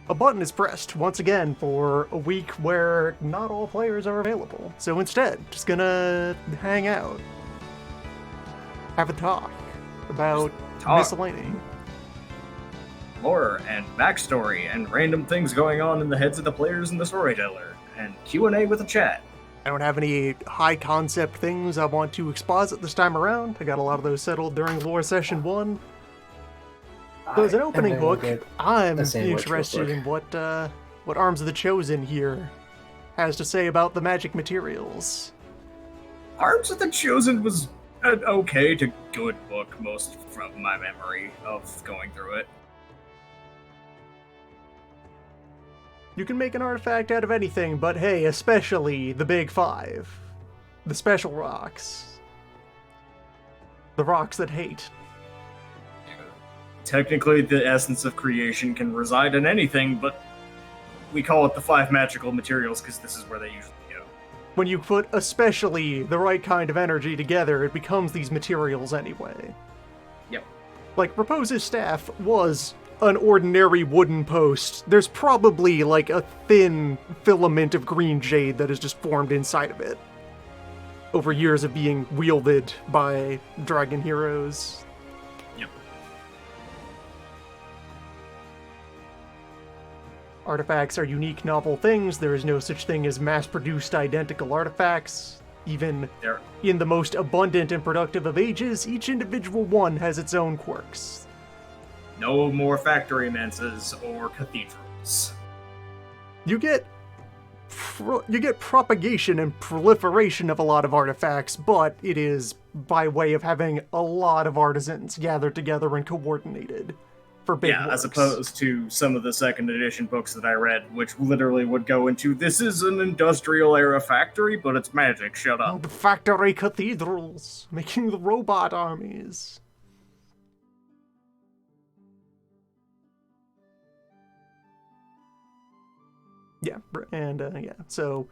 a button is pressed once again for a week where not all players are available. So instead, just gonna hang out, have a talk about Talk miscellany. lore and backstory and random things going on in the heads of the players and the storyteller, and Q&A with a chat. I don't have any high concept things I want to exposit this time around. I got a lot of those settled during lore session 1. So as an opening hook, I'm interested in what Arms of the Chosen here has to say about the magic materials. Arms of the Chosen was an okay to good book, most from my memory of going through it. You can make an artifact out of anything, but hey, especially the big 5. The special rocks. The rocks that hate. Technically, the essence of creation can reside in anything, but we call it the 5 magical materials because this is where they usually go. When you put especially the right kind of energy together, it becomes these materials anyway. Yep. Like, Repose's staff was an ordinary wooden post. There's probably like a thin filament of green jade that has just formed inside of it over years of being wielded by dragon heroes. Yep. Artifacts are unique, novel things. There is no such thing as mass-produced identical artifacts. Even in the most abundant and productive of ages, each individual one has its own quirks. No more factory manses or cathedrals. You get propagation and proliferation of a lot of artifacts, but it is by way of having a lot of artisans gathered together and coordinated for big works. As opposed to some of the second edition books that I read, which literally would go into, this is an industrial era factory, but it's magic, shut up. The factory cathedrals, making the robot armies. Yeah, and so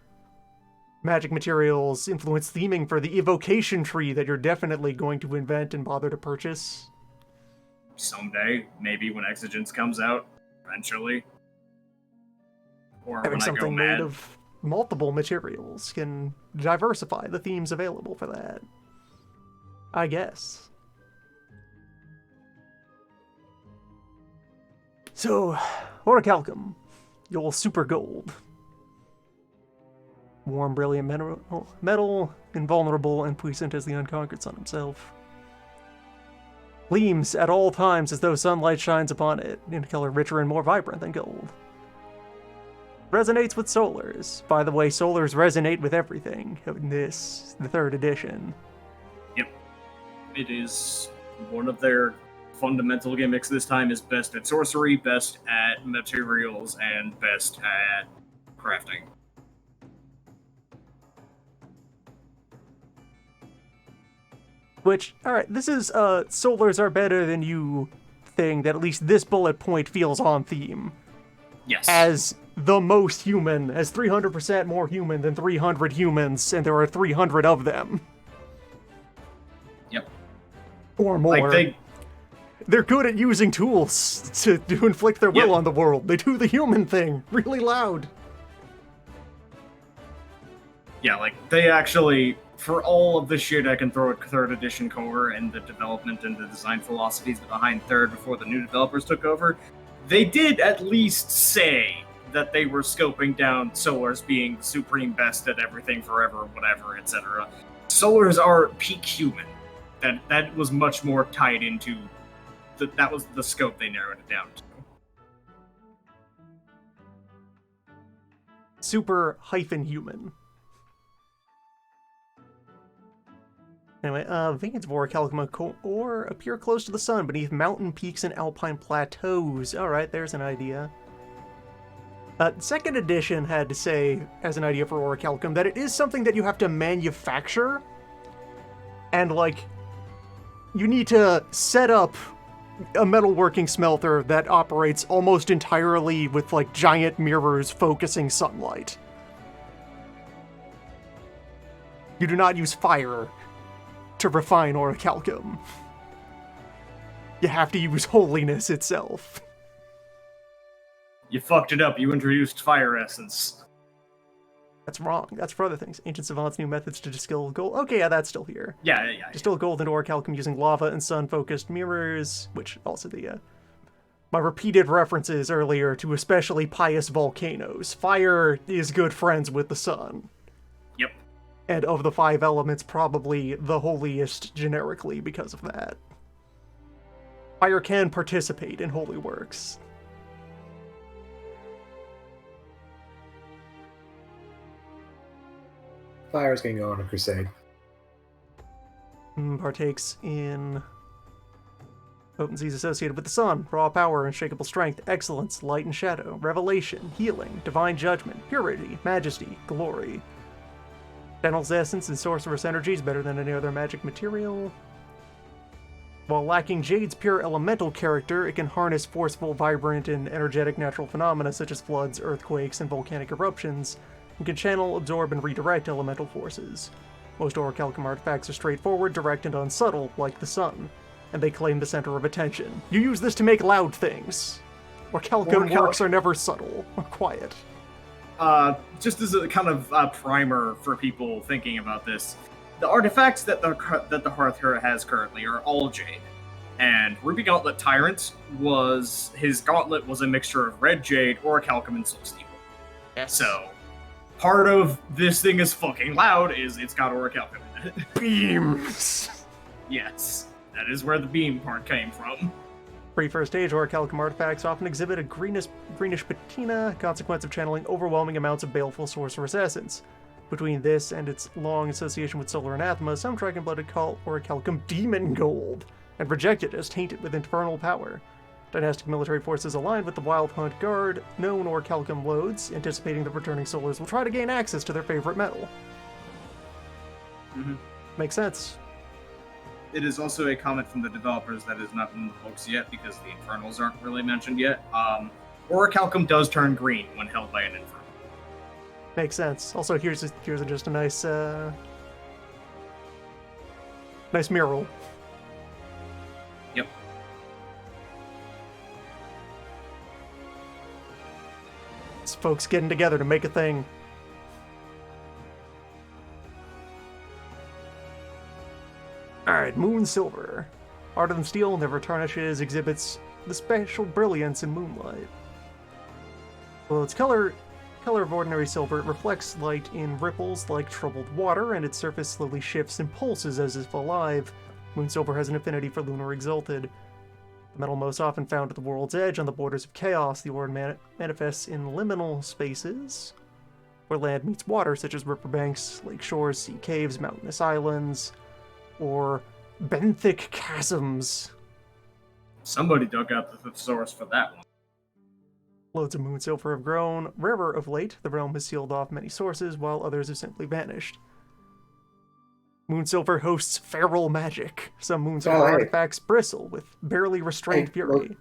magic materials influence theming for the evocation tree that you're definitely going to invent and bother to purchase. Someday, maybe when Exigence comes out, eventually. Or having when I go something mad. made of multiple materials can diversify the themes available for that, I guess. So, Orichalcum. Your super gold. Warm, brilliant metal, invulnerable, and puissant as the unconquered sun himself. Gleams at all times as though sunlight shines upon it, in a color richer and more vibrant than gold. Resonates with solars. By the way, solars resonate with everything in this, the 3rd edition. Yep. It is one of their fundamental gimmicks this time is best at sorcery, best at materials, and best at crafting. Which, alright, this is solars are better than you thing that at least this bullet point feels on theme. Yes. As the most human, as 300% more human than 300 humans, and there are 300 of them. Yep. Or more. They're good at using tools to inflict their will on the world. They do the human thing really loud. Yeah, like, they actually, for all of the shit I can throw at 3rd edition core and the development and the design philosophies behind 3rd before the new developers took over, they did at least say that they were scoping down Solars being supreme best at everything forever, whatever, etc. Solars are peak human. That was much more tied into... That was the scope they narrowed it down to. Super -human. Anyway, veins of Orichalcum ore appear close to the sun beneath mountain peaks and alpine plateaus. Alright, there's an idea. 2nd edition had to say, as an idea for Orichalcum, that it is something that you have to manufacture. And, like, you need to set up a metalworking smelter that operates almost entirely with, like, giant mirrors focusing sunlight. You do not use fire to refine Orichalcum. You have to use holiness itself. You fucked it up. You introduced fire essence. That's wrong. That's for other things. Ancient savants' new methods to distill gold. Okay, yeah, that's still here. Yeah. Distill gold into orichalcum using lava and sun-focused mirrors, which also the my repeated references earlier to especially pious volcanoes. Fire is good friends with the sun. Yep. And of the 5 elements, probably the holiest generically because of that. Fire can participate in holy works. Fire's gonna go on a crusade. Partakes in potencies associated with the sun, raw power, unshakable strength, excellence, light and shadow, revelation, healing, divine judgment, purity, majesty, glory. Channels essence and sorceress energies better than any other magic material. While lacking Jade's pure elemental character, it can harness forceful, vibrant, and energetic natural phenomena such as floods, earthquakes, and volcanic eruptions, and can channel, absorb, and redirect elemental forces. Most orichalcum artifacts are straightforward, direct, and unsubtle, like the sun, and they claim the center of attention. You use this to make loud things. Orichalcum works are never subtle or quiet. Just as a kind of primer for people thinking about this, the artifacts that the Hearth Hero has currently are all jade. And Ruby Gauntlet Tyrant his gauntlet was a mixture of red jade, orichalcum, and soul steel. Yes. So, part of this thing is fucking loud is it's got orichalcum in it. Beams! Yes, that is where the beam part came from. Pre-first age orichalcum artifacts often exhibit a greenish patina, consequence of channeling overwhelming amounts of baleful sorceress essence. Between this and its long association with solar anathema, some dragon-blooded call orichalcum demon gold, and reject it as tainted with infernal power. Dynastic military forces aligned with the Wild Hunt Guard, known orichalcum loads, anticipating the returning solars will try to gain access to their favorite metal. Mm-hmm. Makes sense. It is also a comment from the developers that is not in the books yet because the infernals aren't really mentioned yet. Orichalcum does turn green when held by an infernal. Makes sense. Also, here's just a nice mural. Yep. It's folks getting together to make a thing. Alright, Moon Silver. Harder than steel, never tarnishes, exhibits the special brilliance in moonlight. Well, its color of ordinary silver, it reflects light in ripples like troubled water, and its surface slowly shifts and pulses as if alive. Moon Silver has an affinity for lunar Exalted. The metal most often found at the world's edge on the borders of chaos, the ore manifests in liminal spaces, where land meets water, such as riverbanks, lake shores, sea caves, mountainous islands, or benthic chasms. Somebody dug out the thesaurus for that one. Loads of moon silver have grown rarer of late. The realm has sealed off many sources, while others have simply vanished. Moon silver hosts feral magic. Some moon silver artifacts bristle with barely restrained fury.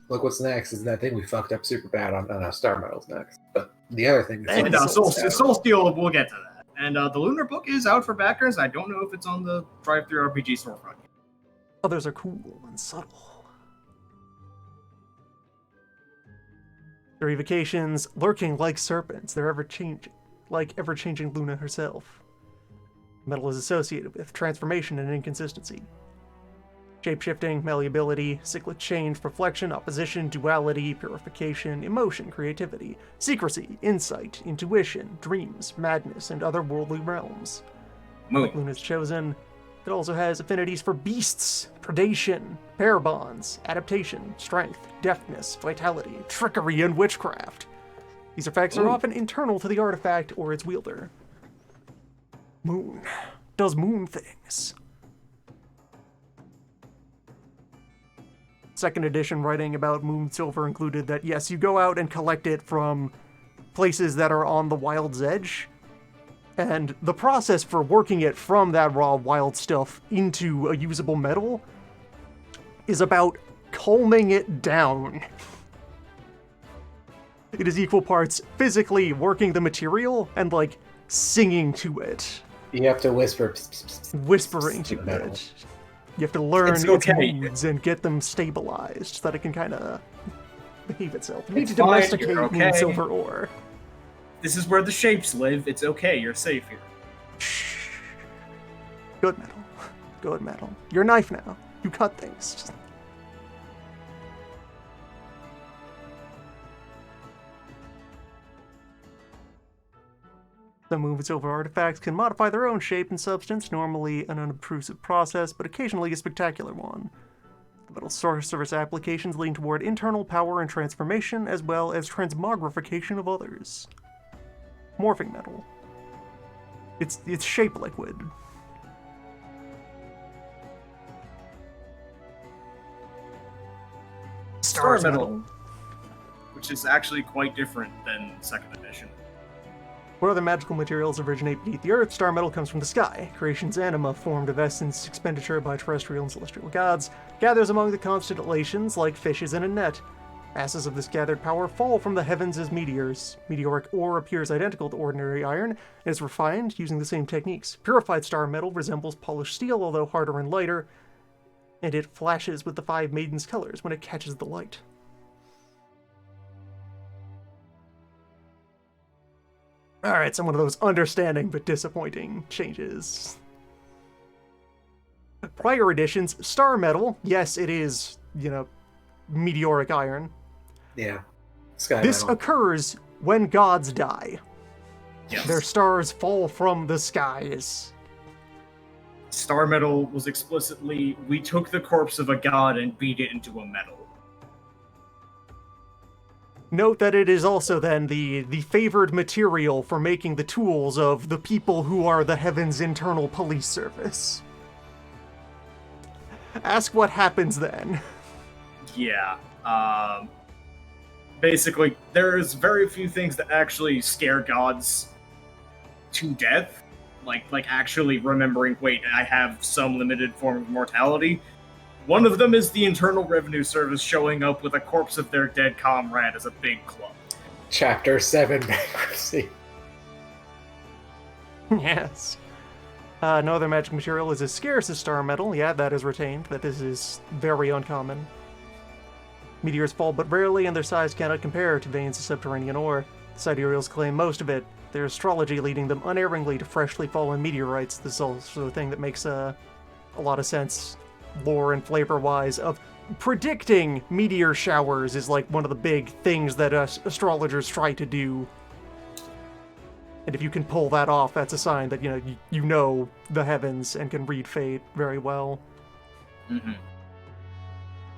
Look what's next is that thing we fucked up super bad on Star Metals next. But the other thing And Soul Steel, we'll get to that. And the Lunar book is out for backers. I don't know if it's on the Drive-Thru RPG storefront yet. Others are cool and subtle. Their evocations lurking like serpents. They're ever-changing, like ever-changing Luna herself. Metal is associated with transformation and inconsistency. Shape-shifting, malleability, cyclic change, reflection, opposition, duality, purification, emotion, creativity, secrecy, insight, intuition, dreams, madness, and otherworldly realms. Like Luna's chosen, it also has affinities for beasts, predation, pair bonds, adaptation, strength, deftness, vitality, trickery, and witchcraft. These effects are often internal to the artifact or its wielder. Moon does moon things. Second edition writing about Moon Silver included that, yes, you go out and collect it from places that are on the wild's edge, and the process for working it from that raw wild stuff into a usable metal is about calming it down. It is equal parts physically working the material and, like, singing to it. You have to whisper. Whispering to it. You have to learn its moods and get them stabilized so that it can kind of behave itself. You need It's to fine, domesticate you're moon okay. silver ore. This is where the shapes live. It's okay. You're safe here. Shh. Good metal. Good metal. Your knife now. You cut things. Some moon silver artifacts can modify their own shape and substance, normally an unobtrusive process, but occasionally a spectacular one. The metal sorcerous applications lean toward internal power and transformation, as well as transmogrification of others. Morphing metal. It's shape liquid. Star metal, which is actually quite different than second edition. Where other magical materials originate beneath the earth, star metal comes from the sky. Creation's anima, formed of essence expenditure by terrestrial and celestial gods, gathers among the constellations like fishes in a net. Masses of this gathered power fall from the heavens as meteors. Meteoric ore appears identical to ordinary iron and is refined using the same techniques. Purified star metal resembles polished steel, although harder and lighter, and it flashes with the five maidens' colors when it catches the light. Alright, some of those understanding but disappointing changes. Prior editions, star metal, yes, it is, meteoric iron. Yeah. Sky This metal. occurs when gods die. Yes. Their stars fall from the skies. Star metal was explicitly, we took the corpse of a god and beat it into a metal. Note that it is also then the favored material for making the tools of the people who are the heaven's internal police service. Ask what happens then. Yeah. Basically, there's very few things that actually scare gods to death. Like actually remembering, wait, I have some limited form of mortality. One of them is the Internal Revenue Service showing up with a corpse of their dead comrade as a big club. Chapter 7 bankruptcy. Yes. No other magic material is as scarce as star metal. Yeah, that is retained. That is very uncommon. Meteors fall but rarely, and their size cannot compare to veins of subterranean ore. The sidereals claim most of it, their astrology leading them unerringly to freshly fallen meteorites. This is also a thing that makes a lot of sense, lore and flavor-wise, of predicting meteor showers is like one of the big things that astrologers try to do. And if you can pull that off, that's a sign that, you know the heavens and can read fate very well. Mm-hmm.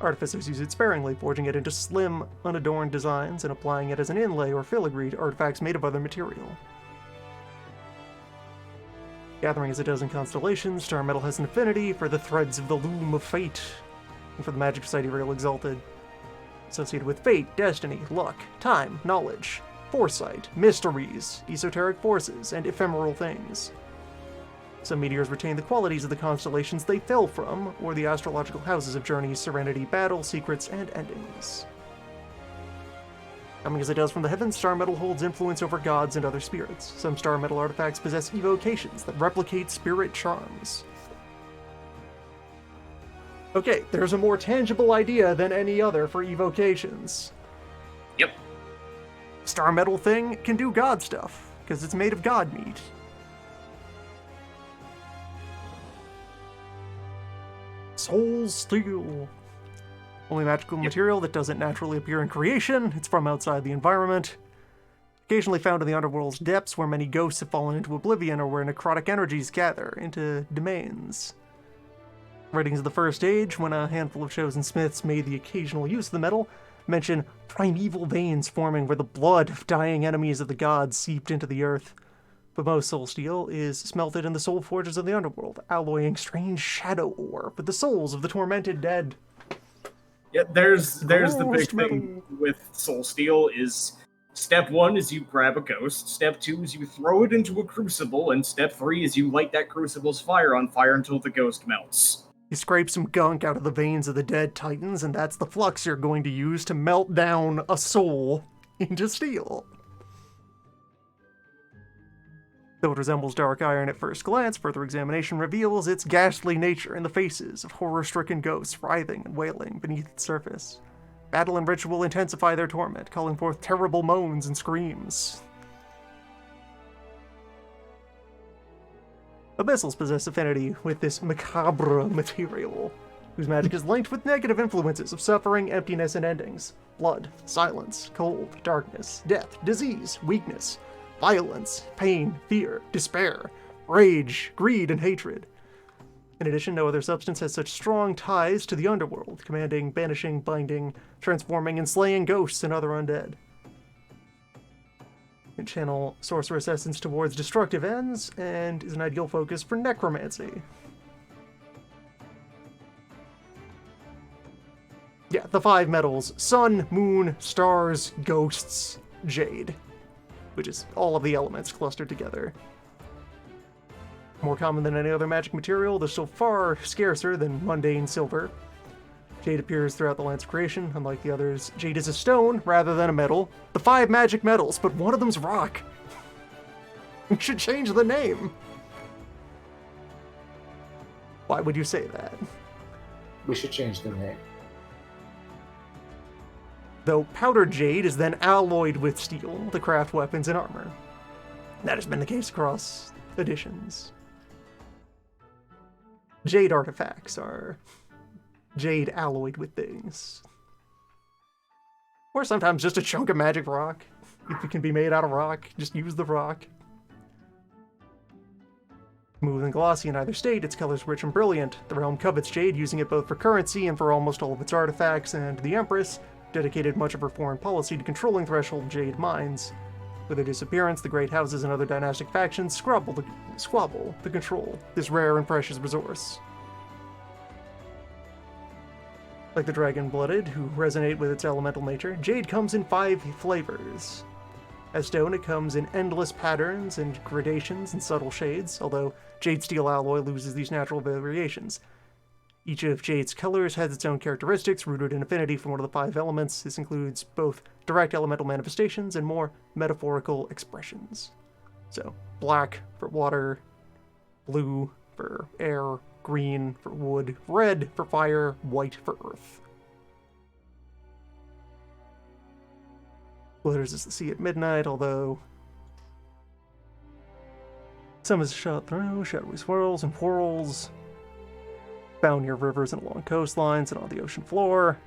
Artificers use it sparingly, forging it into slim, unadorned designs and applying it as an inlay or filigree to artifacts made of other material. Gathering as it does in constellations, star metal has an affinity for the threads of the loom of fate, and for the magic sidereal Exalted. Associated with fate, destiny, luck, time, knowledge, foresight, mysteries, esoteric forces, and ephemeral things. Some meteors retain the qualities of the constellations they fell from, or the astrological houses of journeys, serenity, battle, secrets, and endings. Coming as it does from the heavens, star metal holds influence over gods and other spirits. Some star metal artifacts possess evocations that replicate spirit charms. Okay, there's a more tangible idea than any other for evocations. Yep. Star metal thing can do god stuff, because it's made of god meat. Soul Steel. Only magical material that doesn't naturally appear in creation. It's from outside the environment. Occasionally found in the underworld's depths, where many ghosts have fallen into oblivion or where necrotic energies gather into domains. Writings of the First Age, when a handful of chosen smiths made the occasional use of the metal, mention primeval veins forming where the blood of dying enemies of the gods seeped into the earth. But most soul steel is smelted in the soul forges of the underworld, alloying strange shadow ore with the souls of the tormented dead. Yeah, there's the big Ghost thing with Soul Steel is step 1 is you grab a ghost, step 2 is you throw it into a crucible, and step 3 is you light that crucible's fire on fire until the ghost melts. You scrape some gunk out of the veins of the dead titans, and that's the flux you're going to use to melt down a soul into steel. Though it resembles dark iron at first glance, further examination reveals its ghastly nature in the faces of horror-stricken ghosts writhing and wailing beneath its surface. Battle and ritual intensify their torment, calling forth terrible moans and screams. Abyssals possess affinity with this macabre material, whose magic is linked with negative influences of suffering, emptiness, and endings. Blood, silence, cold, darkness, death, disease, weakness, violence, pain, fear, despair, rage, greed, and hatred. In addition, no other substance has such strong ties to the underworld, commanding, banishing, binding, transforming, and slaying ghosts and other undead. Can channel sorceress essence towards destructive ends, and is an ideal focus for necromancy. Yeah, the 5 metals: sun, moon, stars, ghosts, jade, which is all of the elements clustered together. More common than any other magic material, though still far scarcer than mundane silver. Jade appears throughout the lands of creation. Unlike the others, jade is a stone rather than a metal. The 5 magic metals, but one of them's rock. We should change the name. Why would you say that? We should change the name. Though powdered jade is then alloyed with steel to craft weapons and armor. That has been the case across editions. Jade artifacts are jade alloyed with things. Or sometimes just a chunk of magic rock. If it can be made out of rock, just use the rock. Smooth and glossy in either state, its colors rich and brilliant. The realm covets jade, using it both for currency and for almost all of its artifacts, and the Empress dedicated much of her foreign policy to controlling threshold jade mines. With their disappearance, the great houses and other dynastic factions squabble to control this rare and precious resource. Like the dragon-blooded, who resonate with its elemental nature, jade comes in 5 flavors. As stone, it comes in endless patterns and gradations and subtle shades, although jade steel alloy loses these natural variations. Each of jade's colors has its own characteristics rooted in affinity for one of the 5 elements. This includes both direct elemental manifestations and more metaphorical expressions. So, black for water, blue for air, green for wood, red for fire, white for earth. Glitters as the sea at midnight, although some is shot through, shadowy swirls and whirls, found near rivers and along coastlines and on the ocean floor.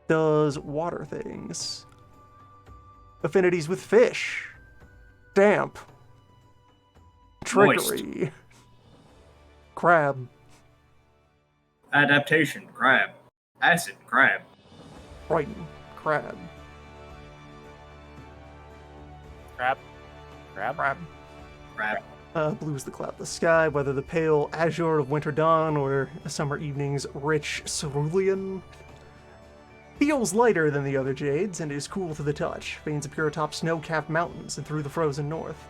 Does water things. Affinities with fish. Damp. Trickery. Moist. Crab. Adaptation, crab. Acid, crab. Frighten. Crab. Crab. Crab. Crab. Blue is the cloudless sky, whether the pale azure of winter dawn or a summer evening's rich cerulean. Feels lighter than the other jades and is cool to the touch. Veins appear atop snow-capped mountains and through the frozen north.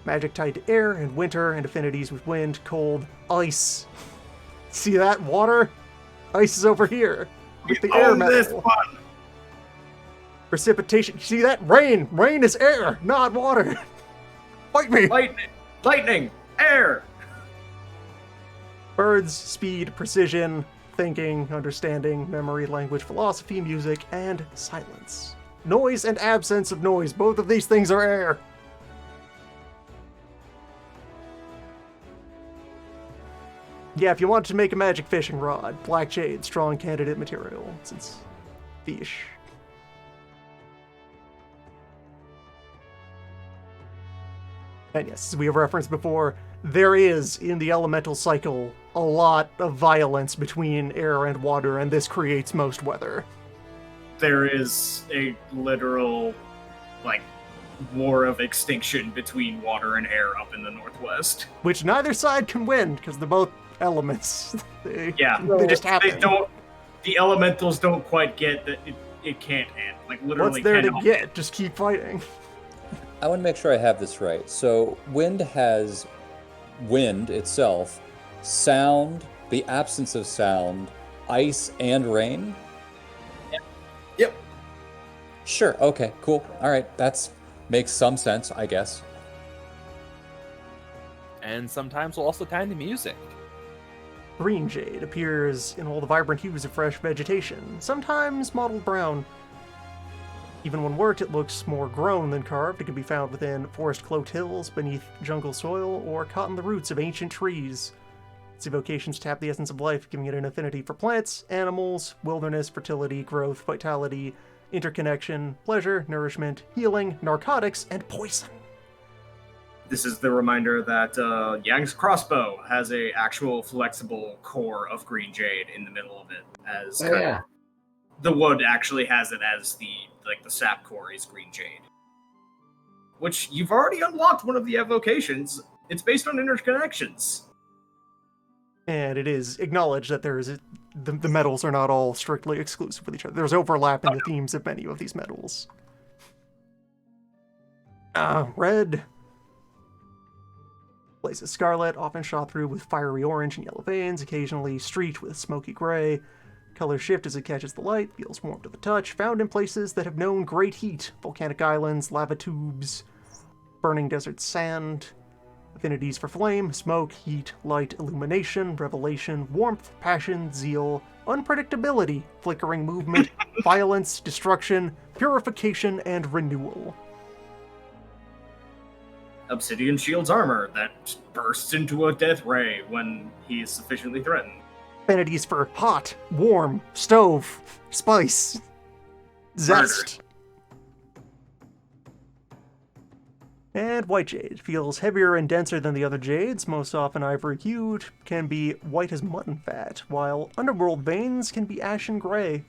Magic tied to air and winter, and affinities with wind, cold, ice. See that? Water? Ice is over here. With the air metal. This one. Precipitation. See that? Rain! Rain is air, not water. Fight me! Lightning. Air. Birds, speed, precision, thinking, understanding, memory, language, philosophy, music, and silence. Noise and absence of noise. Both of these things are air. Yeah, if you wanted to make a magic fishing rod, black jade, strong candidate material, since fish. And yes, as we have referenced before, there is, in the elemental cycle, a lot of violence between air and water, and this creates most weather. There is a literal, war of extinction between water and air up in the Northwest. Which neither side can win, because they're both elements. They just happen. The elementals don't quite get that it can't end. Literally What's there to cannot. get? Just keep fighting. I want to make sure I have this right. So wind has wind itself, sound, the absence of sound, ice, and rain? Yep. Sure, okay, cool. All right, that's makes some sense, I guess. And sometimes we'll also tie into music. Green jade appears in all the vibrant hues of fresh vegetation, sometimes mottled brown. Even when worked, it looks more grown than carved. It can be found within forest-cloaked hills, beneath jungle soil, or caught in the roots of ancient trees. Its evocations tap the essence of life, giving it an affinity for plants, animals, wilderness, fertility, growth, vitality, interconnection, pleasure, nourishment, healing, narcotics, and poison. This is the reminder that Yang's crossbow has a actual flexible core of green jade in the middle of it, as the wood actually has it as the sap core is green jade. Which you've already unlocked one of the evocations. It's based on interconnections. And it is acknowledged that the metals are not all strictly exclusive with each other. There's overlap in the themes of many of these metals. Red. Blazes scarlet, often shot through with fiery orange and yellow veins, occasionally streaked with smoky gray. Colors shift as it catches the light, feels warm to the touch, found in places that have known great heat, volcanic islands, lava tubes, burning desert sand. Affinities for flame, smoke, heat, light, illumination, revelation, warmth, passion, zeal, unpredictability, flickering movement, violence, destruction, purification, and renewal. Obsidian shields armor that bursts into a death ray when he is sufficiently threatened. Affinities for hot, warm, stove, spice, zest. And white jade feels heavier and denser than the other jades, most often ivory-hued, can be white as mutton fat, while underworld veins can be ashen gray.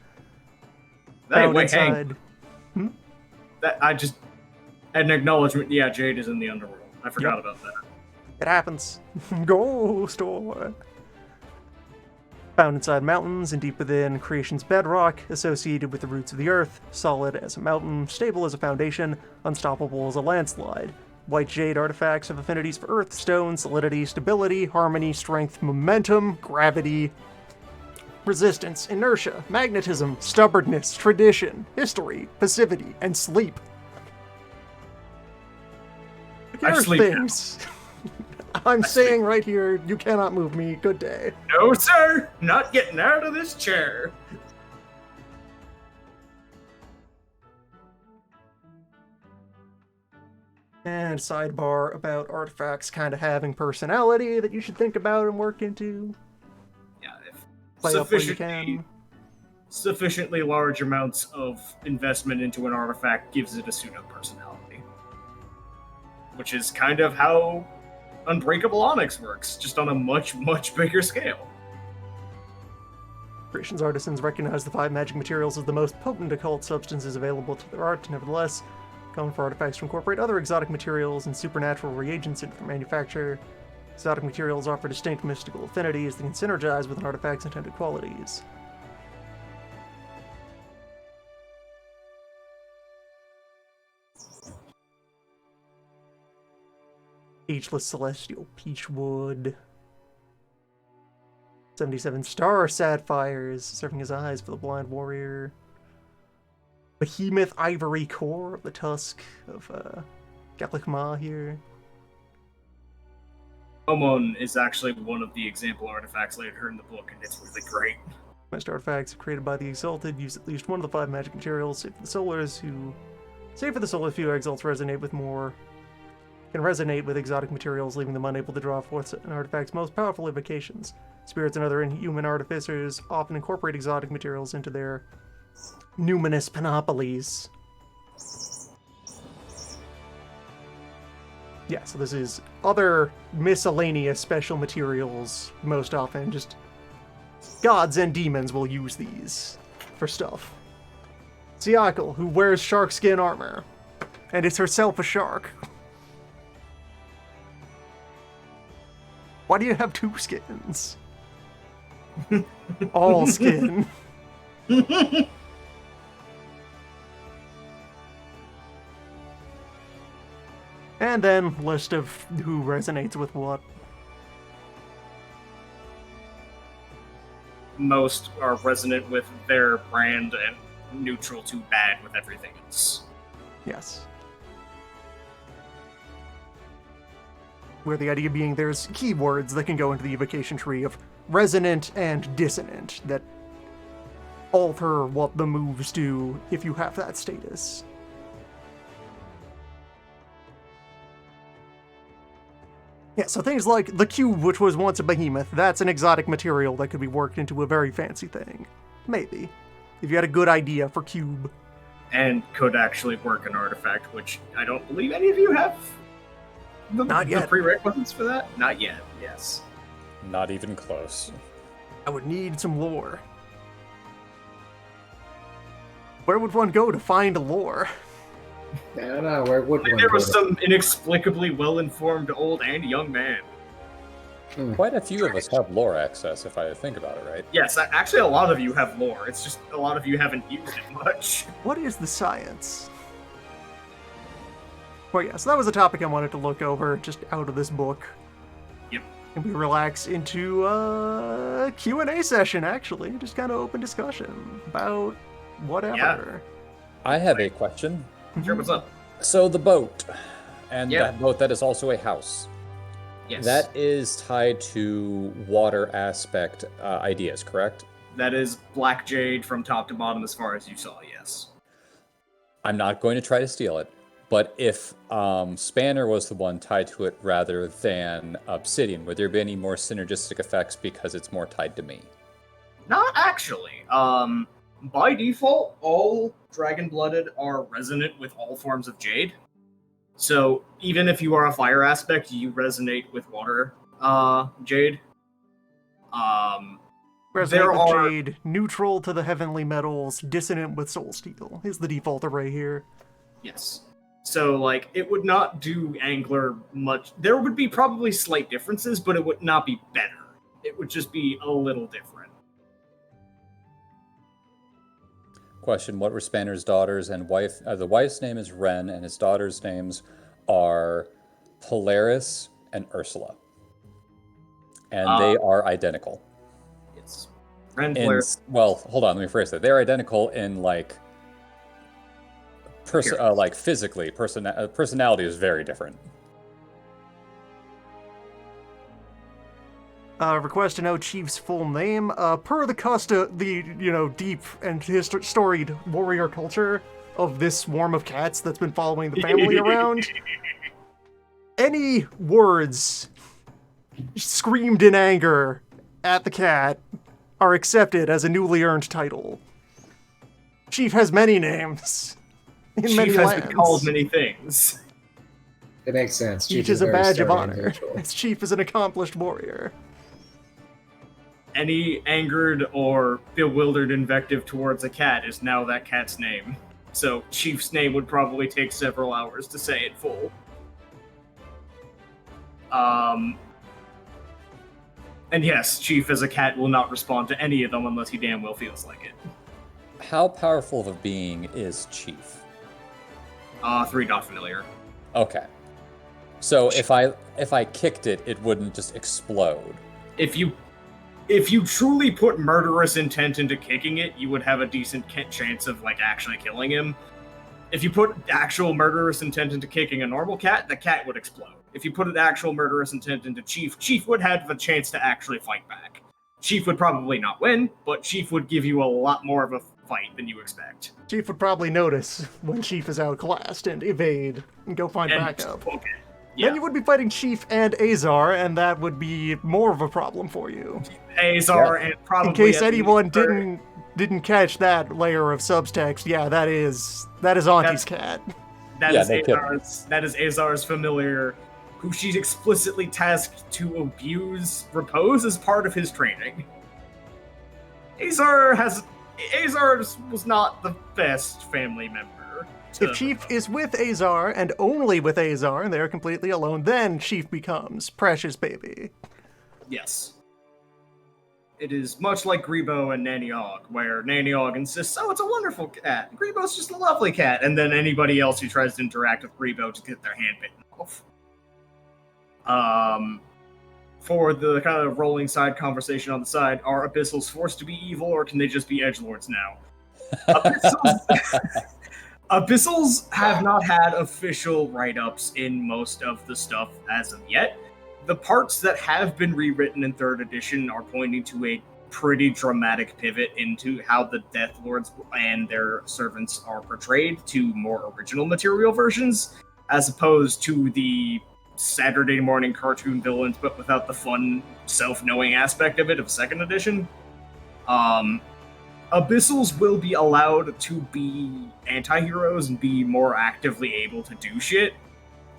Hey, wait, hang. An acknowledgement, yeah, jade is in the underworld. I forgot about that. It happens. Ghost ore. Found inside mountains and deep within creation's bedrock, associated with the roots of the earth, solid as a mountain, stable as a foundation, unstoppable as a landslide. White jade artifacts have affinities for earth, stone, solidity, stability, harmony, strength, momentum, gravity, resistance, inertia, magnetism, stubbornness, tradition, history, passivity, and sleep. Here's things. I'm saying right here, you cannot move me. Good day. No, sir! Not getting out of this chair! And sidebar about artifacts kind of having personality that you should think about and work into. Yeah, if Play up where you can. Sufficiently large amounts of investment into an artifact gives it a pseudo-personality. Which is kind of how Unbreakable Onyx works, just on a much, much bigger scale. Creation's artisans recognize the 5 magic materials as the most potent occult substances available to their art. Nevertheless, common for artifacts to incorporate other exotic materials and supernatural reagents into their manufacture. Exotic materials offer distinct mystical affinities that can synergize with an artifact's intended qualities. Ageless Celestial Peachwood. 77 Star Sapphires, serving as eyes for the blind warrior. Behemoth Ivory Core of the Tusk of Gaplikma here. Omon is actually one of the example artifacts later in the book, and it's really great. Most artifacts created by the Exalted use at least one of the 5 magic materials, save for the Solars, who few Exalts can resonate with exotic materials, leaving them unable to draw forth an artifact's most powerful evocations. Spirits and other inhuman artificers often incorporate exotic materials into their numinous panoplies. Yeah, so this is other miscellaneous special materials, most often. Just gods and demons will use these for stuff. Siakal, who wears shark skin armor, and is herself a shark. Why do you have 2 skins? All skin. And then, list of who resonates with what. Most are resonant with their brand and neutral to bad with everything else. Yes. Where the idea being there's keywords that can go into the evocation tree of resonant and dissonant that alter what the moves do if you have that status. Yeah, so things like the cube, which was once a behemoth, that's an exotic material that could be worked into a very fancy thing. Maybe. If you had a good idea for cube. And could actually work an artifact, which I don't believe any of you have Not the yet. prerequisites for that. Not yet, yes. Not even close. I would need some lore. Where would one go to find lore? I don't know, where would one There go was to- some inexplicably well-informed old and young man. Quite a few of us have lore access, if I think about it right. Yes, actually a lot of you have lore. It's just a lot of you haven't used it much. What is the science? Well, yeah, so that was a topic I wanted to look over just out of this book. Yep. And we relax into a Q&A session, actually. Just kind of open discussion about whatever. Yeah. I have a question. Sure, what's up? So the boat, and Yeah. that boat that is also a house, Yes. that is tied to water aspect ideas, correct? That is Black Jade from top to bottom as far as you saw, yes. I'm not going to try to steal it, but if Spanner was the one tied to it rather than Obsidian, would there be any more synergistic effects because it's more tied to me? Not actually. By default, all dragon-blooded are resonant with all forms of jade. So even if you are a fire aspect, you resonate with water jade. Resonate There with are- Jade, neutral to the heavenly metals, dissonant with soul steel is the default array here. Yes. So, like, it would not do Angler much. There would be probably slight differences, but it would not be better. It would just be a little different. Question: what were Spanner's daughters and wife? The wife's name is Ren, and his daughters' names are Polaris and Ursula, and they are identical. It's Ren In, Flare. well, hold on, let me phrase that. They're identical in like physically. Personality is very different. Request to know Chief's full name. Per the deep and storied warrior culture of this swarm of cats that's been following the family around, any words screamed in anger at the cat are accepted as a newly earned title. Chief has many names. In many Chief has lands. been called many things. It makes sense. Chief Chief is a very badge of sturdy honor. individual. As Chief is an accomplished warrior. Any angered or bewildered invective towards a cat is now that cat's name. So Chief's name would probably take several hours to say it full. And yes, Chief as a cat will not respond to any of them unless he damn well feels like it. How powerful of a being is Chief? 3 not familiar. Okay, so if I kicked it, it wouldn't just explode. If you truly put murderous intent into kicking it, you would have a decent chance of like actually killing him. If you put actual murderous intent into kicking a normal cat, the cat would explode. If you put an actual murderous intent into Chief would have the chance to actually fight back. Chief would probably not win, but Chief would give you a lot more of a fight than you expect. Chief would probably notice when Chief is outclassed and evade and go find backup. Okay. Then Yeah. you would be fighting Chief and Azar, and that would be more of a problem for you. Azar and probably In case at anyone least didn't catch that layer of subtext, yeah, that is Auntie's cat. Yeah, no kidding. That is Azar's familiar, who she's explicitly tasked to abuse Repose as part of his training. Azar was not the best family member. If Chief is with Azar and only with Azar, and they're completely alone, then Chief becomes Precious Baby. Yes. It is much like Grebo and Nanny Og, where Nanny Og insists, oh, it's a wonderful cat. Grebo's just a lovely cat. And then anybody else who tries to interact with Grebo to get their hand bitten off. For the kind of rolling side conversation on the side, are Abyssals forced to be evil, or can they just be edgelords now? Abyssals have not had official write-ups in most of the stuff as of yet. the parts that have been rewritten in 3rd edition are pointing to a pretty dramatic pivot into how the Death Lords and their servants are portrayed to more original material versions, as opposed to the Saturday morning cartoon villains, but without the fun, self-knowing aspect of it of 2nd edition. Abyssals will be allowed to be anti-heroes and be more actively able to do shit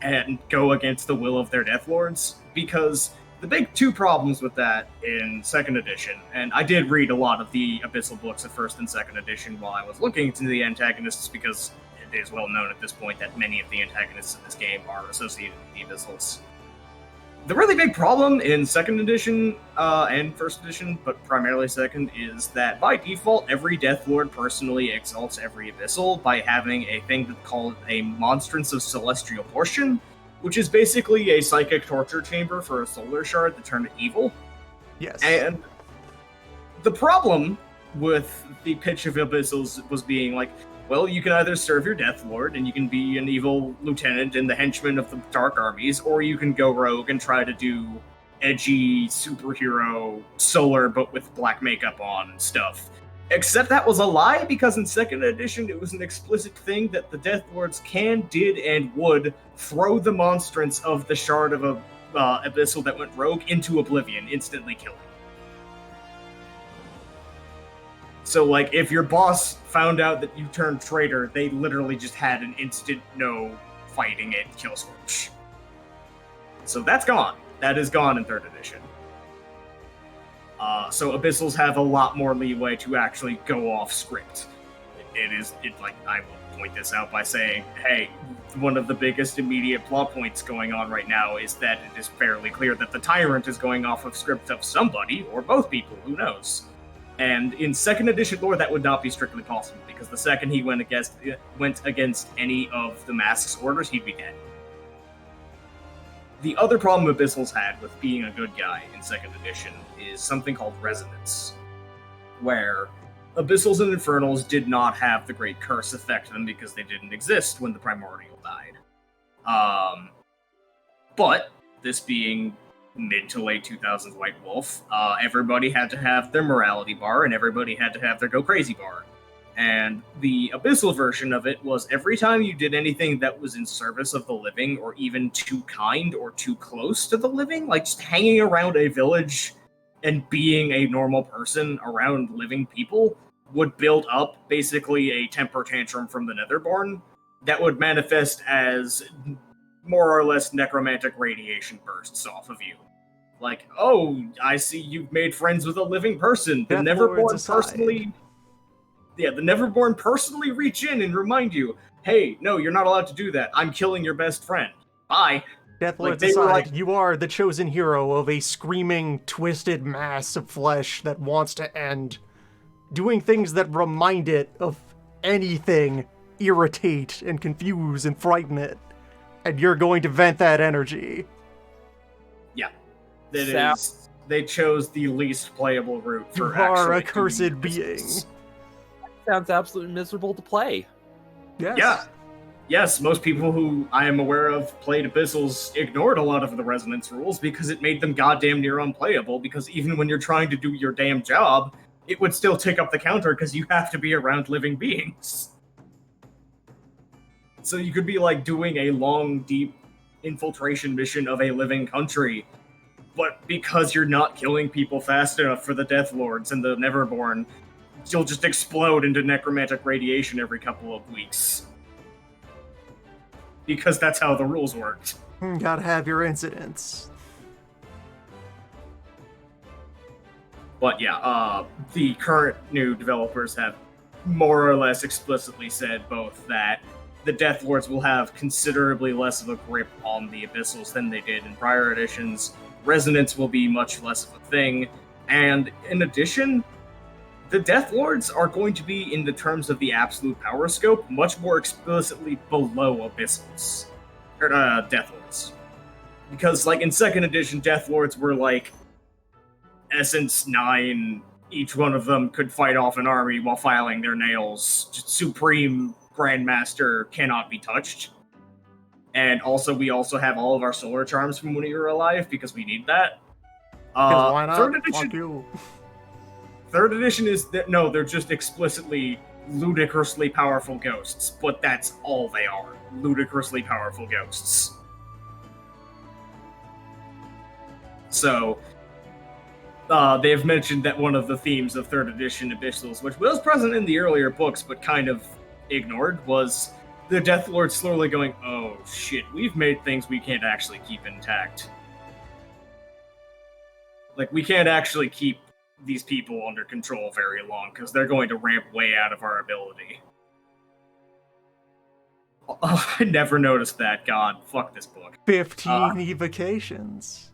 and go against the will of their Death Lords, because the big 2 problems with that in 2nd edition, and I did read a lot of the Abyssal books at 1st and 2nd edition while I was looking into the antagonists, because it is well known at this point that many of the antagonists in this game are associated with the Abyssals. The really big problem in 2nd edition and 1st edition, but primarily 2nd, is that by default, every Death Lord personally exalts every Abyssal by having a thing that's called a Monstrance of Celestial Portion, which is basically a psychic torture chamber for a solar shard that turned evil. Yes. And the problem with the pitch of Abyssals was being like, well, you can either serve your Death Lord and you can be an evil lieutenant in the henchmen of the Dark Armies, or you can go rogue and try to do edgy superhero solar but with black makeup on stuff. Except that was a lie, because in 2nd edition it was an explicit thing that the Death Lords did, and would throw the monstrance of the shard of a Abyssal that went rogue into oblivion, instantly killing. So, like, if your boss found out that you turned traitor, they literally just had an instant no fighting it kill switch. So that's gone. That is gone in 3rd edition. So Abyssals have a lot more leeway to actually go off script. I will point this out by saying, hey, one of the biggest immediate plot points going on right now is that it is fairly clear that the Tyrant is going off of script of somebody, or both people, who knows. And in 2nd edition lore, that would not be strictly possible, because the second he went against any of the Mask's orders, he'd be dead. The other problem Abyssals had with being a good guy in 2nd edition is something called resonance, where Abyssals and Infernals did not have the Great Curse affect them because they didn't exist when the Primordial died. But, this being mid to late 2000s White Wolf, everybody had to have their morality bar, and everybody had to have their go crazy bar. And the Abyssal version of it was every time you did anything that was in service of the living, or even too kind or too close to the living, like just hanging around a village and being a normal person around living people, would build up basically a temper tantrum from the Netherborn that would manifest as more or less necromantic radiation bursts off of you. Like, oh, I see you've made friends with a living person. The Neverborn personally... Yeah, the Neverborn personally reach in and remind you, hey, no, you're not allowed to do that. I'm killing your best friend. Bye. Deathlords aside, you are the chosen hero of a screaming, twisted mass of flesh that wants to end. Doing things that remind it of anything, irritate and confuse and frighten it. And you're going to vent that energy. Yeah. They chose the least playable route for you are a cursed being. Sounds absolutely miserable to play. Yes. Yeah. Yes, most people who I am aware of played Abyssals ignored a lot of the resonance rules because it made them goddamn near unplayable, because even when you're trying to do your damn job, it would still tick up the counter because you have to be around living beings. So you could be like doing a long, deep infiltration mission of a living country, but because you're not killing people fast enough for the Death Lords and the Neverborn, you'll just explode into necromantic radiation every couple of weeks. Because that's how the rules worked. Gotta have your incidents. But yeah, the current new developers have more or less explicitly said both that the Death Lords will have considerably less of a grip on the Abyssals than they did in prior editions. Resonance will be much less of a thing. And in addition, the Death Lords are going to be, in the terms of the absolute power scope, much more explicitly below Abyssals. Or, Death Lords. Because, like, in 2nd edition, Death Lords were, like, Essence 9, each one of them could fight off an army while filing their nails. Just Supreme Grandmaster cannot be touched. And also, we also have all of our solar charms from when we were alive because we need that. Because why not? Third Fuck edition. you. Third edition is that no, they're just explicitly ludicrously powerful ghosts, but that's all they are. Ludicrously powerful ghosts. So, they've mentioned that one of the themes of third edition Abyssals, which was present in the earlier books but kind of ignored, was the Death Lord slowly going, oh shit, we've made things we can't actually keep intact. Like, we can't actually keep these people under control very long, because they're going to ramp way out of our ability. Oh, I never noticed that. God, fuck this book. 15 evocations.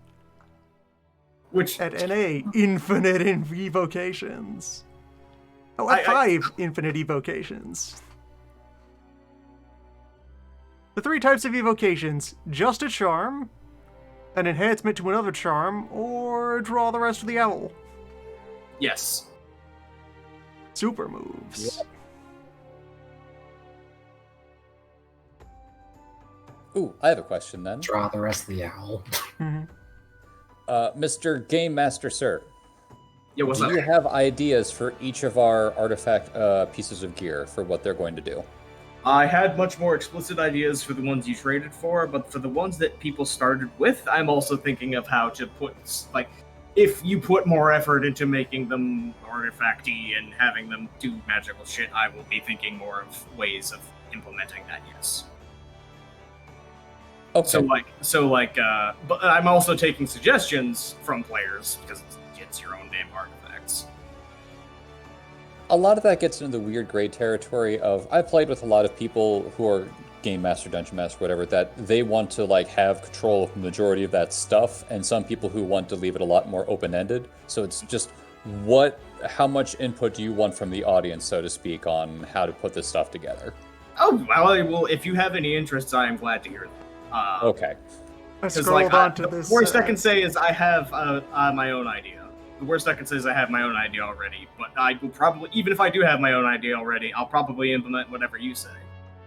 Which, At NA, infinite evocations. Oh, at 5 infinite evocations. The 3 types of evocations: just a charm, an enhancement to another charm, or draw the rest of the owl. yes. Super moves. Ooh, I have a question then. Draw the rest of the owl. Mr. Game Master, sir. Yeah, what's Do up? you have ideas for each of our artifact pieces of gear for what they're going to do? I had much more explicit ideas for the ones you traded for, but for the ones that people started with, I'm also thinking of how to put, like, if you put more effort into making them artifacty and having them do magical shit, I will be thinking more of ways of implementing that, yes. Okay. But I'm also taking suggestions from players, because it's your own damn artifacts. A lot of that gets into the weird gray territory of, I've played with a lot of people who are Game Master, Dungeon Master, whatever, that they want to like have control of the majority of that stuff, and some people who want to leave it a lot more open-ended. So it's just how much input do you want from the audience, so to speak, on how to put this stuff together? Oh, well, if you have any interests, I am glad to hear them. Okay. I Because scrolled onto the this. worst I can say is I have my own idea. The worst I can say is I have my own idea already. But I will probably, even if I do have my own idea already, I'll probably implement whatever you say.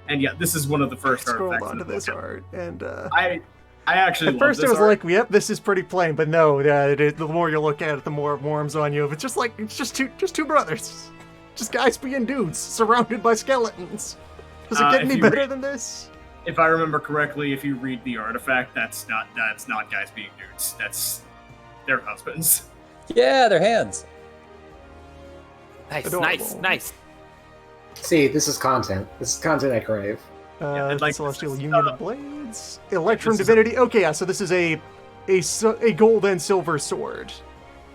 And yeah, this is one of the first scrolled artifacts. onto this art, and I actually at love first this it was art. like, yep, this is pretty plain, but no, the more you look at it, the more it warms on you. It's just like, it's just two brothers, just guys being dudes surrounded by skeletons. Does it get any better than this? If I remember correctly, if you read the artifact, that's not guys being dudes. That's their husbands. Yeah, their hands. Nice, Adorable. nice. See, this is content. This is content I crave. like, Celestial this is, Union of Blades, Electrum this is Divinity. Okay, yeah, so this is a gold and silver sword.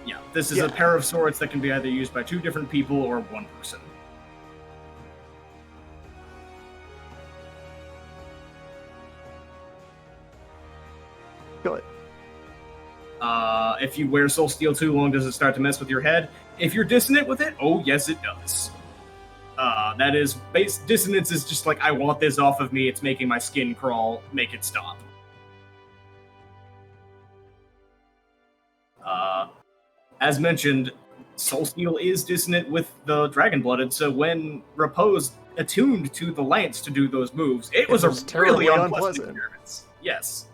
Yeah, this is a pair of swords that can be either used by 2 different people or 1 person. Kill it. If you wear Soul Steel too long, does it start to mess with your head? If you're dissonant with it, oh yes it does. That is, dissonance is just like, I want this off of me, it's making my skin crawl, make it stop. As mentioned, Soul Steel is dissonant with the Dragon-Blooded, so when Repose attuned to the Lance to do those moves, it was a terribly really unpleasant unpleasant. experience. Yes.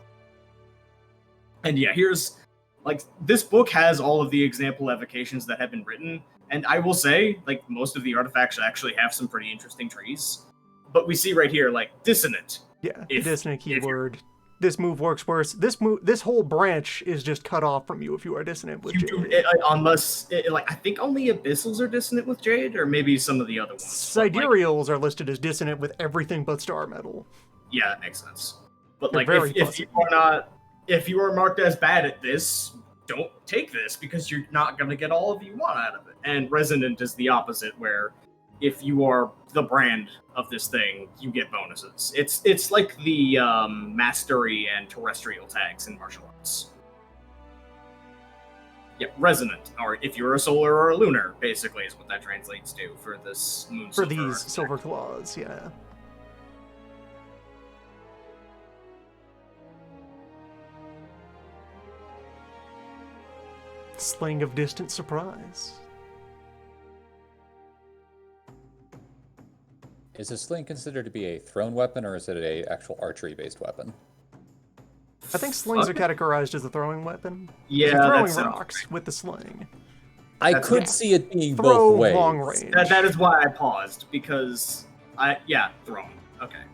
And yeah, here's, like, this book has all of the example evocations that have been written, and I will say, like, most of the artifacts actually have some pretty interesting trees. But we see right here, like, dissonant. Yeah, If- dissonant if you're- keyword. This move works worse. This whole branch is just cut off from you if you are dissonant with You Jade. do, like, I think only Abyssals are dissonant with Jade, or maybe some of the other ones. But, like, Sidereals are listed as dissonant with everything but star metal. yeah, that makes sense. But They're like, very if you are marked as bad at this, don't take this because you're not going to get all of you want out of it. And Resonant is the opposite, where if you are the brand of this thing, you get bonuses. It's like the mastery and terrestrial tags in martial arts. Yeah, Resonant, or if you're a solar or a lunar, basically is what that translates to for this moon. For Silver these artifact. silver claws, yeah. Sling of distant surprise. Is a sling considered to be a thrown weapon, or is it a actual archery-based weapon? I think slings are categorized as a throwing weapon. 'Cause Yeah, you're that throwing sounds rocks with the sling. I That's- could yeah. see it being Throw both ways. long range. That is why I paused, because thrown. Okay.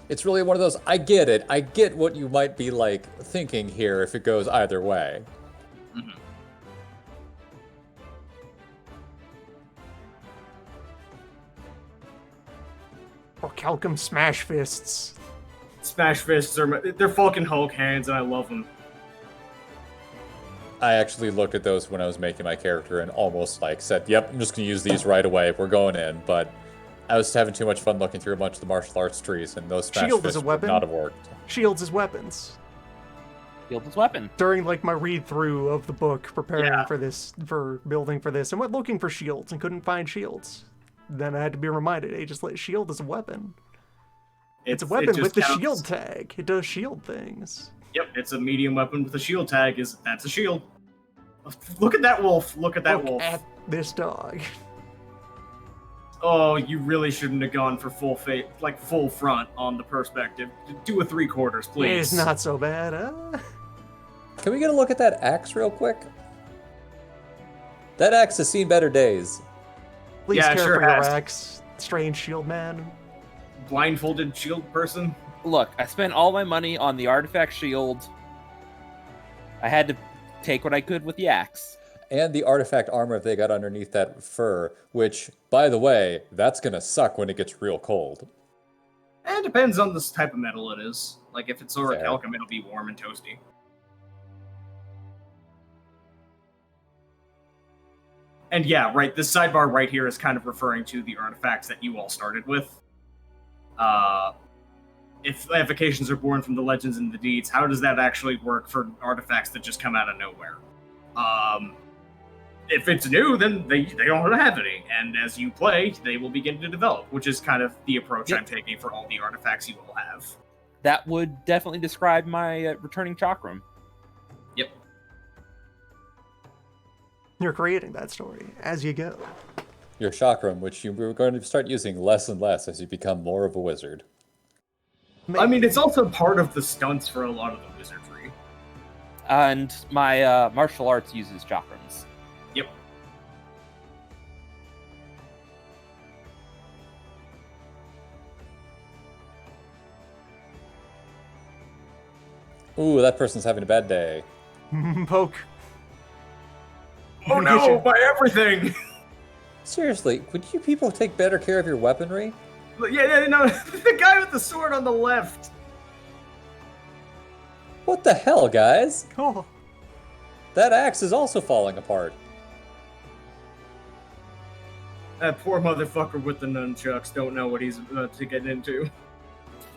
It's really one of those, I get it. I get what you might be, like, thinking here if it goes either way. Mm-hmm. Or Calcum Smash Fists. Smash fists they're fucking Hulk hands, and I love them. I actually looked at those when I was making my character and almost, like, said, yep, I'm just going to use these right away. We're going in. But I was having too much fun looking through a bunch of the martial arts trees, and those smash Shield is fists a would weapon. not have worked. Shields as weapons. Shield is weapon. During like my read through of the book, preparing Yeah. for building for this, and went looking for shields and couldn't find shields. Then I had to be reminded, hey, just let shield is a weapon. It's a it weapon just with the counts. shield tag. It does shield things. Yep, it's a medium weapon with a shield tag. That's a shield. Look at that wolf. Look at that Look wolf. at this dog. Oh, you really shouldn't have gone for full front on the perspective. Do a 3/4, please. It's not so bad, huh? Can we get a look at that axe real quick? That axe has seen better days. Please Yeah, care sure for your has. axe, strange shield man. Blindfolded shield person. Look, I spent all my money on the artifact shield. I had to take what I could with the axe. And the artifact armor if they got underneath that fur, which, by the way, that's gonna suck when it gets real cold. It depends on the type of metal it is. Like, if it's Fair. orichalcum, it'll be warm and toasty. And yeah, right, this sidebar right here is kind of referring to the artifacts that you all started with. If evocations are born from the legends and the deeds, how does that actually work for artifacts that just come out of nowhere? If it's new, then they don't have any, and as you play, they will begin to develop, which is kind of the approach Yep. I'm taking for all the artifacts you all have. That would definitely describe my returning chakram. Yep. You're creating that story as you go. Your chakram, which you were going to start using less and less as you become more of a wizard. I mean, it's also part of the stunts for a lot of the wizardry. And my martial arts uses chakrams. Yep. Ooh, that person's having a bad day. Poke. Oh no, my everything! Seriously, would you people take better care of your weaponry? Yeah, no, the guy with the sword on the left. What the hell, guys? Oh, That axe is also falling apart. That poor motherfucker with the nunchucks don't know what he's about to get into.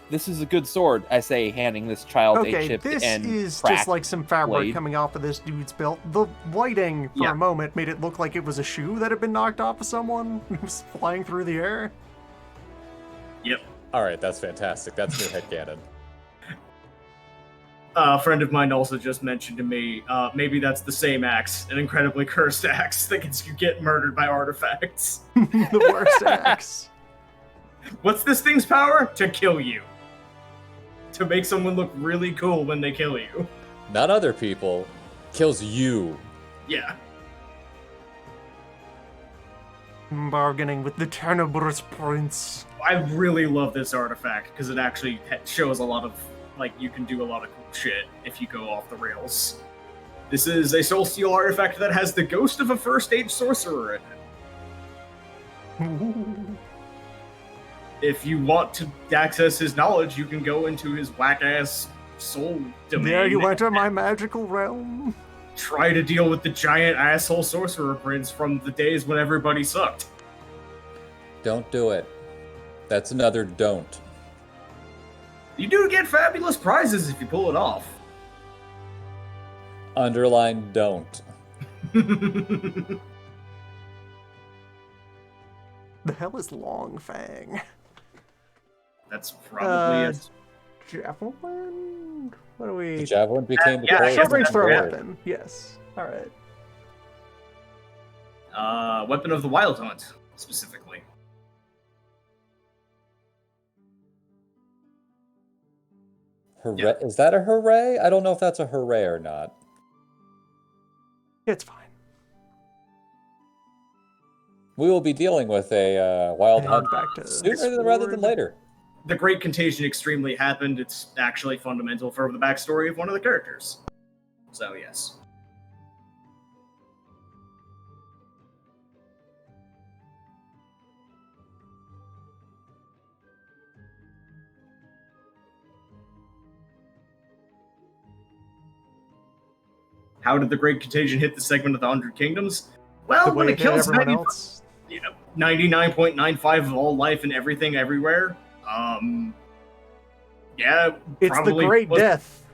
This is a good sword, I say, handing this child a okay, chipped this and is cracked just like some fabric blade. coming off of this dude's belt. The lighting for Yeah. a moment made it look like it was a shoe that had been knocked off of someone who was flying through the air. Yep. Alright, that's fantastic. That's new headcanon. A friend of mine also just mentioned to me, maybe that's the same axe, an incredibly cursed axe that gets you get murdered by artifacts. The worst axe. What's this thing's power? To kill you. To make someone look really cool when they kill you. Not other people. Kills you. Yeah. Bargaining with the Tenebrous Prince. I really love this artifact because it actually shows a lot of, like, you can do a lot of cool shit if you go off the rails. This is a Soul Steel artifact that has the ghost of a First Age sorcerer in it. Ooh. If you want to access his knowledge, you can go into his whack-ass soul domain. There you enter my magical realm. Try to deal with the giant asshole sorcerer prince from the days when everybody sucked. Don't do it. That's another don't. You do get fabulous prizes if you pull it off. Underline don't. The hell is Long Fang? That's probably it. Javelin? What do we... The javelin became the yeah, core Short of range the throw yeah. sword. weapon. Yes. Alright. Weapon of the Wild Hunt, specifically. Hooray! Yeah. Is that a hooray? I don't know if that's a hooray or not. It's fine. We will be dealing with a wild And hunt back to sooner rather than Sword. later. The Great Contagion extremely happened. It's actually fundamental for the backstory of one of the characters. So, yes. How did the Great Contagion hit the segment of the 100 Kingdoms? Well, The when way it kills everyone 90, else. 99.95 of all life and everything everywhere, yeah, It's the probably Great was Death.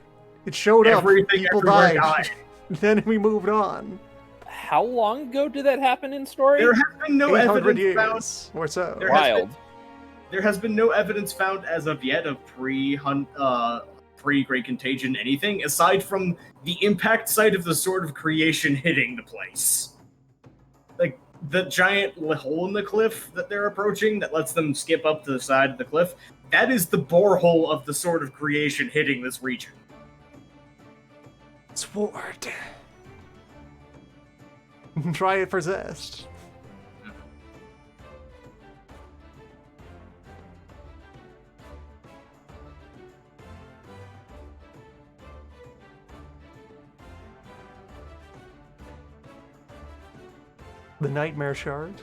It showed up. everything People everywhere died. Then we moved on. How long ago did that happen in story? There has been no 800 evidence found. years or so. There has Wild. There has been no evidence found as of yet of pre-Great Contagion anything, aside from the impact site of the Sword of Creation hitting the place. Like, the giant hole in the cliff that they're approaching that lets them skip up to the side of the cliff, that is the borehole of the Sword of Creation hitting this region. Sword. Try it for zest. The Nightmare Shard.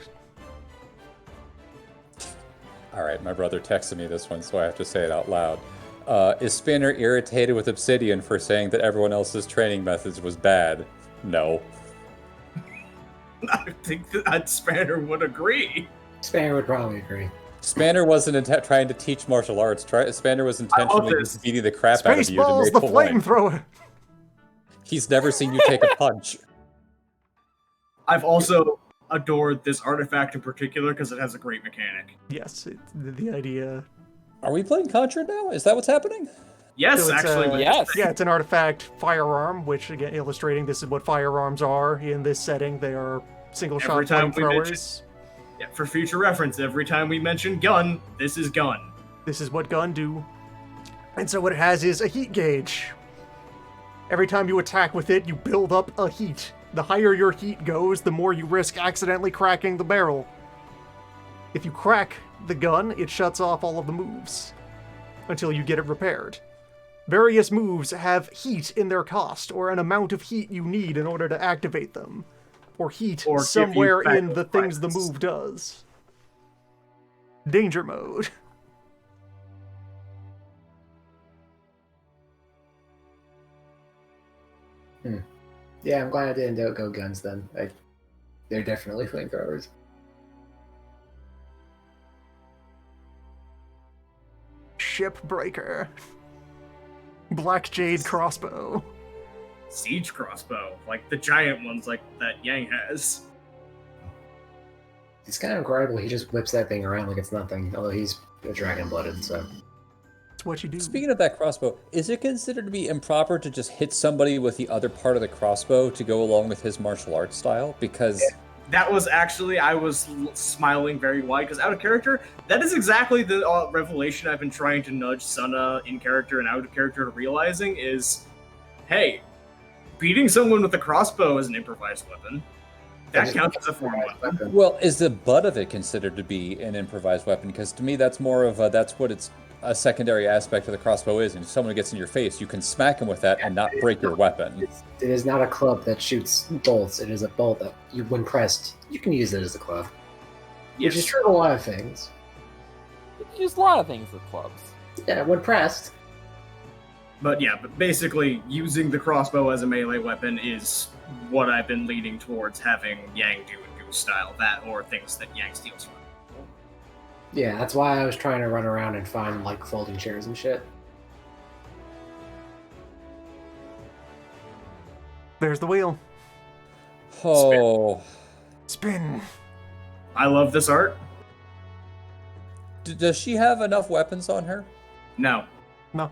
All right, my brother texted me this one, so I have to say it out loud. Is Spinner irritated with Obsidian for saying that everyone else's training methods was bad? No. I think that Spanner would agree. Spanner would probably agree. Spanner wasn't trying to teach martial arts. Spanner was intentionally this. beating the crap out of you to Spaceballs, make the a win. flamethrower. He's never seen you take a punch. I've also adored this artifact in particular because it has a great mechanic. Yes, the idea. Are we playing Contra now? Is that what's happening? Yes, So it's, actually. Yes. Yeah, it's an artifact firearm, which again illustrating this is what firearms are in this setting. They are single shot Every time we flamethrowers. Yeah, for future reference, every time we mention gun, this is gun. This is what gun do. And so what it has is a heat gauge. Every time you attack with it, you build up a heat. The higher your heat goes, the more you risk accidentally cracking the barrel. If you crack the gun, it shuts off all of the moves until you get it repaired. Various moves have heat in their cost, or an amount of heat you need in order to activate them, or heat Or give you somewhere back in the things the violence. move does. Danger mode. Yeah, I'm glad I didn't go guns then. They're definitely flamethrowers. Shipbreaker. Black Jade crossbow. Siege crossbow, like the giant ones like that Yang has. It's kind of incredible. He just whips that thing around like it's nothing. Although he's a dragon-blooded, so. It's what you do. Speaking of that crossbow, is it considered to be improper to just hit somebody with the other part of the crossbow to go along with his martial arts style? Because That was actually, I was smiling very wide because out of character, that is exactly the revelation I've been trying to nudge Sana in character and out of character to realizing is, hey, beating someone with a crossbow is an improvised weapon. That counts as a form weapon. well, is the butt of it considered to be an improvised weapon? Because to me, that's more of that's what it's a secondary aspect of the crossbow is. And if someone gets in your face, you can smack them with that and not break your weapon. It is not a club that shoots bolts. It is a bolt that, when pressed, you can use it as a club. Which is Yes. true of a lot of things. You can use a lot of things with clubs. Yeah, when pressed. But yeah, but basically using the crossbow as a melee weapon is what I've been leaning towards having Yang do in Goose style, that or things that Yang steals from. Yeah, that's why I was trying to run around and find, like, folding chairs and shit. There's the wheel. Oh, Spin. I love this art. does she have enough weapons on her? No. No.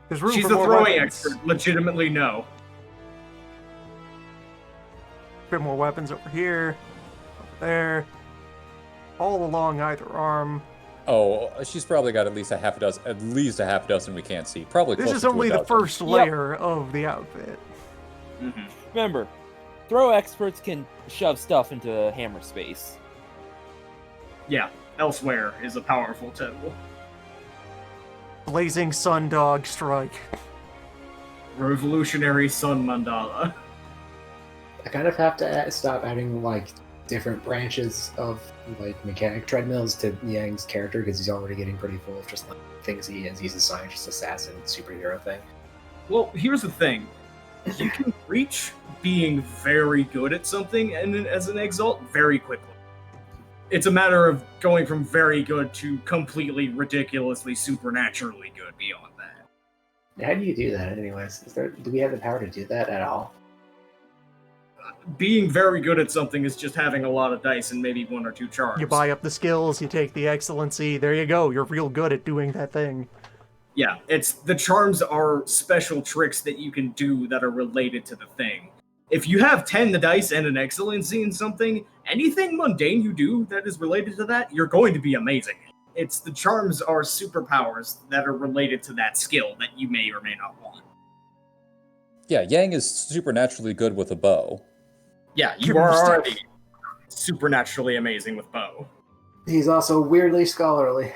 There's room She's for a more throwing weapons. expert. Legitimately no. bit more weapons over here, over there, all along either arm. Oh, she's probably got at least a half a dozen we can't see. Probably This closer is to a only the dozen. first layer of the outfit. Mm-hmm. Remember, throw experts can shove stuff into hammer space. Yeah, elsewhere is a powerful tool. Blazing Sundog Strike. Revolutionary Sun Mandala. I kind of have to stop adding like different branches of like mechanic treadmills to Yang's character because he's already getting pretty full of just like things he is. He's a scientist, assassin, superhero thing. Well, here's the thing. You can reach being very good at something and as an Exalt very quickly. It's a matter of going from very good to completely ridiculously supernaturally good beyond that. How do you do that, anyways? Do we have the power to do that at all? Being very good at something is just having a lot of dice and maybe one or two charms. You buy up the skills, you take the excellency, there you go, you're real good at doing that thing. Yeah, it's the charms are special tricks that you can do that are related to the thing. If you have 10 the dice and an excellency in something, anything mundane you do that is related to that, you're going to be amazing. It's the charms are superpowers that are related to that skill that you may or may not want. Yeah, Yang is supernaturally good with a bow. Yeah, you Give are him a already supernaturally amazing with bow. He's also weirdly scholarly.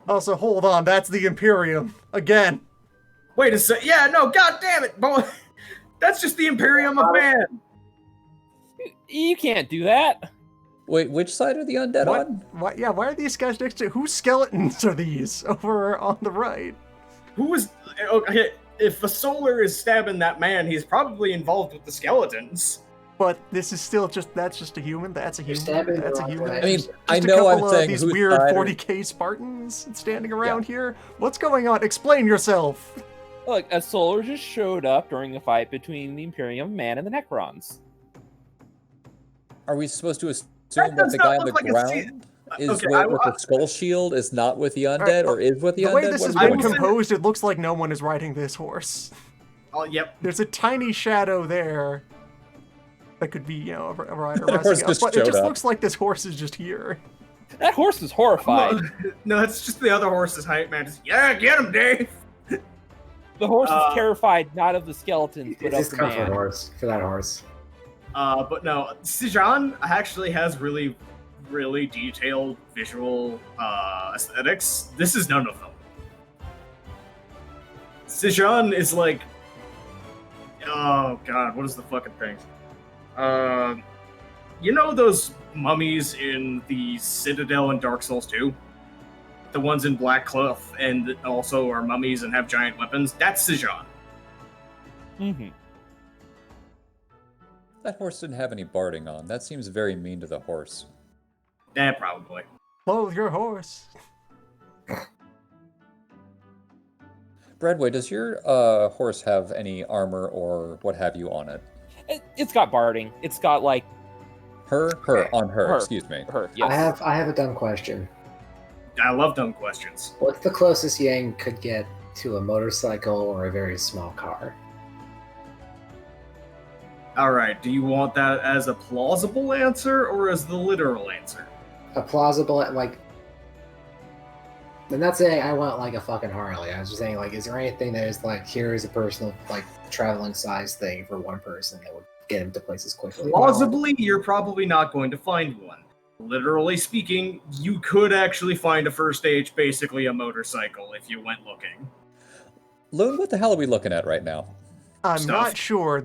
Also, hold on, that's the Imperium. Again. Wait a sec. Yeah, no, god damn it, boy. That's just the Imperium of Man. You can't do that. Wait, which side are the undead What? on? Why are these guys next to... Whose skeletons are these over on the right? Who is... Okay, if a Solar is stabbing that man, he's probably involved with the skeletons. But this is still just... That's just a human, that's a You're human, stabbing that's a the wrong human. way. I mean, Just I a know I'm couple saying of these whose weird side 40k Spartans standing around here. What's going on? Explain yourself. Look, a Solar just showed up during a fight between the Imperium of Man and the Necrons. Are we supposed to assume That that does the not guy on the look like a ground is okay, with the skull shield is not with the undead, or is with the The undead? way this What has is been going on? composed, it looks like no one is riding this horse. Oh, yep. There's a tiny shadow there that could be, a rider The horse rising up, just but it showed just up. looks like this horse is just here. That horse is horrified. No, it's just the other horse's hype man. Just, yeah, get him, Dave. The horse is terrified not of the skeletons, but It's of his the comfort man. horse for that horse. But no, Sijan actually has really, really detailed visual aesthetics. This is none of them. Sijan is like, oh god, what is the fucking thing? You know those mummies in the Citadel and Dark Souls 2? The ones in black cloth and also are mummies and have giant weapons? That's Sijan. Mm-hmm. That horse didn't have any barding on. That seems very mean to the horse. Probably. Clothe your horse. Breadway, does your horse have any armor or what have you on it? It's got barding. It's got like Her, excuse me. her. Yes. I have a dumb question. I love dumb questions. What's the closest Yang could get to a motorcycle or a very small car? Alright, do you want that as a plausible answer or as the literal answer? A plausible, like... I'm not saying I want, like, a fucking Harley. I was just saying, like, is there anything that is, like, here is a personal, like, traveling size thing for one person that would get him to places quickly? Plausibly, you're probably not going to find one. Literally speaking, you could actually find a first stage, basically a motorcycle, if you went looking. Loon, what the hell are we looking at right now? I'm Stuff. not sure.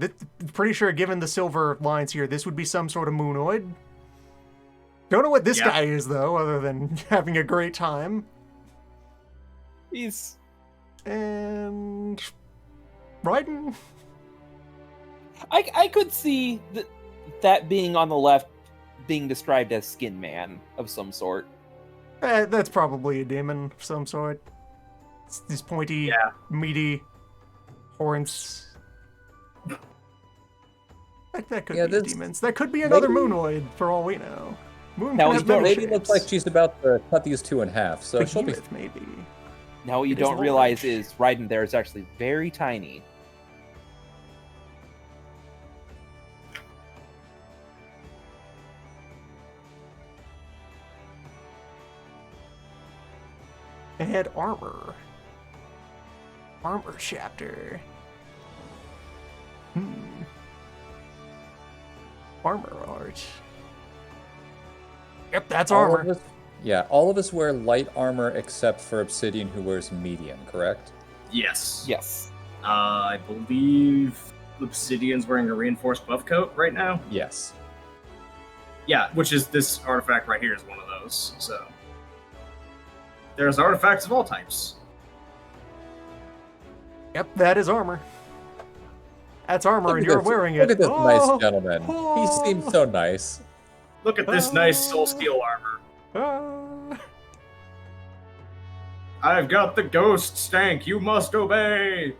Pretty sure, given the silver lines here, this would be some sort of moonoid. Don't know what this Yeah. guy is, though, other than having a great time. He's And... riding? I could see that being on the left being described as Skin Man of some sort. That's probably a demon of some sort. It's these pointy, meaty horns. That could be demons. That could be another moonoid, for all we know. Moon Now, can have you don't- many Lady looks shapes. like she's about to cut these two in half, so she'll be... Behemoth, maybe. Now, what you It is don't realize large. is Raiden there is actually very tiny. And armor. Armor chapter. Armor art. Yep, that's All armor. of us, yeah, all of us wear light armor except for Obsidian, who wears medium, correct? Yes. Yes. I believe Obsidian's wearing a reinforced buff coat right now. Yes. Yeah, which is this artifact right here is one of those. So there's artifacts of all types. Yep, that is armor. That's armor, and you're wearing it. Look at this Oh, nice gentleman. oh. He seems so nice. Look at this nice soul steel armor. Ah. I've got the ghost stank. You must obey.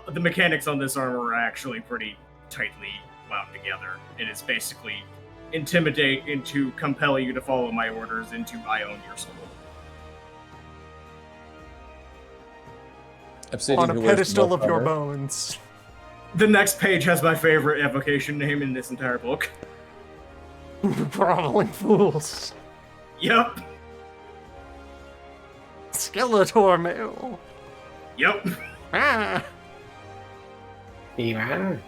The mechanics on this armor are actually pretty tightly wound together. It is basically intimidate into compel you to follow my orders into I own your soul. Obsidian, On a who wears pedestal milk of your armor. bones. The next page has my favorite evocation name in this entire book. Groveling fools. Yep. Skeletor male. Yep. Ah. He-Man.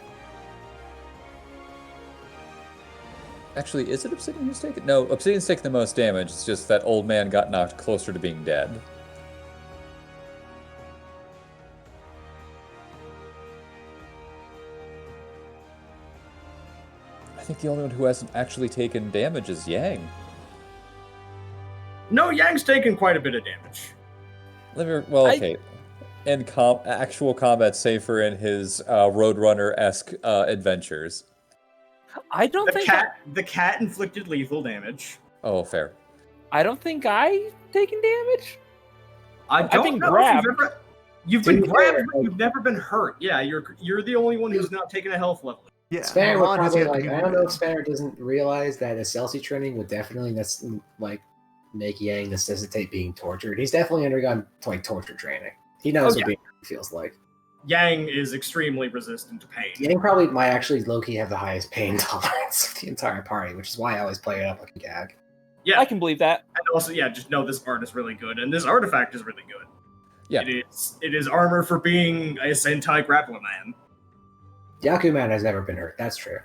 Actually, is it Obsidian who's taking? No, Obsidian's taking the most damage. It's just that old man got knocked closer to being dead. I think the only one who hasn't actually taken damage is Yang. No, Yang's taken quite a bit of damage. Well, okay. And actual combat safer in his Roadrunner-esque adventures. I don't think The cat inflicted lethal damage. Oh, fair. I don't think I taken damage. I don't been know grabbed. if you've been To be grabbed, fair, but you've never been hurt. Yeah, you're the only one who's not taken a health level. Yeah, Spanner would Ron has probably yet to like. be I don't know wounded. if Spanner doesn't realize that a Celsi training would definitely make Yang necessitate being tortured. He's definitely undergone torture training. He knows what being feels like. Yang is extremely resistant to pain. Yang probably might actually low-key have the highest pain tolerance of the entire party, which is why I always play it up like a gag. Yeah, I can believe that. and also, just know this art is really good, and this artifact is really good. Yeah. It is armor for being a Sentai grappler man. Yakuman has never been hurt. That's true.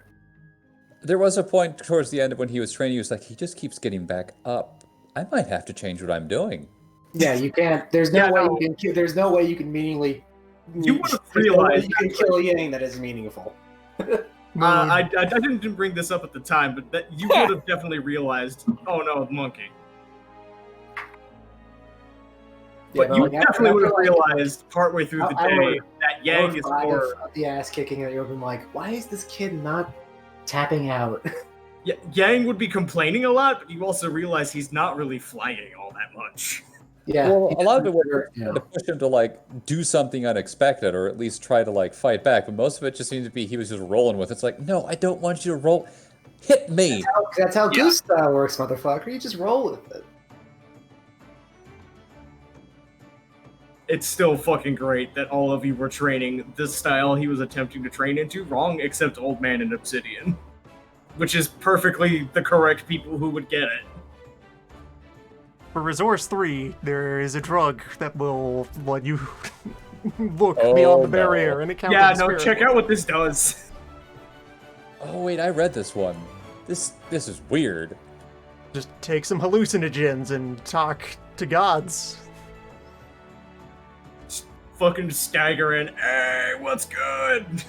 There was a point towards the end when he was training, he was like, he just keeps getting back up. I might have to change what I'm doing. Yeah, you can't. There's no Yeah, way no. you can. There's no way you can meaningfully. You would have there's no way realized. you can kill Yang that is meaningful. I didn't bring this up at the time, but that you would have definitely realized. Oh no, the monkey. But you definitely would have realized partway through the day that Yang is more. The ass kicking at you, and like, why is this kid not tapping out? Yeah, Yang would be complaining a lot, but you also realize he's not really flying all that much. Yeah, Well, a lot of it was yeah. to push him to like do something unexpected or at least try to like fight back, but most of it just seemed to be he was just rolling with it. It's like, no, I don't want you to roll. Hit me. That's how Goose style works, motherfucker. You just roll with it. It's still fucking great that all of you were training the style he was attempting to train into wrong, except Old Man and Obsidian. Which is perfectly the correct people who would get it. For Resource 3, there is a drug that will let you look Oh, beyond the no. barrier and encounter Yeah, the no, spirit. check out what this does. Oh wait, I read this one. This is weird. Just take some hallucinogens and talk to gods. Fucking stagger in. Hey, what's good?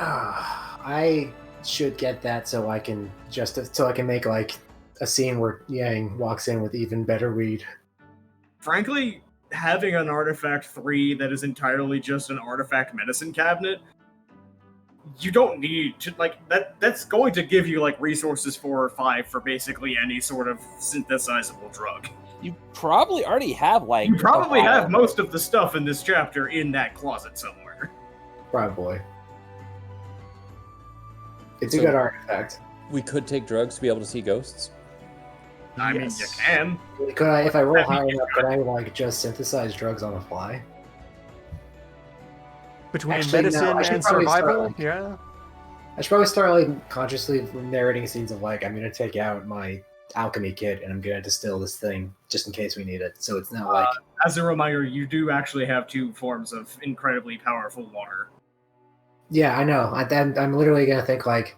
I should get that so I can make like a scene where Yang walks in with even better weed. Frankly, having an Artifact 3 that is entirely just an artifact medicine cabinet, you don't need to, like, that's going to give you, like, resources 4 or 5 for basically any sort of synthesizable drug. You probably already have like. You probably a have vial. most of the stuff in this chapter in that closet somewhere. Probably. It's a So- good artifact. We could take drugs to be able to see ghosts. I mean, you can. Could I, if I roll high enough, could I like just synthesize drugs on the fly? Between Actually, no, medicine I should and probably start, survival, like- yeah. I should probably start like consciously narrating scenes of like I'm gonna take out my alchemy kit, and I'm gonna distill this thing just in case we need it. So it's not like As a reminder, you do actually have 2 forms of incredibly powerful water. yeah, I know. I'm literally gonna think like,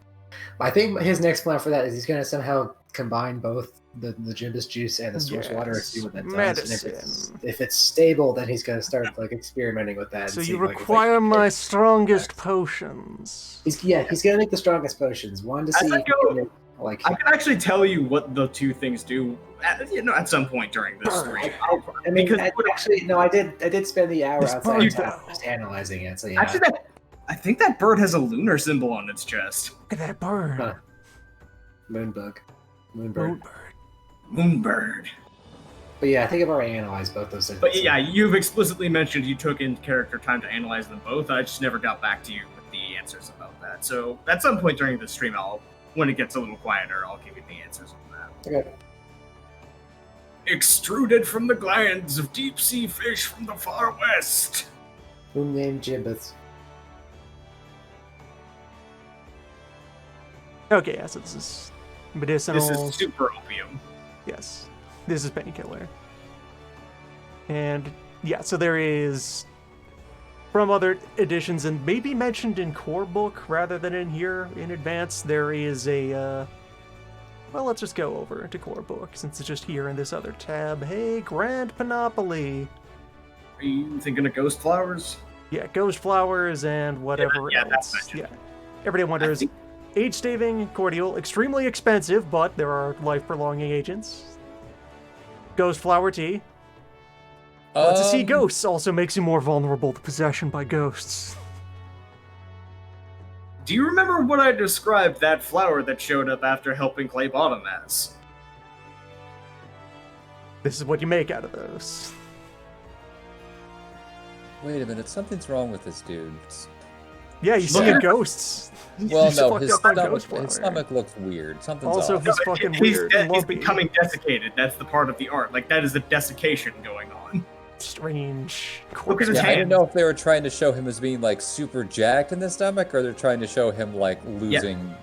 I think his next plan for that is he's gonna somehow combine both the Jimbus juice and the source water and see what that does. And if it's stable, then he's gonna start like experimenting with that. So and you see, like, require if my strongest potions. he's gonna make the strongest potions. One to As see I if he go- can make, like I can actually tell you what the 2 things do, at some point during this story. I mean, Because- actually, no, I did spend the hour This outside bird, of town though. just analyzing it. So yeah, Actually, I think that bird has a lunar symbol on its chest. Look at that bird. Huh. Moonbird. Moonbird. Moonbird. But yeah, I think I've already analyzed both those things. But yeah, you've explicitly mentioned you took in character time to analyze them both. I just never got back to you with the answers about that. So at some point during the stream, when it gets a little quieter, I'll give you the answers on that. Okay. Extruded from the glands of deep-sea fish from the far west. Whom named Jibbeth. Okay, yeah, so this is medicinal. This is super opium. Yes, this is painkiller. And yeah, so there is, from other editions and maybe mentioned in core book rather than in here in advance, there is a, well, let's just go over to core book since it's just here in this other tab. Hey, Grand Panoply. Are you thinking of ghost flowers? Yeah, ghost flowers and whatever Yeah, that's else. mentioned. Yeah. Everybody wonders, think- age-staving, cordial, extremely expensive, but there are life-prolonging agents. Ghost flower tea. To see ghosts also makes you more vulnerable to possession by ghosts. Do you remember what I described that flower that showed up after helping Clay Bottom as? This is what you make out of those. Wait a minute, something's wrong with this dude. Yeah, you see Look- ghosts. Well, He's no, fucked his up on stomach, ghost flower. his stomach looks weird. Something's Also, off. he's fucking He's weird and he's lumpy. becoming desiccated. That's the part of the art. Like, that is the desiccation going on. Strange. Look at his Yeah, I didn't hand. know if they were trying to show him as being like super jacked in the stomach, or they're trying to show him like losing.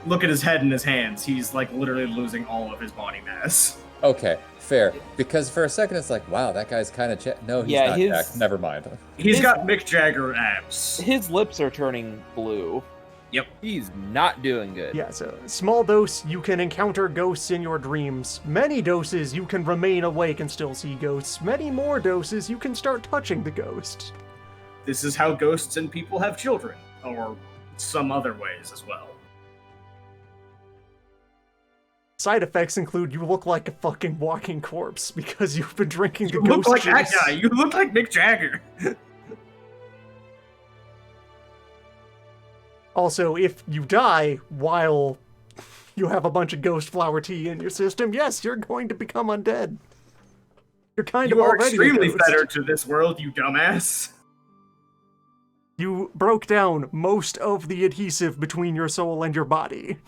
Look at his head and his hands. He's, like, literally losing all of his body mass. Okay, fair. Because for a second it's like, wow, that guy's kind of jacked. No, he's Yeah, not his- jacked. Never mind. He's got Mick Jagger abs. His lips are turning blue. Yep. He's not doing good. Yeah, so small dose, you can encounter ghosts in your dreams. Many doses, you can remain awake and still see ghosts. Many more doses, you can start touching the ghost. This is how ghosts and people have children. Or some other ways as well. Side effects include you look like a fucking walking corpse because you've been drinking the You ghost look like juice. that guy. You look like Mick Jagger. Also, if you die while you have a bunch of ghost flower tea in your system, yes, you're going to become undead. You're kind of You are already a extremely ghost. better to this world, you dumbass. You broke down most of the adhesive between your soul and your body.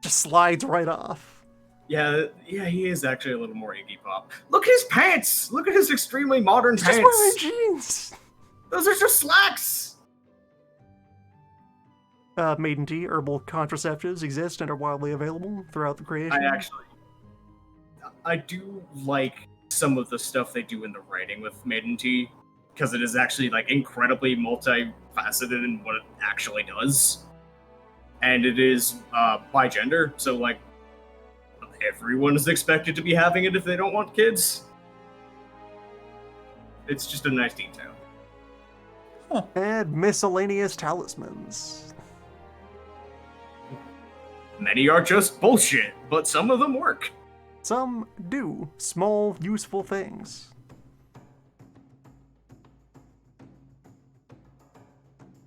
Just slides right off. Yeah, he is actually a little more Iggy Pop. Look at his pants! Look at his extremely modern He's just pants! wearing jeans! Those are just slacks! Maiden tea, herbal contraceptives exist and are widely available throughout the creation. I do like some of the stuff they do in the writing with Maiden Tea, because it is actually like incredibly multifaceted in what it actually does. And it is by gender, so like everyone is expected to be having it if they don't want kids. It's just a nice detail. And miscellaneous talismans. Many are just bullshit, but some of them work. Some do. Small, useful things.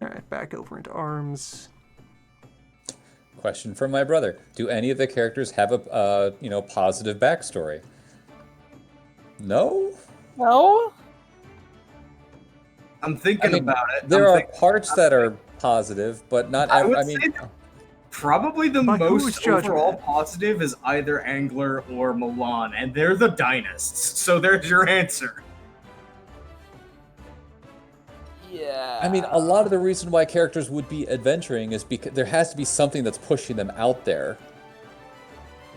Alright, back over into arms. Question from my brother: do any of the characters have a positive backstory? No. No? I'm thinking about it. There I'm are thinking- parts that are positive, but not. I would I mean, say that probably the By whose most judgment? overall positive is either Angler or Milan, and they're the dynasts. So there's your answer. Yeah. I mean, a lot of the reason why characters would be adventuring is because there has to be something that's pushing them out there.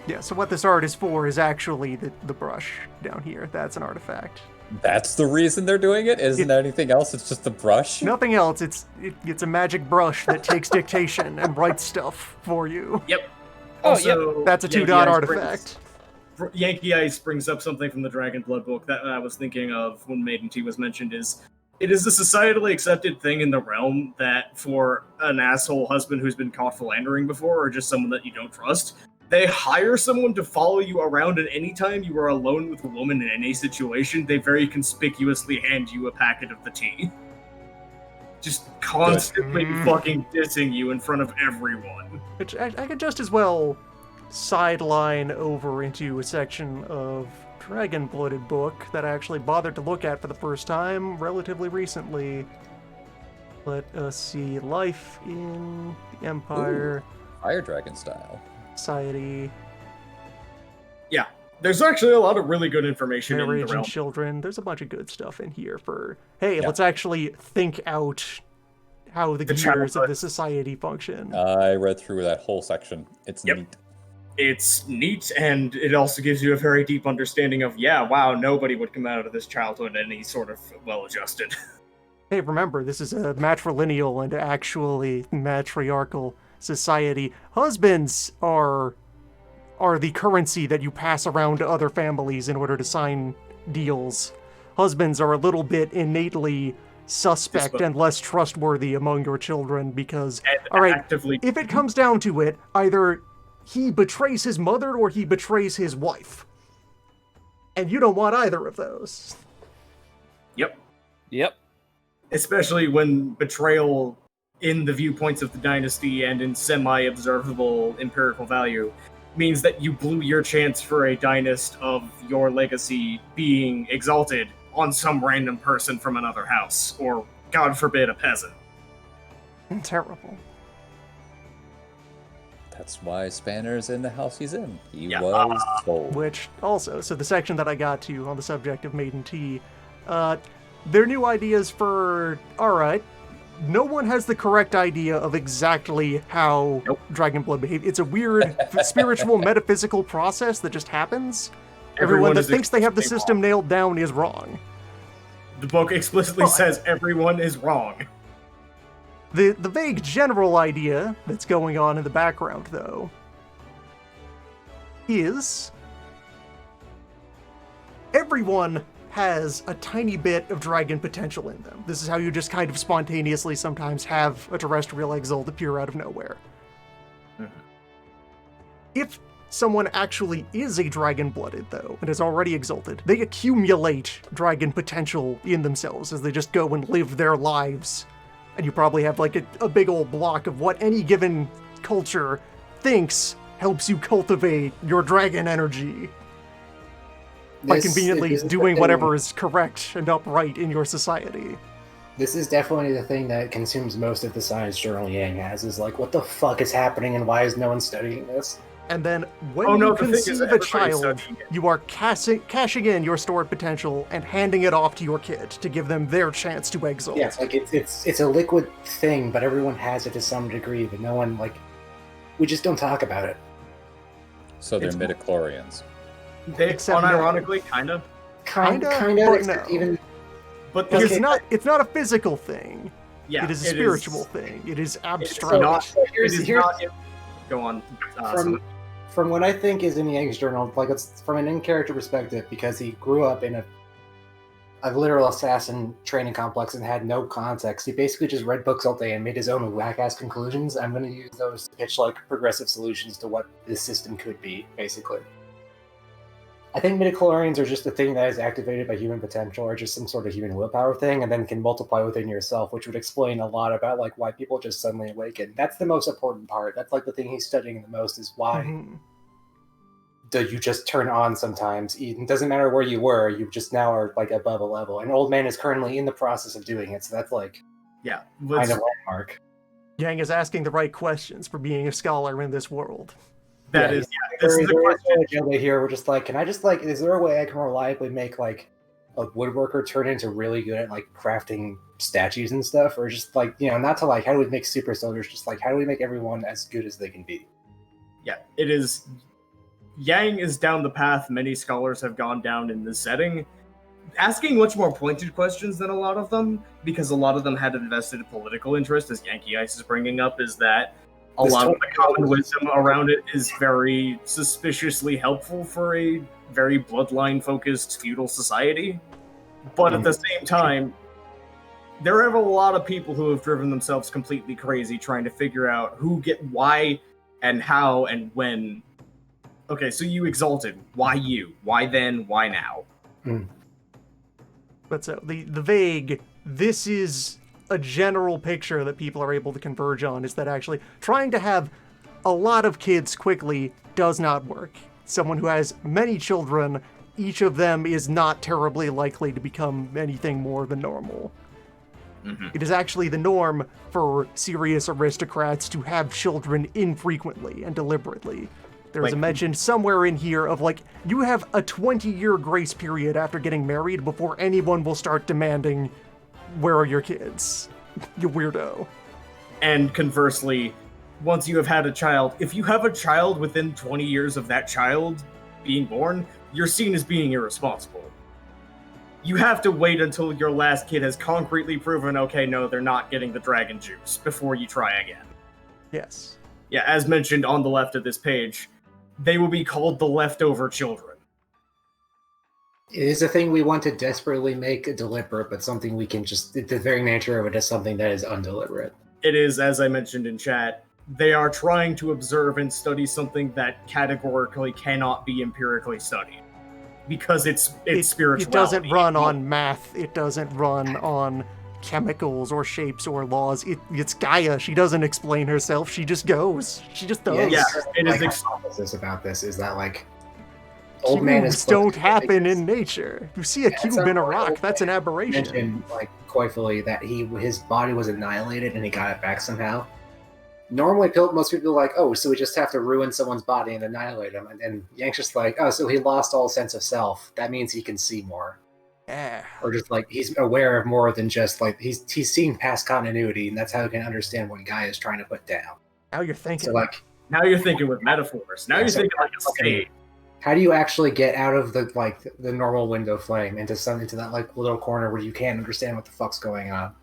Yeah, so what this art is for is actually the brush down here. That's an artifact. That's the reason they're doing it? Isn't there anything else? It's just the brush? Nothing else. It's a magic brush that takes dictation and writes stuff for you. Yep. Oh, Also, That's a Yankee 2-dot Ice artifact. Yankee Ice brings up something from the Dragon Blood book that I was thinking of when Maiden Tea was mentioned. It is a societally accepted thing in the realm that for an asshole husband who's been caught philandering before, or just someone that you don't trust, they hire someone to follow you around, and anytime you are alone with a woman in any situation, they very conspicuously hand you a packet of the tea. Just constantly fucking dissing you in front of everyone. Which I could just as well sideline over into a section of Dragon-Blooded book that I actually bothered to look at for the first time relatively recently. Let us see. Life in the Empire. Ooh, Fire Dragon style. Society. Yeah, there's actually a lot of really good information in the Marriage realm. and children. There's a bunch of good stuff in here for, hey, Yeah. let's actually think out how the gears of childhood. the society function. I read through that whole section. It's Yep. neat. It's neat, and it also gives you a very deep understanding of, yeah, wow, nobody would come out of this childhood any sort of well-adjusted. Hey, remember, this is a matrilineal and actually matriarchal society. Husbands are the currency that you pass around to other families in order to sign deals. Husbands are a little bit innately suspect and less trustworthy among your children because, And all right, actively, if it comes down to it, either he betrays his mother or he betrays his wife. And you don't want either of those. yep. Yep. Especially when betrayal in the viewpoints of the dynasty and in semi-observable empirical value means that you blew your chance for a dynast of your legacy being exalted on some random person from another house, or, God forbid, a peasant. Terrible. That's why Spanner's in the house he's in. He Yeah. was told. Which also, so the section that I got to on the subject of Maiden Tea, their new ideas for, alright, no one has the correct idea of exactly how Dragon Blood behaves. It's a weird spiritual metaphysical process that just happens. Everyone that is thinks they have the explicitly system wrong. nailed down is wrong. The book explicitly says everyone is wrong. The vague general idea that's going on in the background, though, is everyone has a tiny bit of dragon potential in them. This is how you just kind of spontaneously sometimes have a terrestrial exalt appear out of nowhere. If someone actually is a dragon-blooded, though, and is already exalted, they accumulate dragon potential in themselves as they just go and live their lives. And you probably have like a big old block of what any given culture thinks helps you cultivate your dragon energy by conveniently doing whatever is correct and upright in your society. This is definitely the thing that consumes most of the science journal Yang has, is like, what the fuck is happening and why is no one studying this? And then when Oh, no, you the thing is conceive a everybody's child, studying it. you are cashing in your stored potential and handing it off to your kid to give them their chance to exalt. Yeah, like it's a liquid thing, but everyone has it to some degree, but no one, like, we just don't talk about it. So they're It's- midichlorians. They, Except no. unironically, kind of. Kind Kinda, of, but except no. even But Because Okay. it's not a physical thing. yeah, It is a spiritual thing. It is abstract. not- here's, it is here's not. Go on. from what I think is in Yang's journal, like, it's from an in-character perspective, because he grew up in a literal assassin training complex and had no context. He basically just read books all day and made his own whack-ass conclusions. I'm going to use those to pitch, like, progressive solutions to what this system could be, basically. I think midichlorians are just a thing that is activated by human potential, or just some sort of human willpower thing, and then can multiply within yourself, which would explain a lot about, like, why people just suddenly awaken. That's the most important part. That's, like, the thing he's studying the most, is why Mhm. do you just turn on sometimes. It doesn't matter where you were, you just now are, like, above a level. An old man is currently in the process of doing it, so that's, like, Yeah. kind of landmark. Yang is asking the right questions for being a scholar in this world. That Yeah, is. This is the question. Here we're just like, can I just, like, is there a way I can reliably make, like, a woodworker turn into really good at like crafting statues and stuff, or just like, you know, not to like how do we make super soldiers, just like how do we make everyone as good as they can be? Yeah, it is. Yang is down the path many scholars have gone down in this setting, asking much more pointed questions than a lot of them, because a lot of them had invested political interest, as Yankee Ice is bringing up, is that a lot of the common wisdom around it is very suspiciously helpful for a very bloodline-focused feudal society. But at the same time, there are a lot of people who have driven themselves completely crazy trying to figure out who get why and how and when. Okay, so you Exalted. Why you? Why then? Why now? But so, the vague, this is a general picture that people are able to converge on, is that actually trying to have a lot of kids quickly does not work. Someone who has many children, each of them is not terribly likely to become anything more than normal. It is actually the norm for serious aristocrats to have children infrequently and deliberately. There is a mention somewhere in here of like, you have a 20-year grace period after getting married before anyone will start demanding, where are your kids? You weirdo. And conversely, once you have had a child, if you have a child within 20 years of that child being born, you're seen as being irresponsible. You have to wait until your last kid has concretely proven, okay, no, they're not getting the dragon juice, before you try again. Yes. Yeah, as mentioned on the left of this page, they will be called the leftover children. It is a thing we want to desperately make deliberate, but something we can just, the very nature of it is something that is undeliberate. It is, as I mentioned in chat, they are trying to observe and study something that categorically cannot be empirically studied. Because it's spirituality. It doesn't run on math. It doesn't run on chemicals or shapes or laws. It's Gaia. She doesn't explain herself. She just goes. She just does. Yeah, it is. My hypothesis about this is that like old man is cubes don't happen in nature. You see a cube in a rock. That's an aberration. Mentioned like coyfully that his body was annihilated and he got it back somehow. Normally, most people are like, oh, so we just have to ruin someone's body and annihilate him. And Yank's just like, oh, so he lost all sense of self. That means he can see more. Yeah. Or just like, he's aware of more than just like, he's seeing past continuity, and that's how he can understand what Guy is trying to put down. Now you're thinking. So like, now you're thinking with metaphors. Now you're thinking like a state. How do you actually get out of the normal window flame into that like little corner where you can't understand what the fuck's going on?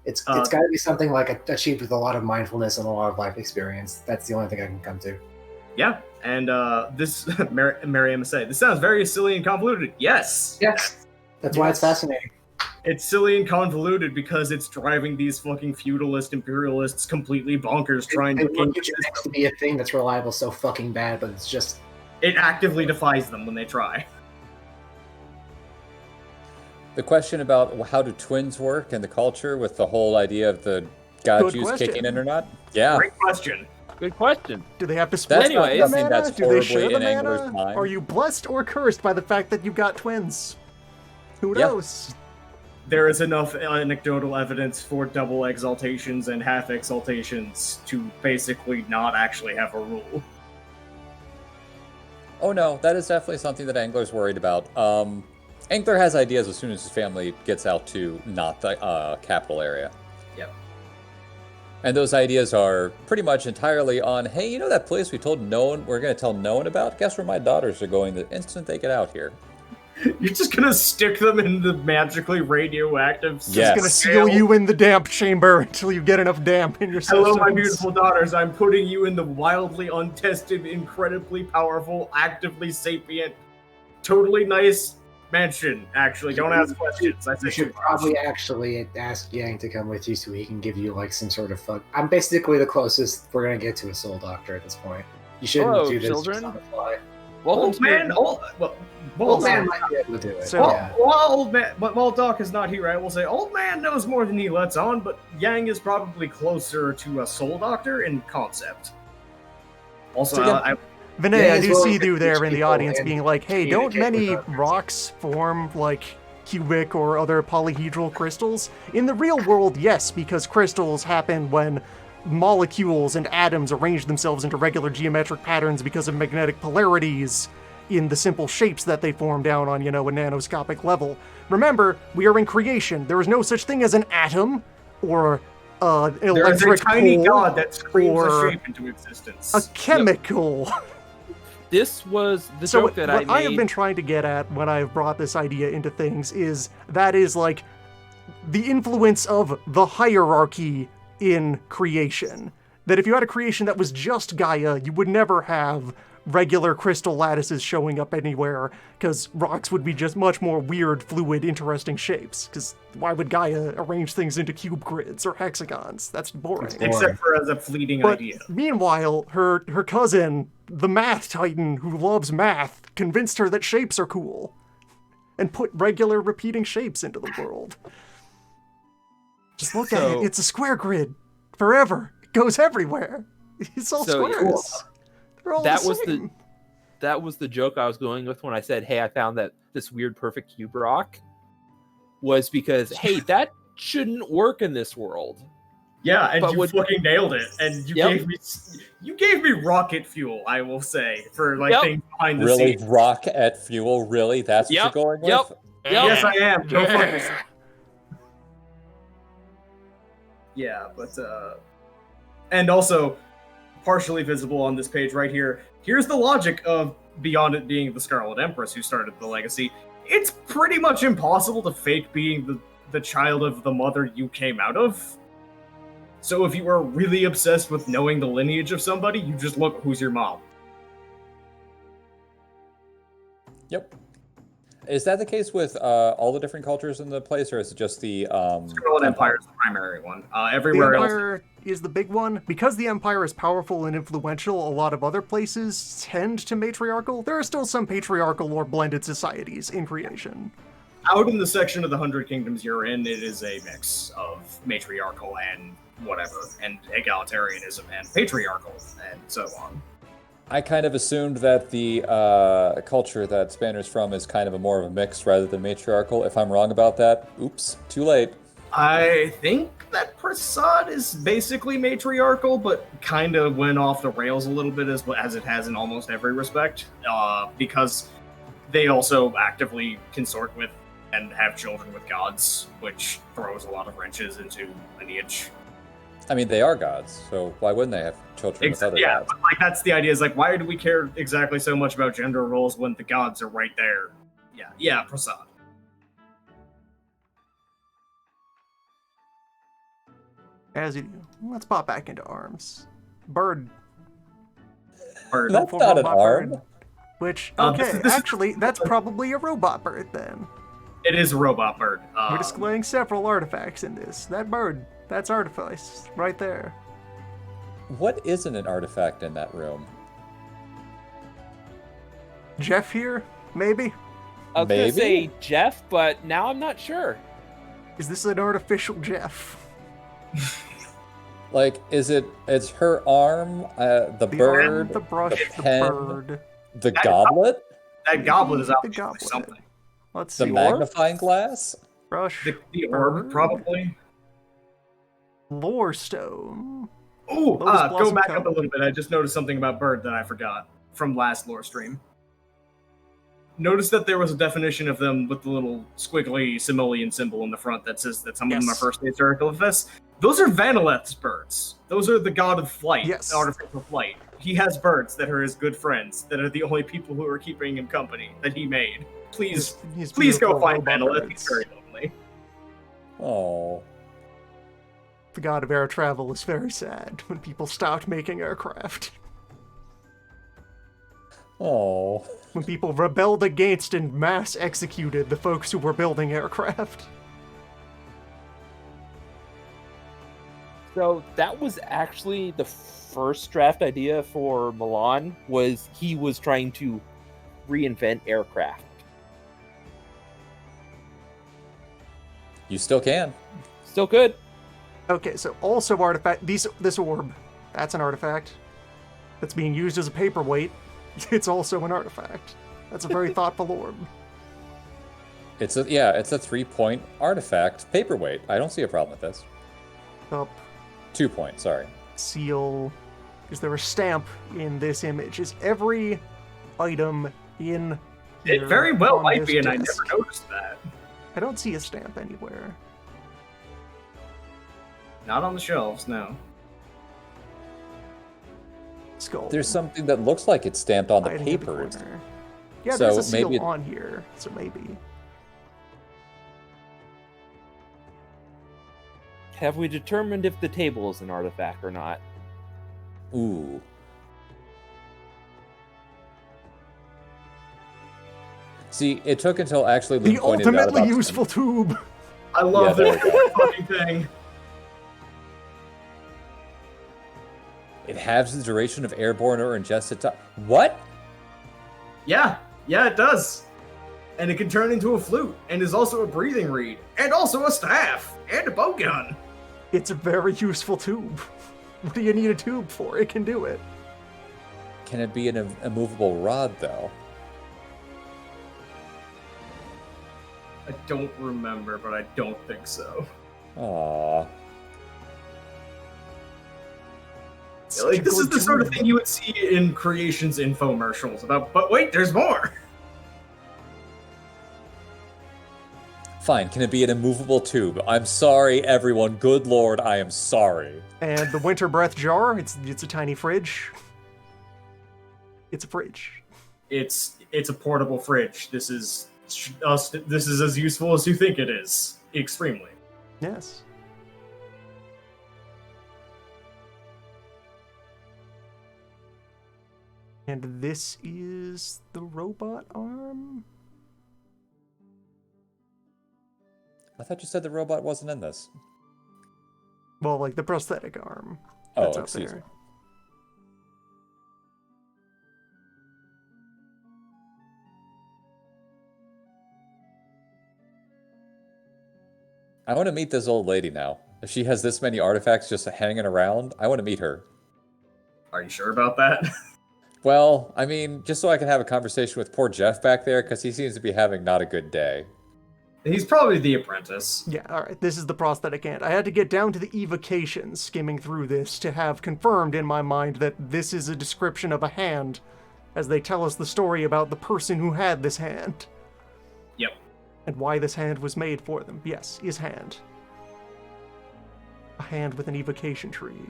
It's got to be something like achieved with a lot of mindfulness and a lot of life experience. That's the only thing I can come to. Yeah, and this Miriam say, this sounds very silly and convoluted. Yes. That's why it's fascinating. It's silly and convoluted because it's driving these fucking feudalist imperialists completely bonkers trying to want it to be a thing that's reliable so fucking bad, but it's just it actively defies them when they try. The question about how do twins work and the culture with the whole idea of the god juice kicking in or not? Yeah. Great question. Good question. Do they have to split That's not the something mana? that's Do they share horribly the in Angler's mana? mind. Are you blessed or cursed by the fact that you got twins? Who Yeah. knows? There is enough anecdotal evidence for double exaltations and half exaltations to basically not actually have a rule. Oh no, that is definitely something that Angler's worried about. Angler has ideas as soon as his family gets out to not the capital area. Yep. And those ideas are pretty much entirely on, hey, you know that place we told no one, we're going to tell no one about? Guess where my daughters are going the instant they get out here? You're just gonna stick them in the magically radioactive Yes. Just gonna seal you in the damp chamber until you get enough damp in your system. Hello, my beautiful daughters. I'm putting you in the wildly untested, incredibly powerful, actively sapient, totally nice mansion. Actually, don't ask questions. I You should probably actually ask Yang to come with you so he can give you like some sort of fuck. I'm basically the closest we're gonna get to a soul doctor at this point. You shouldn't Hello, do this children. just on the fly. Old man, old man might be able to do it. So- While Doc is not here, I will say old man knows more than he lets on, but Yang is probably closer to a soul doctor in concept. Also, So, I Vinay, Yeah, I as do well see as you there in the people audience and being like, hey, don't communicate many with others. rocks form like cubic or other polyhedral crystals? In the real world, yes, because crystals happen when molecules and atoms arrange themselves into regular geometric patterns because of magnetic polarities, in the simple shapes that they form down on, a nanoscopic level. Remember, we are in creation. There is no such thing as an atom or an There's electric a tiny pole god that screams or a shape into existence. a chemical. This was the So joke that I what I have made. been trying to get at when I've brought this idea into things is that is like the influence of the hierarchy in creation. That if you had a creation that was just Gaia, you would never have regular crystal lattices showing up anywhere, because rocks would be just much more weird, fluid, interesting shapes. Because why would Gaia arrange things into cube grids or hexagons? That's boring. Except for as a fleeting But idea. meanwhile, her cousin, the math titan who loves math, convinced her that shapes are cool. And put regular repeating shapes into the world. Just look at it. It's a square grid. Forever. It goes everywhere. It's all squares. They're all that the was same. that was the joke I was going with when I said, hey, I found that this weird perfect cube rock, was because, hey, that shouldn't work in this world. Yeah, and But you would- fucking nailed it. And you gave me rocket fuel, I will say, for like Yep. things behind the Really, scenes. rock at fuel? Really? That's what Yep, you're going with? yep. Yes, I am. Go fuck Yeah. yourself. Yeah, but and also partially visible on this page right here. Here's the logic of beyond it being the Scarlet Empress who started the legacy. It's pretty much impossible to fake being the child of the mother you came out of. So if you are really obsessed with knowing the lineage of somebody, you just look who's your mom. Yep. Is that the case with all the different cultures in the place, or is it just the Scarlet Empire is the primary one. The Everywhere else. Empire is the big one. Because the Empire is powerful and influential, a lot of other places tend to matriarchal. There are still some patriarchal or blended societies in creation. Out in the section of the 100 Kingdoms you're in, it is a mix of matriarchal and whatever, and egalitarianism and patriarchal, and so on. I kind of assumed that the culture that Spanner's from is kind of more of a mix rather than matriarchal. If I'm wrong about that, oops, too late. I think that Prasad is basically matriarchal, but kind of went off the rails a little bit as it has in almost every respect, because they also actively consort with and have children with gods, which throws a lot of wrenches into lineage. I mean, they are gods, so why wouldn't they have children with other Yeah, gods? but like that's the idea. Is like, why do we care exactly so much about gender roles when the gods are right there? Yeah, Prasad. As you do. Let's pop back into arms. Bird. Bird. That's For not an robot arm. bird. Which, This okay, is- actually, that's probably a robot bird then. It is a robot bird. We're displaying several artifacts in this. That bird, that's artifice, right there. What isn't an artifact in that room? Jeff here, maybe? I was Maybe? going to say Jeff, but now I'm not sure. Is this an artificial Jeff? Like, it's her arm, the The bird, arm, the brush, the the pen, bird. the goblet, That goblet is The obviously goblet. something. Let's the see. magnifying glass? Brush, The orb, bird, probably. lore stone. Ooh, Lotus go Blossom back Cone. up a little bit. I just noticed something about bird that I forgot from last lore stream. Notice that there was a definition of them with the little squiggly simoleon symbol in the front that says that some of them are Yes. first stage artifice. Those are Vanileth's birds. Those are the god of flight, Yes. artificial flight. He has birds that are his good friends, that are the only people who are keeping him company, that he made. Please His go beautiful find robot Vanileth. birds. He's very lonely. Oh. The god of air travel is very sad when people stopped making aircraft. Oh. When people rebelled against and mass executed the folks who were building aircraft. So that was actually the first draft idea for Milan, was he was trying to reinvent aircraft. You still can. Still good. Okay, so also artifact. This orb, that's an artifact. That's being used as a paperweight. It's also an artifact. That's a very thoughtful orb. It's a 3-point artifact paperweight. I don't see a problem with this. Up, 2 point, sorry. seal. Is there a stamp in this image? Is every item in. It here very well on might this be, and I disc. never noticed that. I don't see a stamp anywhere. Not on the shelves, no. Skull. There's something that looks like it's stamped on the hiding in papers. corner. Yeah, So there's a seal maybe on here, so maybe. Have we determined if the table is an artifact or not? Ooh. See, it took until actually Luke The pointed it out ultimately about useful tube! I love there that we go. fucking thing. It halves the duration of airborne or ingested time. What? Yeah, it does. And it can turn into a flute, and is also a breathing reed, and also a staff, and a bow gun. It's a very useful tube. What do you need a tube for? It can do it. Can it be an immovable rod, though? I don't remember, but I don't think so. Aww. Such a This is good the sort of tube. thing you would see in Creations infomercials about, but wait, there's more! Fine, can it be an immovable tube? I'm sorry, everyone. Good lord, I am sorry. And the winter breath jar, it's a tiny fridge. It's a fridge. It's a portable fridge. This is as useful as you think it is. Extremely. Yes. And this is the robot arm? I thought you said the robot wasn't in this. Well, like the prosthetic arm. Oh, That's up excuse there. me. I want to meet this old lady now. If she has this many artifacts just hanging around, I want to meet her. Are you sure about that? Well, I mean, just so I can have a conversation with poor Jeff back there, because he seems to be having not a good day. He's probably the apprentice. Yeah, alright, this is the prosthetic hand. I had to get down to the evocations skimming through this to have confirmed in my mind that this is a description of a hand, as they tell us the story about the person who had this hand. Yep. And why this hand was made for them. Yes, his hand. A hand with an evocation tree.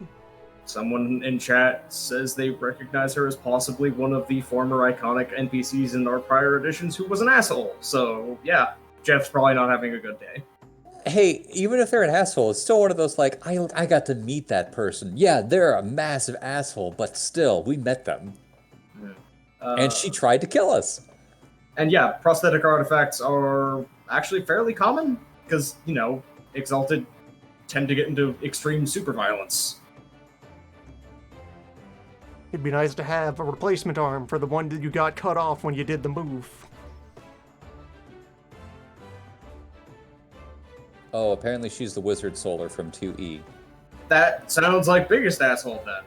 Someone in chat says they recognize her as possibly one of the former iconic NPCs in our prior editions who was an asshole. So, yeah, Jeff's probably not having a good day. Hey, even if they're an asshole, it's still one of those, like, I got to meet that person. Yeah, they're a massive asshole, but still, we met them. And she tried to kill us. And yeah, prosthetic artifacts are actually fairly common, because, you know, Exalted tend to get into extreme super violence. It'd be nice to have a replacement arm for the one that you got cut off when you did the move. Oh, apparently she's the Wizard Solar from 2E. That sounds like biggest asshole then.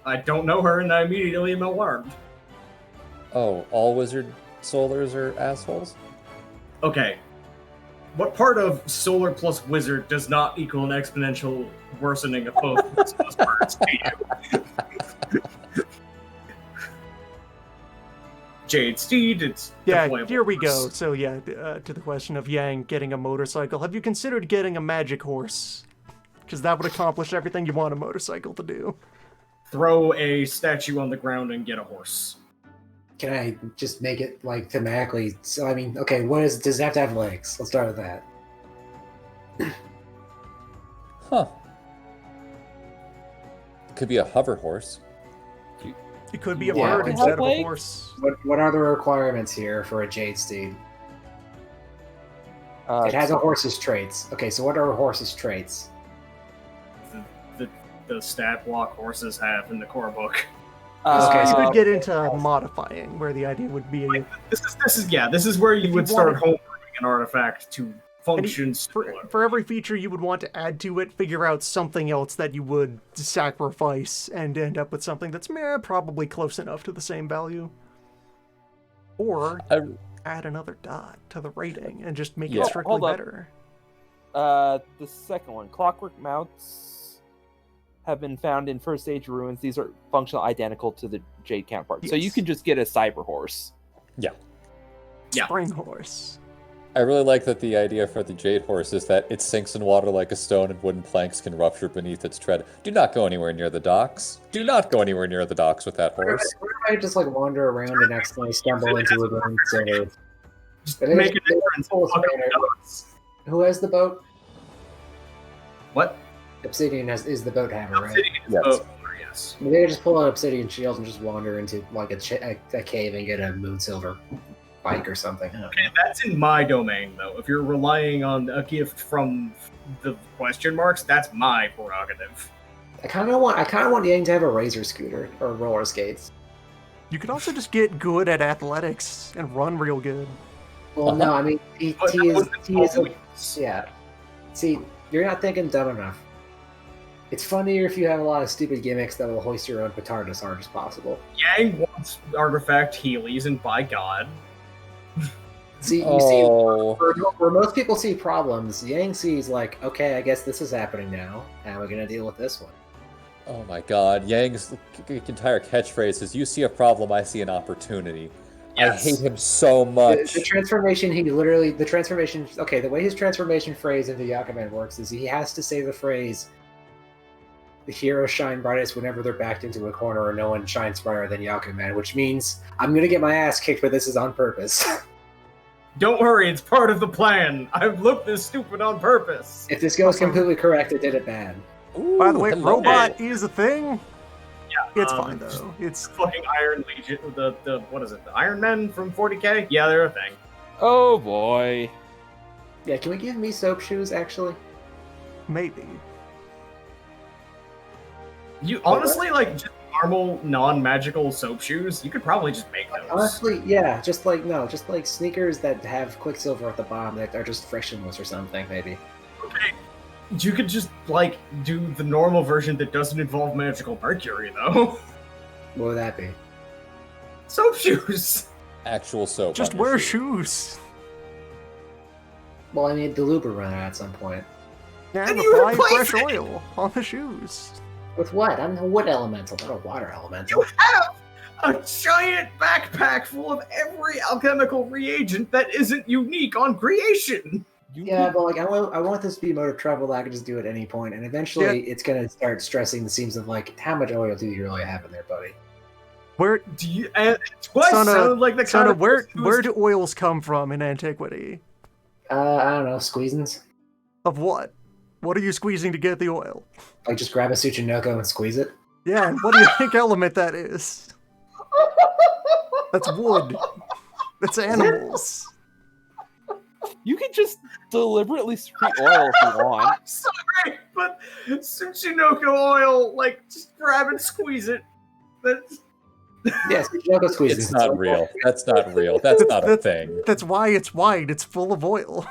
I don't know her and I immediately am alarmed. Oh, all Wizard Solars are assholes? Okay. What part of Solar plus Wizard does not equal an exponential worsening of both of those words to you? Jade Steed, it's Yeah, deployable here we go. horse. So yeah, to the question of Yang getting a motorcycle, have you considered getting a magic horse? Because that would accomplish everything you want a motorcycle to do. Throw a statue on the ground and get a horse. Can I just make it like thematically? So I mean, okay, does it have to have legs? Let's start with that. Huh. Could be a hover horse. It could be a Yeah, bird it instead has of a legs? horse. What are the requirements here for a Jade Steed? It has a horse's traits. Okay, so what are a horse's traits? The stat block horses have in the core book. Okay, You so- could get into modifying, where the idea would be This is where you If would you start wanted- homebrewing an artifact to function similar. for every feature you would want to add to it, figure out something else that you would sacrifice and end up with something that's probably close enough to the same value. Or add another dot to the rating and just make Yeah. it strictly Hold up. better. The second one, Clockwork Mounts. have been found in first age ruins. These are functional identical to the Jade counterpart. So you Yes. can just get a cyber horse. Yeah. Yeah. Spring horse. I really like that the idea for the Jade Horse is that it sinks in water like a stone and wooden planks can rupture beneath its tread. Do not go anywhere near the docks. Do not go anywhere near the docks with that horse. What if I just like wander around and accidentally stumble into a room? So Just But it make is- a difference. full Fucking spanner. does. who has the boat? What? Obsidian is the boat hammer, right? Obsidian is Yes. boat, yes. Maybe I just pull out obsidian shields and just wander into like a cave and get a moon silver bike or something. I don't know. Okay, that's in my domain, though. If you're relying on a gift from the question marks, that's my prerogative. I kind of want Yang to have a razor scooter or roller skates. You could also just get good at athletics and run real good. Well, no, I mean But that wasn't he is a, always. yeah. See, you're not thinking dumb enough. It's funnier if you have a lot of stupid gimmicks that will hoist your own petard as hard as possible. Yang wants artifact Heelys, and by God. See, you Oh. see, where most people see problems, Yang sees like, okay, I guess this is happening now. How are we gonna deal with this one? Oh my god. Yang's entire catchphrase is, you see a problem, I see an opportunity. Yes. I hate him so much. The transformation, the way his transformation phrase into Yakuman works is he has to say the phrase, the heroes shine brightest whenever they're backed into a corner, or no one shines brighter than Yakuman, which means I'm gonna get my ass kicked, but this is on purpose. Don't worry, it's part of the plan. I've looked this stupid on purpose. If this goes completely correct, I did it bad. Ooh, By the way, hello. robot is a thing. Yeah, It's fine though. It's Fucking Iron Legion, the what is it? The Iron Men from 40K? Yeah, they're a thing. Oh boy. Yeah, can we give me soap shoes, actually? maybe. You honestly like just normal non-magical soap shoes. You could probably just make those. Honestly, yeah, just like sneakers that have Quicksilver at the bottom that are just frictionless or something, maybe. Okay. You could just like do the normal version that doesn't involve magical mercury though. What would that be? Soap shoes. Actual soap. Just on your wear shoe. shoes. Well, I mean, the lube will run out at some point. And And you apply replace fresh it! oil on the shoes. With what? I'm a wood elemental, not a water elemental. You have a giant backpack full of every alchemical reagent that isn't unique on creation. Yeah, but like I want this to be a mode of travel that I can just do at any point, and eventually it's gonna start stressing the seams of like, how much oil do you really have in there, buddy? Where, Do you? And do I Son of- sound like the kind son of of, where person who's- do oils come from in antiquity? I don't know, squeezins. Of what? What are you squeezing to get the oil? Like just grab a Tsuchinoko and squeeze it. Yeah, and what do you think element that is? That's wood. That's animals. You can just deliberately secrete oil if you want. I'm sorry, but Tsuchinoko oil, like, just grab and squeeze it. That's... Yeah, Tsuchinoko squeezes. It's not real. That's not real. That's not a thing. That's why it's white. It's full of oil.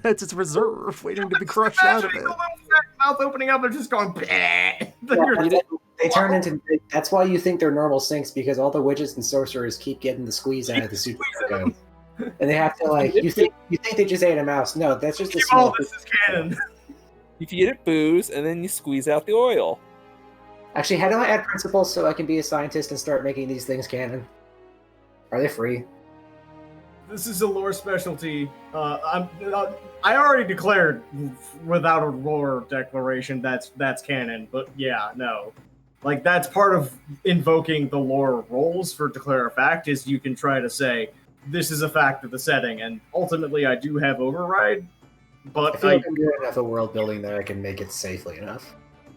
That's its reserve, waiting to be crushed out of Imagining it. the little fat mouth opening up and just going, bleh. Then Yeah, you're- they turn into. That's why you think they're normal sinks, because all the widgets and sorcerers keep getting the squeeze out of the Tsuchinoko, and they have to like. You think they just ate a mouse? No, that's just a Keep all small. this is canon. If you get it booze and then you squeeze out the oil. Actually, how do I add principles so I can be a scientist and start making these things canon? Are they free? This is a lore specialty. I already declared without a lore declaration that's canon, but yeah, no. Like, that's part of invoking the lore roles for declare a fact, is you can try to say, this is a fact of the setting, and ultimately I do have override, I but feel like I'm doing enough of world building that I can make it safely enough.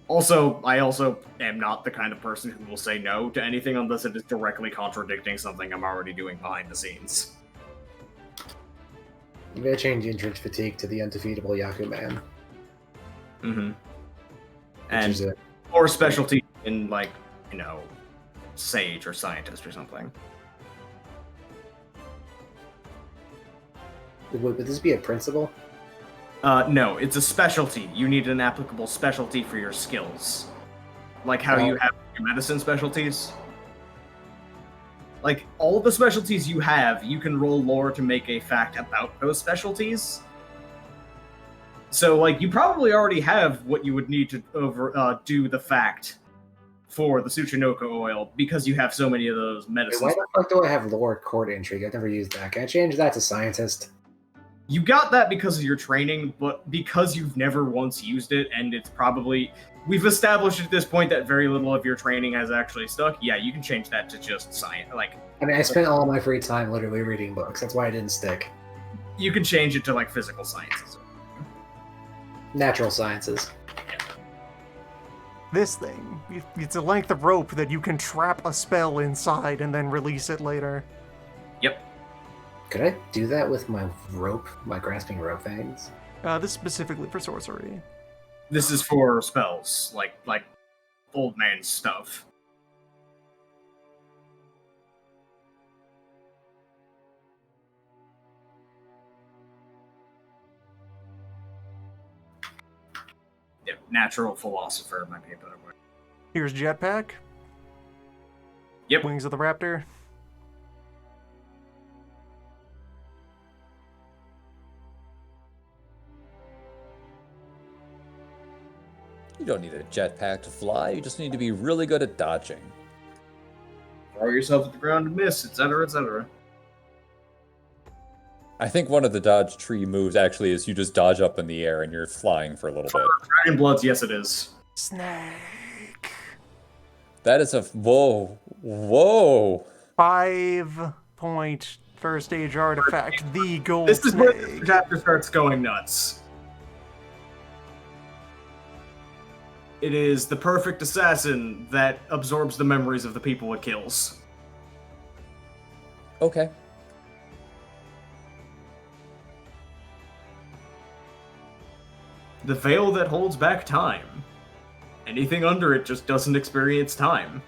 I also am not the kind of person who will say no to anything unless it is directly contradicting something I'm already doing behind the scenes. You gotta change entrance fatigue to the undefeatable Yakuman. Mm-hmm. Which is And or specialty in, like, you know, sage or scientist or something. would this be a principle? No, it's a specialty. You need an applicable specialty for your skills. Like how you have your medicine specialties. Like, all the specialties you have, you can roll lore to make a fact about those specialties. So, like, you probably already have what you would need to do the fact for the Tsuchinoko oil because you have so many of those Wait, medicines. why the fuck do I have lore court intrigue? I've never used that. Can I change that to scientist? You got that because of your training, but because you've never once used it, and it's probably... We've established at this point that very little of your training has actually stuck. Yeah, you can change that to just science. Like, I mean, I spent all my free time literally reading books. That's why I didn't stick. you can change it to, like, physical sciences. Natural sciences. This thing, it's a length of rope that you can trap a spell inside and then release it later. Yep. Could I do that with my rope, my grasping rope fangs? This is specifically for sorcery. This is for spells, like old man stuff. Yeah, natural philosopher might be a better word. Here's Jetpack. Yep. Wings of the Raptor. You don't need a jetpack to fly, you just need to be really good at dodging. Throw yourself at the ground and miss, etc., etc. I think one of the dodge tree moves actually is you just dodge up in the air and you're flying for a little bit. Dragon Bloods, yes it is. Snake. That is a... Whoa. Whoa. 5-point first stage artifact, the gold This is where the snake. chapter starts going nuts. It is the perfect assassin that absorbs the memories of the people it kills. Okay. The veil that holds back time. Anything under it just doesn't experience time.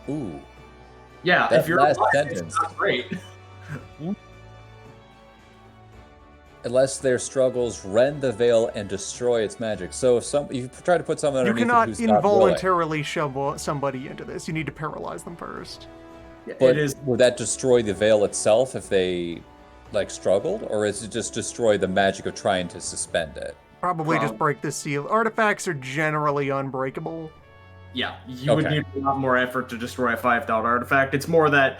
Ooh. Yeah, That if you're last alive, sentence. it's not great. Unless their struggles rend the veil and destroy its magic. So if you try to put someone You underneath it cannot who's not willing, involuntarily shove somebody into this. You need to paralyze them first. but It is. would that destroy the veil itself if they like struggled, or is it just destroy the magic of trying to suspend it? Probably just Prob- break the seal. Artifacts are generally unbreakable. Yeah, you would Okay. need a lot more effort to destroy a $5 artifact. It's more that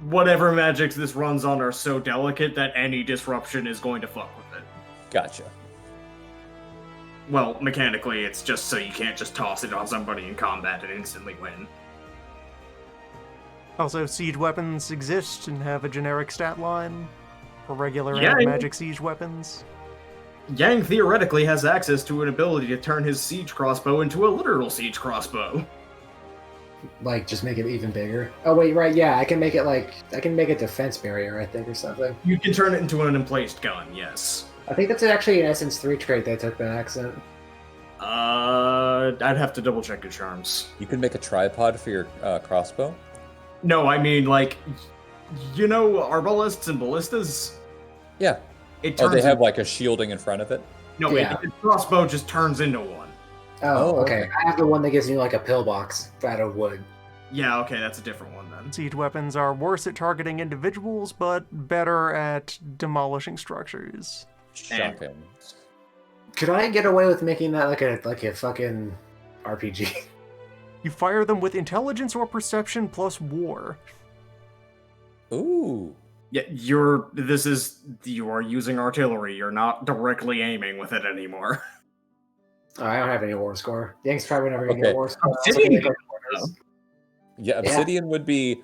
whatever magics this runs on are so delicate that any disruption is going to fuck with it. Gotcha. Well, mechanically, it's just so you can't just toss it on somebody in combat and instantly win. Also, siege weapons exist and have a generic stat line for regular Yeah, and yeah. magic siege weapons. Yang theoretically has access to an ability to turn his siege crossbow into a literal siege crossbow. Like, just make it even bigger. Oh wait, right? Yeah, I can make it I can make a defense barrier, I think, or something. You can turn it into an emplaced gun, yes. I think that's actually an Essence 3 trait that took by accident. I'd have to double check your charms. You can make a tripod for your crossbow. No, I mean, like, you know arbalists and ballistas? Yeah. It Oh, turns they have like a shielding in front of it. No, Yeah. the crossbow just turns into one. Oh, Oh, okay. okay. I have the one that gives you like a pillbox out of wood. Yeah, okay, that's a different one then. Siege weapons are worse at targeting individuals, but better at demolishing structures. Shocking. Could I get away with making that like a fucking RPG? You fire them with intelligence or perception plus war. Ooh. Yeah, you are using artillery. You're not directly aiming with it anymore. Oh, I don't have any war score. Yang's probably never gonna get Okay. a war score. Obsidian Yeah, Obsidian would be...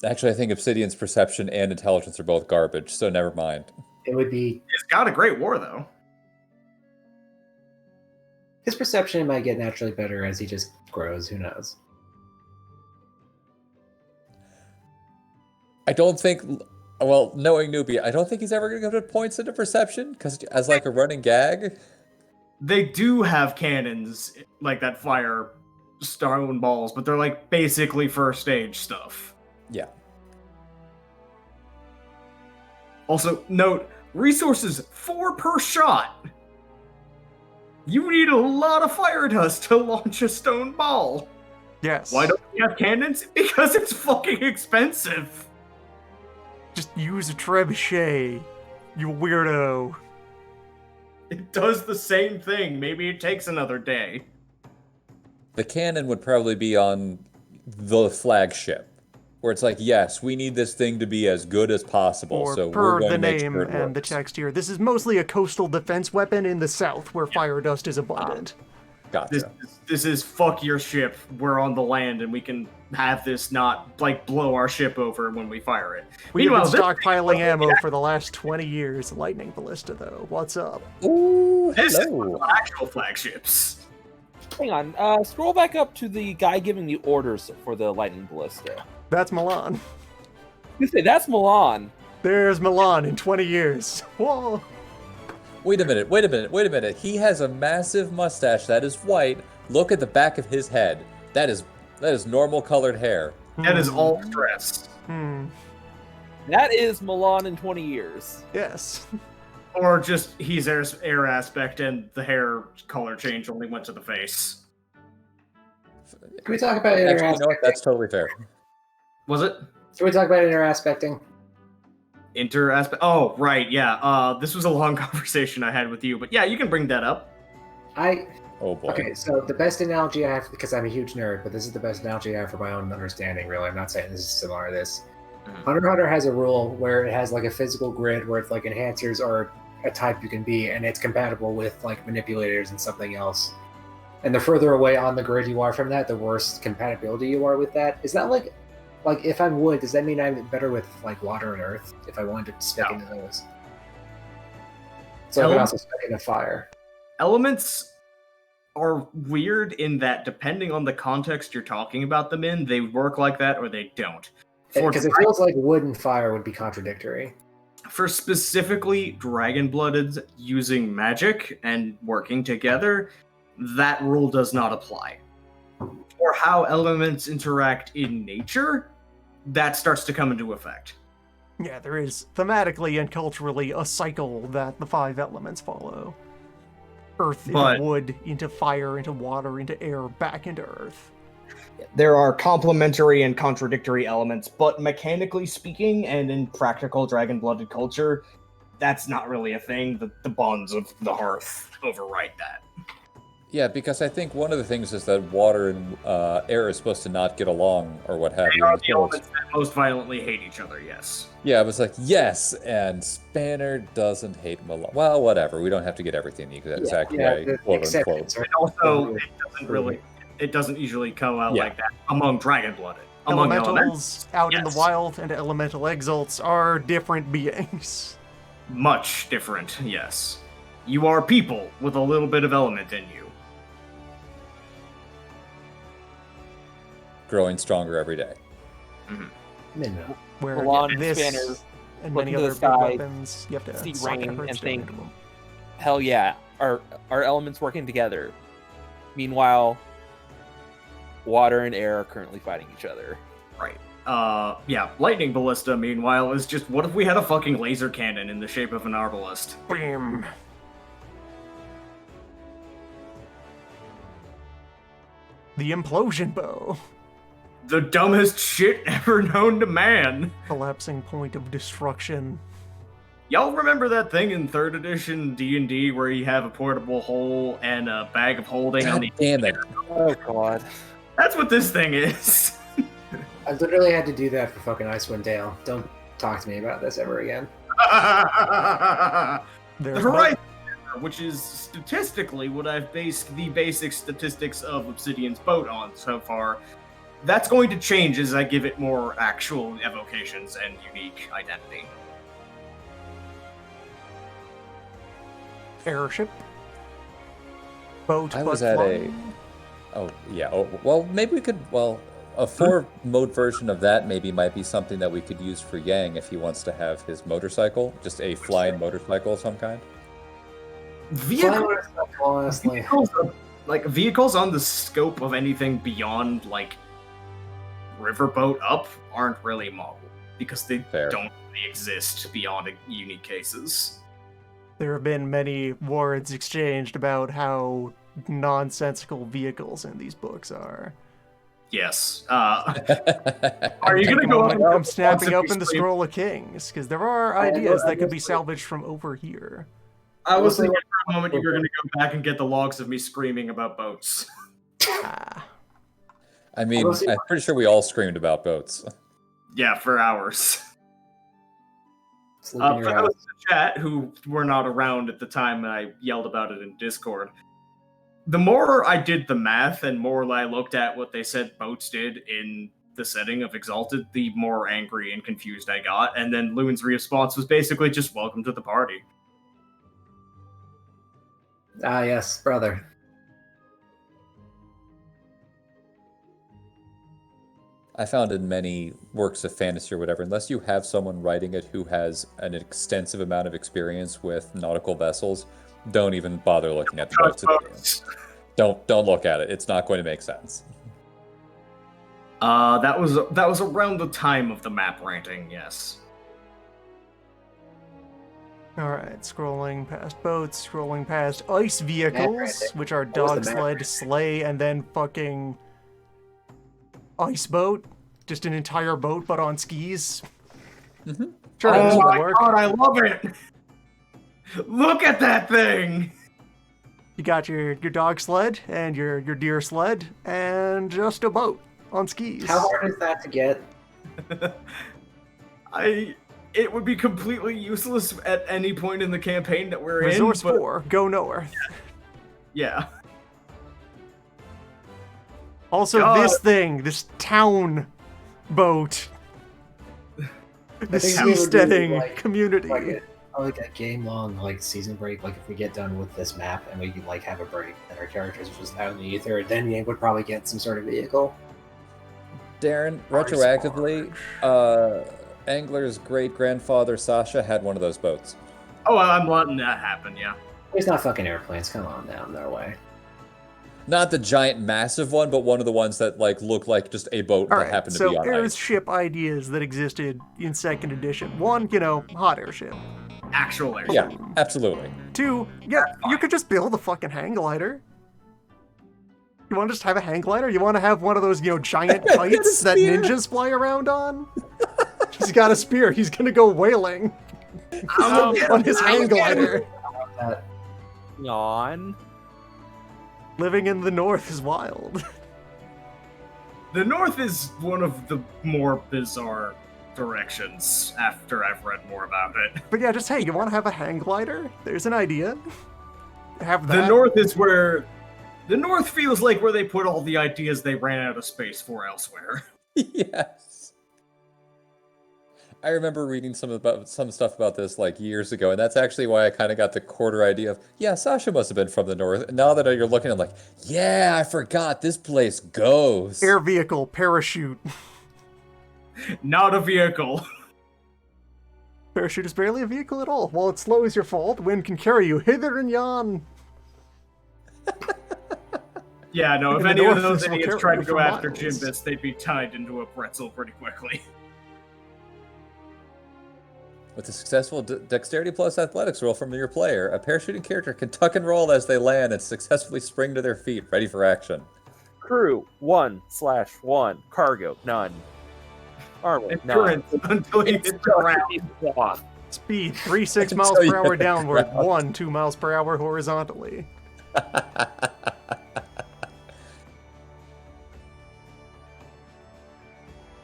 Actually, I think Obsidian's perception and intelligence are both garbage, so never mind. It would be It's got a great war though. his perception might get naturally better as he just grows. Who knows? I don't think... Well, knowing Newbie, I don't think he's ever going to go to points into perception, because as like a running gag... They do have cannons like that fire stone balls, but they're like basically first stage stuff. Yeah. Also, note resources 4 per shot. You need a lot of fire dust to launch a stone ball. Yes. Why don't we have cannons? Because it's fucking expensive. Just use a trebuchet, you weirdo. It does the same thing. Maybe it takes another day. The cannon would probably be on the flagship, where it's like, yes, we need this thing to be as good as possible, Or so we're per going the to make name sure it and the works. text here, this is mostly a coastal defense weapon in the south, where fire dust is abundant. Gotcha. This is fuck your ship. We're on the land, and we can have this not like blow our ship over when we fire it. We've been Meanwhile, this stockpiling ammo for the last 20 years. Lightning ballista, though. What's up? Ooh, This is hello. actual flagships. Hang on. Scroll back up to the guy giving the orders for the lightning ballista. That's Milan. You say that's Milan. There's Milan in 20 years. Whoa. Wait a minute. He has a massive mustache that is white. Look at the back of his head. That is normal colored hair. That is all stress. That is Milan in 20 years. Yes. Or just he's air aspect, and the hair color change only went to the face. Can we talk about Actually, you know what? interaspecting? That's totally fair. Was it? Can we talk about interaspecting? Inter aspect. Oh, right, yeah. This was a long conversation I had with you, but yeah, you can bring that up. Oh boy. Okay, so the best analogy I have, because I'm a huge nerd, but this is the best analogy I have for my own understanding, really. I'm not saying this is similar to this. Hunter x Hunter has a rule where it has like a physical grid where it's like enhancers are a type you can be, and it's compatible with like manipulators and something else. And the further away on the grid you are from that, the worse compatibility you are with that. Is that like if I'm wood, does that mean I'm better with like water and earth if I wanted to spec into those? So I can also spec into fire. Elements are weird in that depending on the context you're talking about them in, they work like that or they don't. Because it feels like wood and fire would be contradictory. For specifically dragon-bloodeds using magic and working together, that rule does not apply. For how elements interact in nature, that starts to come into effect. Yeah, there is thematically and culturally a cycle that the 5 elements follow. Earth into wood, into fire, into water, into air, back into earth. There are complementary and contradictory elements, but mechanically speaking, and in practical dragon-blooded culture, that's not really a thing. The bonds of the hearth override that. Yeah, because I think one of the things is that water and air is supposed to not get along, or what have They you. are the elements that most violently hate each other, yes. Yeah, I was like, yes, and Spanner doesn't hate Milan. Well, whatever. We don't have to get everything the exact way, quote unquote. And also, it doesn't usually go out like that among dragon-blooded. Among Elementals out in the wild and elemental exalts are different beings. Much different, yes. You are people with a little bit of element in you. Growing stronger every day. Where Milan again, and this Spanner and look many into other the big sky, weapons, you have to see sock rain a hearthstone and think, into them. hell yeah, our elements working together. Meanwhile, water and air are currently fighting each other. Right. Yeah, lightning ballista, meanwhile, is just, what if we had a fucking laser cannon in the shape of an arbalist? Bam. The implosion bow. The dumbest shit ever known to man. Collapsing point of destruction. Y'all remember that thing in 3rd edition D&D where you have a portable hole and a bag of holding on the... Damn it. Oh god. That's what this thing is. I literally had to do that for fucking Icewind Dale. Don't talk to me about this ever again. The Horizon, which is statistically what I've based the basic statistics of Obsidian's boat on so far, that's going to change as I give it more actual evocations and unique identity. Airship. Boat, I but was at flying. Oh, yeah. Oh, well, maybe we could... Well, a 4-mode version of that maybe might be something that we could use for Yang if he wants to have his motorcycle. Just a flying motorcycle of some kind. Vehicles on the scope of anything beyond, like, riverboat up aren't really modeled. Because they don't really exist beyond unique cases. There have been many words exchanged about how nonsensical vehicles in these books are. Yes. Are you Take going a to go up moment, and I'm snapping open the scream? Scroll of Kings, because there are I ideas will- that could be I will- salvaged from over here. I was thinking for a moment you were going to go back and get the logs of me screaming about boats. Ah. I mean, I'm pretty sure we all screamed about boats. Yeah, for hours. Sleep in For your those house. in the chat who were not around at the time I yelled about it in Discord, the more I did the math and more I looked at what they said boats did in the setting of Exalted, the more angry and confused I got. And then Loon's response was basically just welcome to the party. Ah, yes, brother. I found in many works of fantasy or whatever, unless you have someone writing it who has an extensive amount of experience with nautical vessels, don't even bother looking at the boats. Boats. Don't look at it. It's not going to make sense. That was around the time of the map ranting, yes. Alright, scrolling past boats, scrolling past ice vehicles, ranting. which are What was dog the map sled, ranting? sleigh, and then fucking ice boat. Just an entire boat, but on skis. Mm-hmm. Sure, Oh this will my work. god, I love it! Look at that thing! You got your dog sled and your deer sled and just a boat on skis. How hard is that to get? It would be completely useless at any point in the campaign that we're Resource in. But 4, go north. yeah. Also, God. this thing, this town boat, the think we would do, seasteading like- community. Like a game-long like season break. Like if we get done with this map and we like have a break, and our characters are just out in the ether, then we would probably get some sort of vehicle. Darren, Ice retroactively, barge. Angler's great-grandfather Sasha had one of those boats. Oh, I'm letting that happen, yeah. It's not fucking airplanes. Come on now, no way. Not the giant, massive one, but one of the ones that like looked like just a boat that Alright, happened to so be on ice. airship ideas that existed in 2nd edition. 1, hot airship. Actual airship. Yeah, absolutely. 2, yeah, you could just build a fucking hang glider. You want to just have a hang glider? You want to have one of those, giant kites that spear. ninjas fly around on? He's got a spear. He's gonna go whaling on his hang glider. Yawn. Living in the north is wild. The North is one of the more bizarre directions after I've read more about it. But yeah, just hey, you want to have a hang glider? There's an idea. Have that. The North is where... The North feels like where they put all the ideas they ran out of space for elsewhere. Yes. I remember reading some stuff about this like years ago, and that's actually why I kind of got the quarter idea of, yeah, Sasha must have been from the north. And now that you're looking, I'm like, yeah, I forgot this place goes. Air vehicle, parachute. Not a vehicle. Parachute is barely a vehicle at all. While it's slow is your fault, wind can carry you hither and yon. Yeah, no, if In the any of North, those this will idiots carry tried you to go for after miles. Jimbus, they'd be tied into a pretzel pretty quickly. With a successful dexterity plus athletics roll from your player, a parachuting character can tuck and roll as they land and successfully spring to their feet, ready for action. Crew 1/1. Cargo none. Armor none. Endurance until you hit the ground. Off. Speed 3 6 miles Until you per hour hit the downward, ground. 1 2 miles per hour horizontally.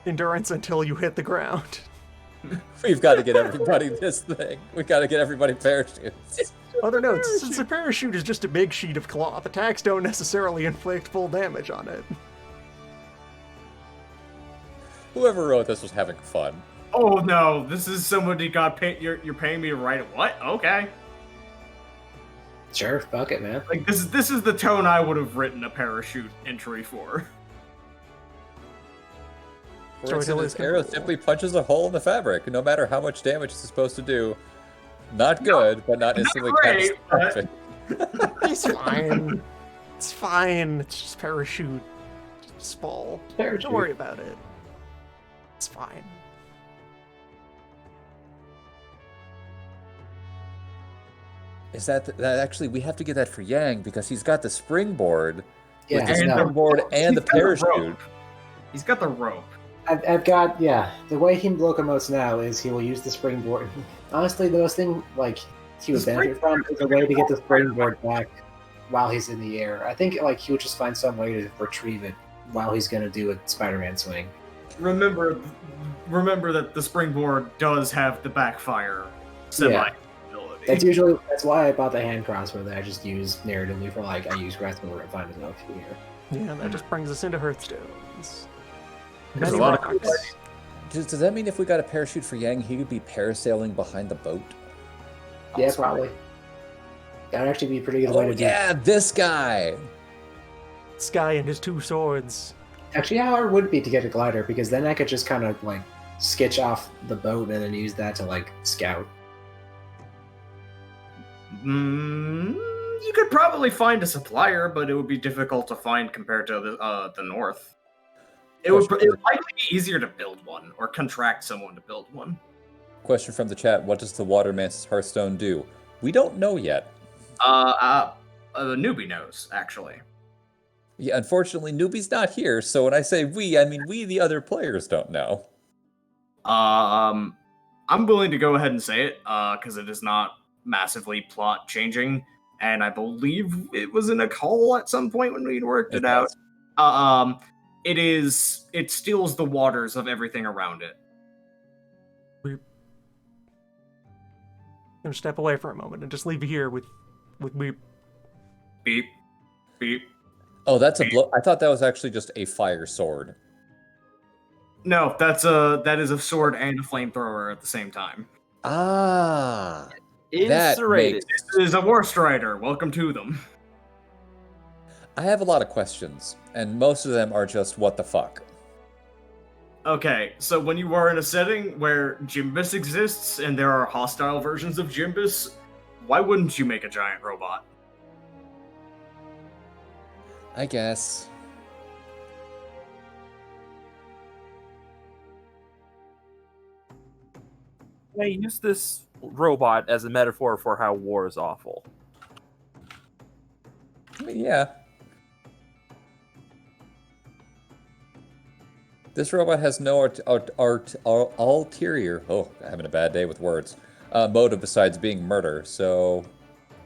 Endurance until you hit the ground. We've got to get everybody this thing. We've got to get everybody parachutes. Other notes, since the parachute is just a big sheet of cloth, attacks don't necessarily inflict full damage on it. Whoever wrote this was having fun. Oh no, this is somebody got paid. You're paying me to write it. What? Okay. Sure, fuck it, man. Like this is the tone I would have written a parachute entry for. For Storytelling instance, is arrow cool. simply punches a hole in the fabric, no matter how much damage it's supposed to do. Not good, but not instantly great, but- catastrophic. It's fine. It's fine. It's just parachute. Just fall. Parachute. Don't worry about it. It's fine. is that actually we have to get that for Yang because he's got the springboard, Yeah, with the and no. springboard and the He's got the rope. parachute. He's got the rope. I've got, yeah, the way he locomotes now is he will use the springboard. Honestly, the most thing, like, he would The benefit from is a way to get the springboard back while he's in the air. I think, like, he would just find some way to retrieve it while he's going to do a Spider-Man swing. Remember that the springboard does have the backfire semi-ability. That's why I bought the hand crossbow that I just use narratively for, like, I use grasping where I find it up here. Yeah, that just brings us into Hearthstones. There's Many a lot of rocks. cool Does that mean if we got a parachute for Yang, he could be parasailing behind the boat? Yeah, probably. That'd actually be a pretty good way Oh to do yeah, this guy. Sky and his two swords. Actually, how hard would it be to get a glider? Because then I could just kind of, like, sketch off the boat and then use that to, like, scout. You could probably find a supplier, but it would be difficult to find compared to the north. It would likely be easier to build one or contract someone to build one. Question from the chat: what does the Waterman's Hearthstone do? We don't know yet. The newbie knows, actually. Yeah, unfortunately, Newbie's not here, so when I say we, I mean we, the other players, don't know. I'm willing to go ahead and say it, because it is not massively plot changing, and I believe it was in a call at some point when we'd worked it out. It steals the waters of everything around it. We're gonna step away for a moment and just leave you here with Weep. Beep, beep. Oh, that's a blow. I thought that was actually just a fire sword. No, that is a sword and a flamethrower at the same time. Ah, that Inserted. This is a War Strider. Welcome to them. I have a lot of questions, and most of them are just what the fuck. Okay, so when you are in a setting where Jimbus exists and there are hostile versions of Jimbus, why wouldn't you make a giant robot? I guess. I use this robot as a metaphor for how war is awful. I mean, yeah. This robot has no ulterior. Oh, I'm having a bad day with words. Motive besides being murder. So,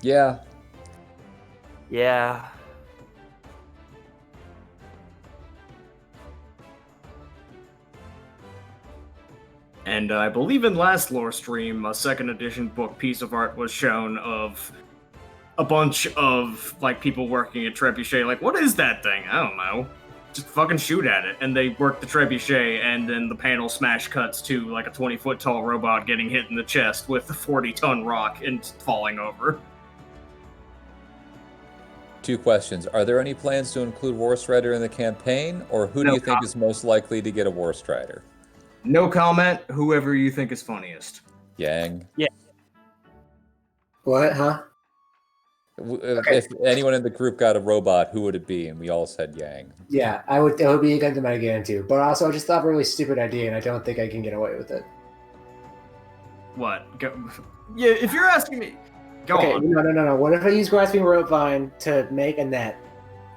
yeah. Yeah. And I believe in last lore stream, a second edition book piece of art was shown of a bunch of like people working at Trebuchet. Like, what is that thing? I don't know. Just fucking shoot at it. And they work the Trebuchet, and then the panel smash cuts to like a 20-foot tall robot getting hit in the chest with a 40-ton rock and falling over. 2 questions. Are there any plans to include War Strider in the campaign, or who do No you think is most likely to get a War Strider? No comment. Whoever you think is funniest. Yang. What, huh? If anyone in the group got a robot, who would it be? And we all said Yang. Yeah, it would be a gun to metagame too. But also, I just thought of a really stupid idea, and I don't think I can get away with it. What? Yeah, if you're asking me, go Okay, on. no. What if I use grasping rope vine to make a net,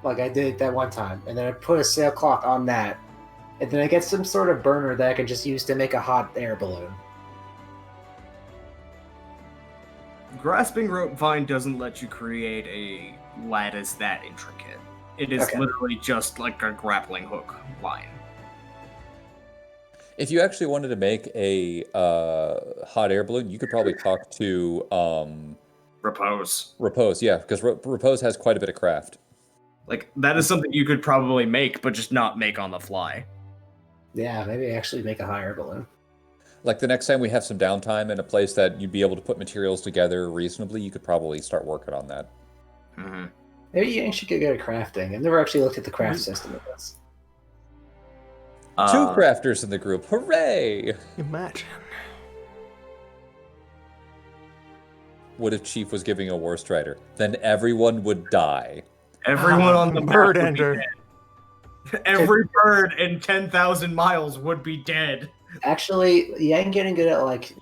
like I did that one time, and then I put a sail cloth on that, and then I get some sort of burner that I can just use to make a hot air balloon. Grasping rope vine doesn't let you create a lattice that intricate. It is Okay. literally just like a grappling hook line. If you actually wanted to make a hot air balloon, you could probably talk to Repose. Repose. Yeah, because Repose has quite a bit of craft. Like, that is something you could probably make, but just not make on the fly. Yeah, maybe actually make a hot air balloon. Like the next time we have some downtime in a place that you'd be able to put materials together reasonably, you could probably start working on that. Mm-hmm. Maybe you actually could go to crafting. I've never actually looked at the craft system of this. 2 crafters in the group. Hooray! Imagine. What if Chief was giving a War Strider? Then everyone would die. Everyone on the bird map would be ender. dead. Every bird in 10,000 miles would be dead. Actually, Yang getting good at like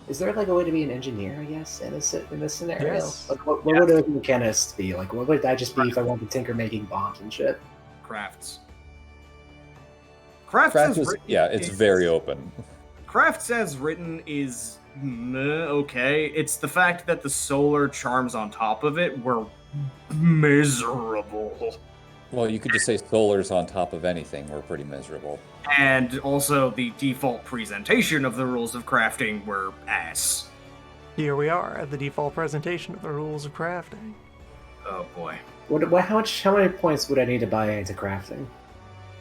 Is there like a way to be an engineer? I guess in this scenario. Yes. Like, what would a mechanist be? Like, what would I just be if I wanted to tinker making bombs and shit? Crafts. Craft is, yeah, it's very open. Crafts as written is okay. It's the fact that the solar charms on top of it were miserable. Well, you could just say solars on top of anything were pretty miserable. And also the default presentation of the rules of crafting were ass. Here we are at the default presentation of the rules of crafting. Oh boy. How many points would I need to buy into crafting?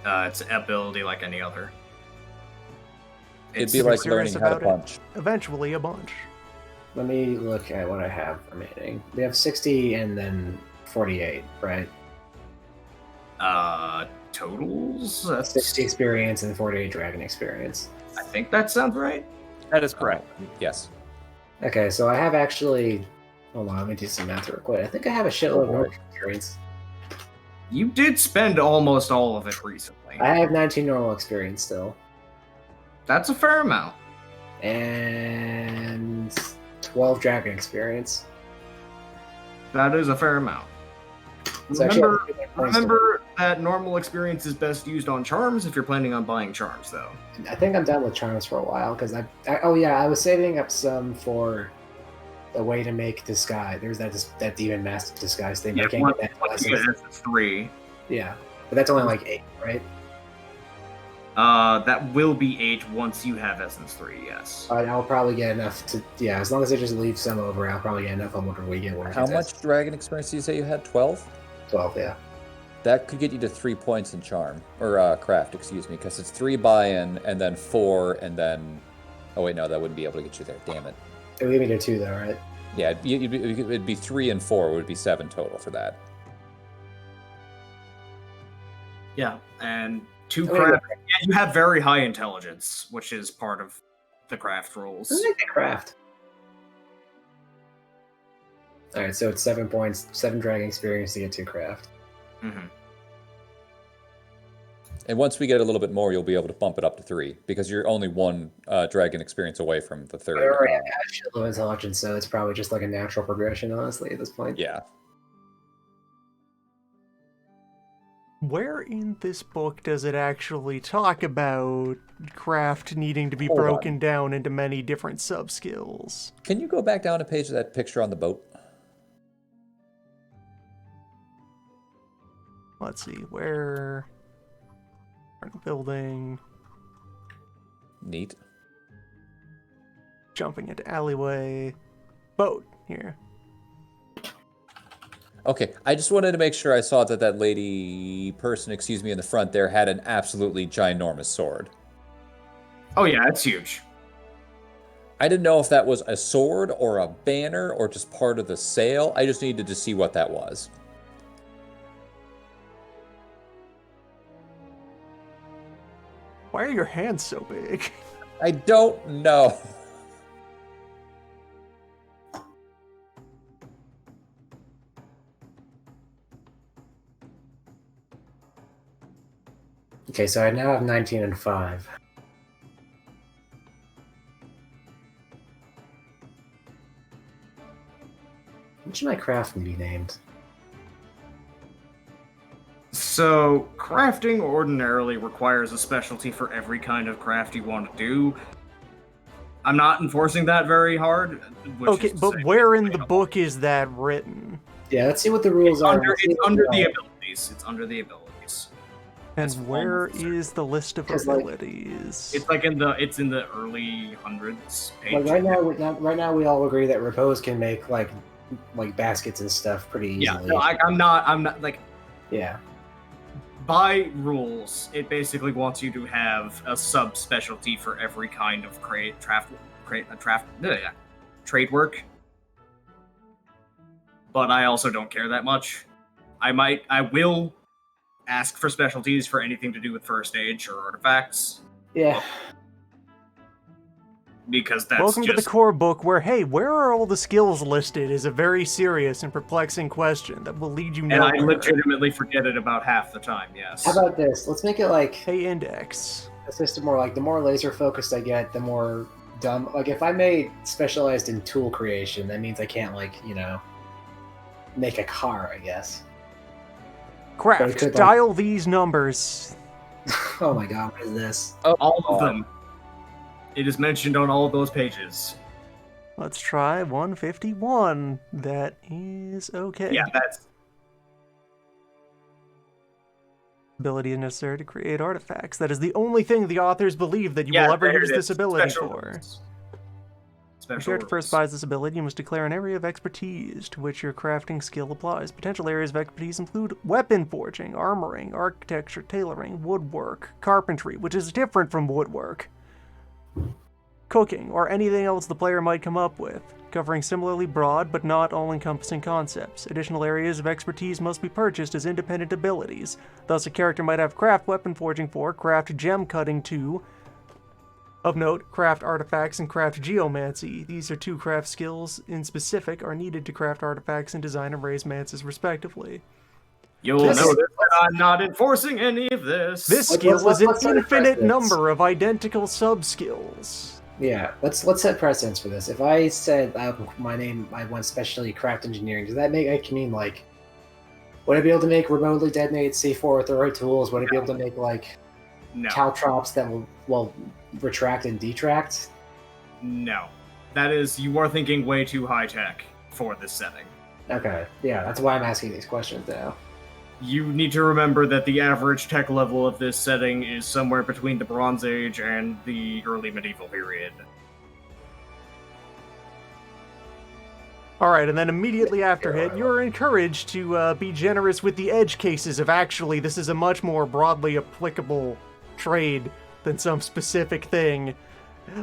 It's ability like any other. It'd be like learning how to punch. Eventually a bunch. Let me look at what I have remaining. We have 60 and then 48, right? Totals? That's... 60 experience and 48 dragon experience. I think that sounds right. That is correct. Yes. Okay, so I have actually... Hold on, let me do some math real quick. I think I have a shitload of normal experience. You did spend almost all of it recently. I have 19 normal experience still. That's a fair amount. And 12 dragon experience. That is a fair amount. Remember that normal experience is best used on charms if you're planning on buying charms, though. I think I'm done with charms for a while, because I was saving up some for a way to make disguise. There's that demon mask disguise thing. Yeah, I can't get that. That's 3. Yeah, but that's only like 8, right? That will be 8 once you have Essence 3, yes. I'll probably get enough to... Yeah, as long as I just leave some over, I'll probably get enough on whatever we get. How much dragon experience do you say you had? 12? 12, yeah. That could get you to 3 points in charm. Or craft, excuse me, because it's 3 buy-in, and then 4, and then... Oh wait, no, that wouldn't be able to get you there, damn it. It would give me to 2 though, right? Yeah, it'd be 3 and 4, it would be 7 total for that. Yeah, and 2 craft... Yeah, you have very high intelligence, which is part of the craft rules. Let's make the craft. Alright, so it's 7 points, 7 dragon experience to get 2 craft. Mm-hmm. And once we get a little bit more, you'll be able to bump it up to 3, because you're only 1 dragon experience away from the 3rd. I already have a shitload of intelligence, so it's probably just like a natural progression, honestly, at this point. Yeah. Where in this book does it actually talk about craft needing to be Hold broken down into many different sub-skills? Can you go back down a page of that picture on the boat? Let's see, where... Building... Neat. Jumping into alleyway... Boat, here. Okay, I just wanted to make sure I saw that that person in the front there had an absolutely ginormous sword. Oh yeah, it's huge. I didn't know if that was a sword or a banner or just part of the sail. I just needed to see what that was. Why are your hands so big? I don't know. Okay, so I now have 19 and 5. What should my craft be named? So, crafting ordinarily requires a specialty for every kind of craft you want to do. I'm not enforcing that very hard. Okay, but where in the book is that written? Yeah, let's see what the rules are. It's under the abilities. It's under the abilities. And where is the list of abilities? It's like in the early hundreds page. Like right now we all agree that repose can make like baskets and stuff pretty easily. Yeah, no, I'm not like. Yeah. By rules, it basically wants you to have a subspecialty for every kind of trade work. But I also don't care that much. I will ask for specialties for anything to do with first age or artifacts. Yeah. Because that's Welcome to the core book where, hey, where are all the skills listed is a very serious and perplexing question that will lead you nowhere. And I legitimately forget it about half the time, yes. How about this? Let's make it like... Hey, index. A system where, like, the more laser focused I get, the more dumb. Like, if I made specialized in tool creation, that means I can't, like, make a car, I guess. But it Craft, could, like- dial these numbers. Oh my god, what is this? All of them. It is mentioned on all of those pages. Let's try 151. That is okay. Yeah, that's Ability necessary to create artifacts. That is the only thing the authors believe that you will ever there use it this is. ability Special for. rules. If Special your character first rules. buys this ability, you must declare an area of expertise to which your crafting skill applies. Potential areas of expertise include weapon forging, armoring, architecture, tailoring, woodwork, carpentry, which is different from woodwork, cooking, or anything else the player might come up with, covering similarly broad but not all-encompassing concepts. Additional areas of expertise must be purchased as independent abilities. Thus, a character might have craft weapon forging 4, craft gem cutting 2, of note, craft artifacts and craft geomancy. These are 2 craft skills in specific are needed to craft artifacts and design and raise mances respectively. You'll This- notice that I'm not enforcing any of this. This Let's- skill is an let's set a infinite precedence. number of identical sub-skills. Yeah, let's set precedence for this. If I said my name, I want specially craft engineering, does that make I can mean like, would I be able to make remotely detonated C4 with the right tools? Would I be able to make like no, caltrops that will retract and detract? no. That is, you are thinking way too high tech for this setting. Okay, yeah, that's why I'm asking these questions now. You need to remember that the average tech level of this setting is somewhere between the Bronze Age and the early medieval period. Alright, and then immediately after hit, you're encouraged to be generous with the edge cases of actually this is a much more broadly applicable trade than some specific thing.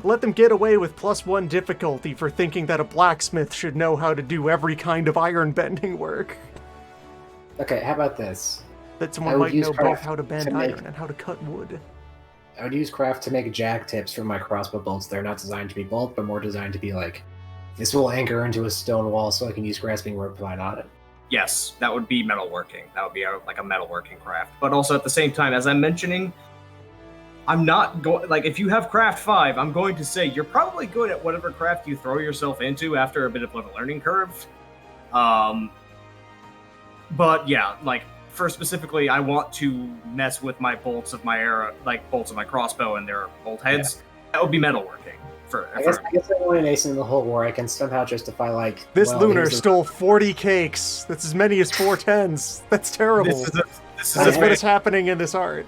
Let them get away with +1 difficulty for thinking that a blacksmith should know how to do every kind of iron bending work. Okay, how about this? That I someone would might use know both craft how to bend to make- iron and how to cut wood. I would use craft to make jack tips for my crossbow bolts. They're not designed to be bolt, but more designed to be like, this will anchor into a stone wall so I can use grasping rope line on it. Yes, that would be metalworking. That would be like a metalworking craft. But also at the same time, as I'm mentioning, I'm not going, like, if you have craft 5, I'm going to say you're probably good at whatever craft you throw yourself into after a bit of a learning curve. But yeah, like, for specifically, I want to mess with my bolts of my arrow, like bolts of my crossbow and their bolt heads. Yeah. That would be metalworking. I guess I want an ace in the hole where I can somehow justify, like, This well, lunar here's stole 40 cakes. That's as many as 4 10s. That's terrible. This is That's a what is happening in this art.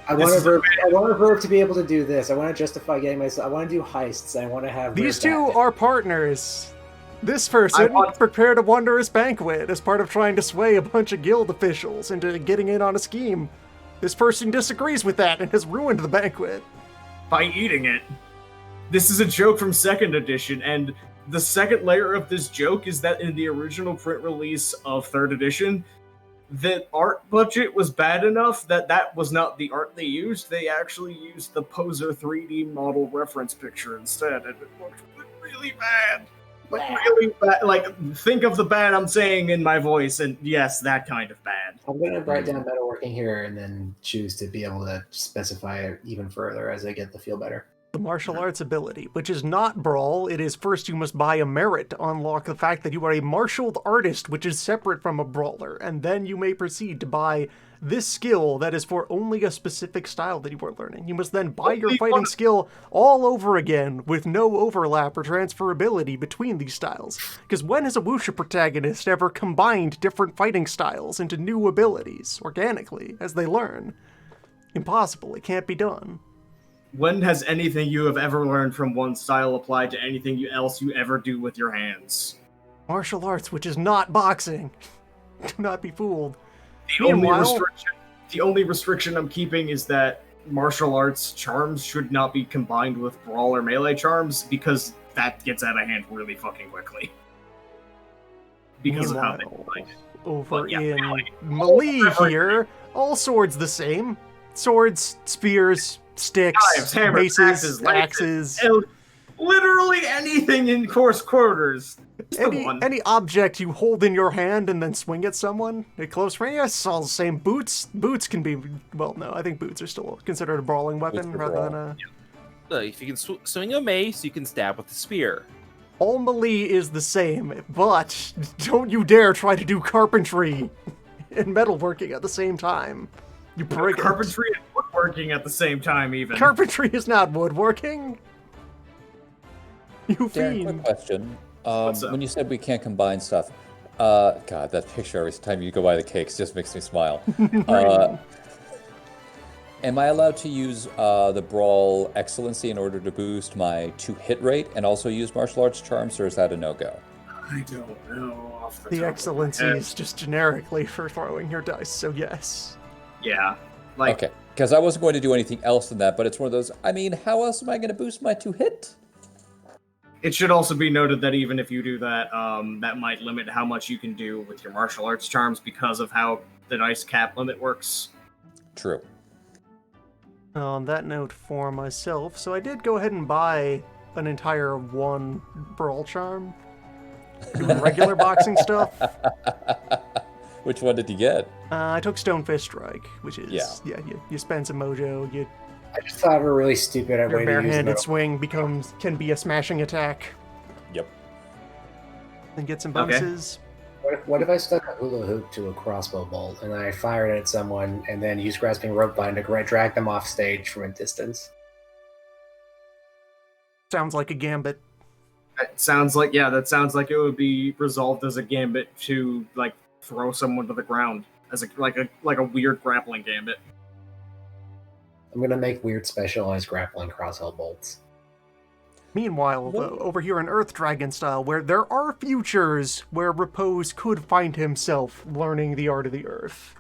I want a verb to be able to do this. I want to justify getting myself. I want to do heists. I want to have. These two are partners. This person prepared a wondrous banquet as part of trying to sway a bunch of guild officials into getting in on a scheme. This person disagrees with that and has ruined the banquet. By eating it. This is a joke from 2nd edition, and the second layer of this joke is that in the original print release of 3rd edition, the art budget was bad enough that that was not the art they used. They actually used the Poser 3D model reference picture instead, and it looked really bad. Like, really bad. Like, think of the bad I'm saying in my voice, and yes, that kind of bad. I'm going to write down metalworking here and then choose to be able to specify it even further as I get the feel better. The martial arts ability, which is not Brawl. It is first you must buy a merit to unlock the fact that you are a marshaled artist, which is separate from a brawler, and then you may proceed to buy this skill that is for only a specific style that you are learning. You must then buy your fighting skill all over again with no overlap or transferability between these styles. Because when has a wuxia protagonist ever combined different fighting styles into new abilities organically as they learn? Impossible. It can't be done. When has anything you have ever learned from one style applied to anything else you ever do with your hands? Martial arts, which is not boxing. Do not be fooled. The only restriction I'm keeping is that martial arts charms should not be combined with brawl or melee charms, because that gets out of hand really fucking quickly. Because of how they like it. Over in melee here, all swords the same. Swords, spears, sticks, knives, hammers, maces, axes. Literally anything in coarse quarters. Any object you hold in your hand and then swing at someone at close range, it's all the same. Boots can be, well, no, I think boots are still considered a brawling weapon rather than a... If you can swing a mace, you can stab with a spear. All melee is the same, but don't you dare try to do carpentry and metalworking at the same time. You brigand. Carpentry and woodworking at the same time, even. Carpentry is not woodworking. You Darren, quick fiend. question. What's up? When you said we can't combine stuff, God, that picture every time you go by the cakes just makes me smile. Am I allowed to use the Brawl Excellency in order to boost my 2-hit rate and also use Martial Arts Charms, or is that a no-go? I don't know off the The top excellency of my head. is just generically for throwing your dice, so yes. Yeah. Like, Okay, because I wasn't going to do anything else than that, but it's one of those, I mean, how else am I going to boost my 2-hit? it should also be noted that even if you do that, that might limit how much you can do with your martial arts charms because of how the dice cap limit works. True. On that note, for myself, so I did go ahead and buy an entire 1 Brawl Charm. Doing regular boxing stuff. Which one did you get? I took Stone Fist Strike, which is, Yeah. you spend some mojo, I just thought of a really stupid your way to use barehanded metal. swing can be a smashing attack, Yep. and get some Okay. bonuses. What if I stuck a hula hoop to a crossbow bolt and I fired at someone and then used grasping rope vine to drag them off stage from a distance? Sounds like a gambit. That sounds like it would be resolved as a gambit to like throw someone to the ground as a weird grappling gambit. I'm gonna make weird specialized grappling crossbow bolts. Meanwhile, though, over here in Earth Dragon style, where there are futures where Repose could find himself learning the art of the Earth.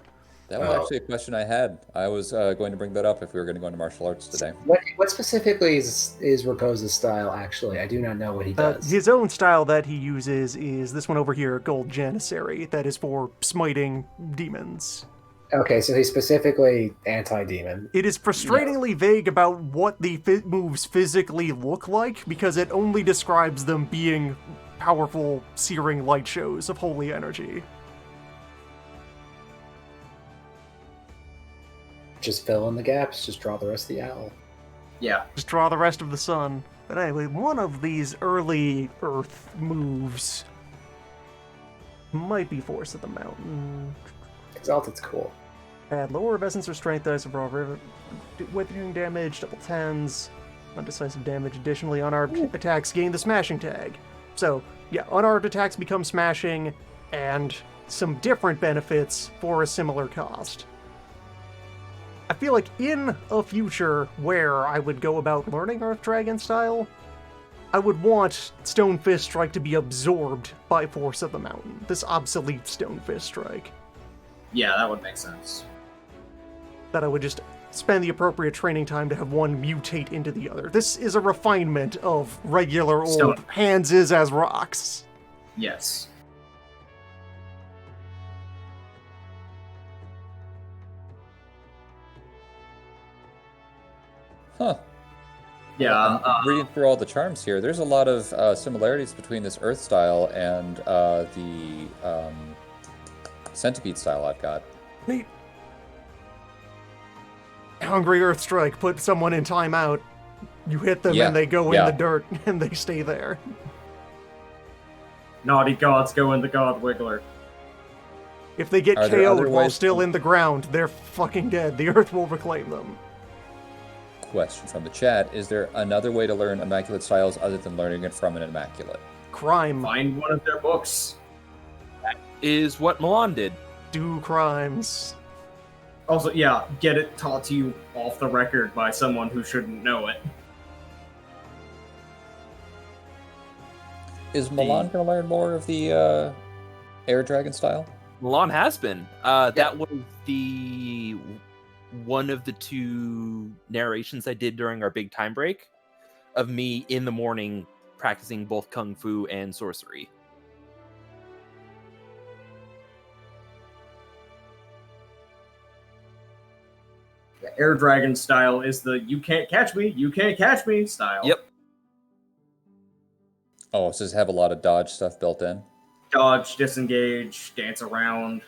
That was actually a question I had. I was going to bring that up if we were going to go into martial arts today. What specifically is Repose's style, actually? I do not know what he does. His own style that he uses is this one over here, Gold Janissary, that is for smiting demons. Okay, so he's specifically anti-demon. It is frustratingly vague about what the moves physically look like, because it only describes them being powerful, searing light shows of holy energy. Just fill in the gaps, just draw the rest of the owl. Yeah. Just draw the rest of the sun. But anyway, one of these early Earth moves might be Force of the Mountain. Exalted's cool. Add lower of essence or strength dice of raw river. Withering damage, double 10s, undecisive damage. Additionally, unarmed attacks gain the smashing tag. So, yeah, unarmed attacks become smashing, and some different benefits for a similar cost. I feel like in a future where I would go about learning Earth Dragon style, I would want Stone Fist Strike to be absorbed by Force of the Mountain. This obsolete Stone Fist Strike. Yeah, that would make sense. That I would just spend the appropriate training time to have one mutate into the other. This is a refinement of regular old Stone. hands is as rocks. Yes. Huh. Yeah. I'm reading through all the charms here. There's a lot of similarities between this Earth style and the Centipede style I've got. Neat. Hungry Earth Strike, put someone in timeout. You hit them Yeah, and they go yeah. in the dirt and they stay there. Naughty gods go in the God Wiggler. If they get Are there other KO'd while ways still to- in the ground, they're fucking dead. The Earth will reclaim them. Question from the chat: is there another way to learn Immaculate styles other than learning it from an Immaculate? Crime. Find one of their books. Is what Milan did. Do crimes. Also, yeah, get it taught to you off the record by someone who shouldn't know it. Is Milan going to learn more of the Air Dragon style? Milan has been. That was the one of the 2 narrations I did during our big time break of me in the morning practicing both kung fu and sorcery. The Air Dragon style is the you can't catch me style. Yep. Oh, so does it have a lot of dodge stuff built in? Dodge, disengage, dance around,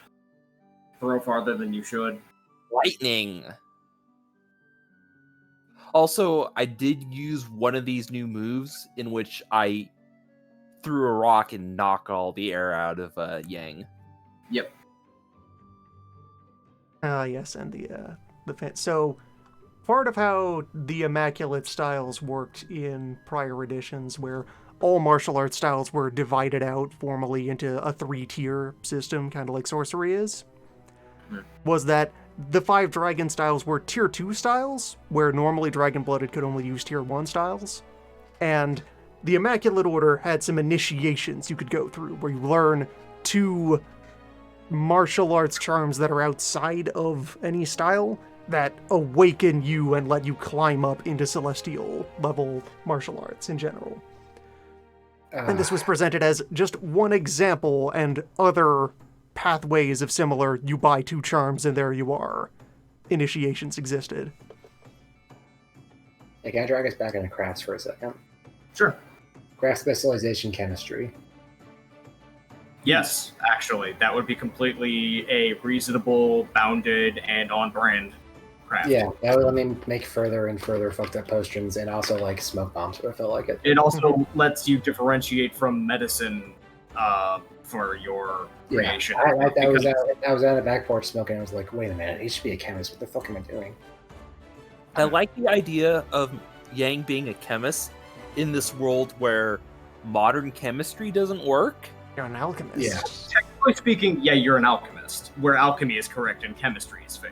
throw farther than you should. Lightning. Also, I did use one of these new moves in which I threw a rock and knock all the air out of Yang. Yep. Yes, and so part of how the Immaculate styles worked in prior editions, where all martial arts styles were divided out formally into a 3-tier system, kind of like sorcery is, was that the 5 dragon styles were tier 2 styles, where normally dragon-blooded could only use tier 1 styles, and the Immaculate Order had some initiations you could go through, where you learn 2 martial arts charms that are outside of any style that awaken you and let you climb up into celestial level martial arts in general. And this was presented as just one example, and other pathways of similar, you buy 2 charms and there you are, initiations existed. Hey, can I drag us back into crafts for a second? Sure. Craft specialization chemistry. Yes, actually, that would be completely a reasonable, bounded, and on-brand craft. Yeah, that would let me make further and further fucked up potions, and also like smoke bombs if I felt like it. It also lets you differentiate from medicine for your creation. I was on the back porch smoking. I was like, wait a minute, he should be a chemist. What the fuck am I doing? I like the idea of Yang being a chemist in this world where modern chemistry doesn't work. You're an alchemist. Yeah. Technically speaking, yeah, you're an alchemist, where alchemy is correct and chemistry is fake.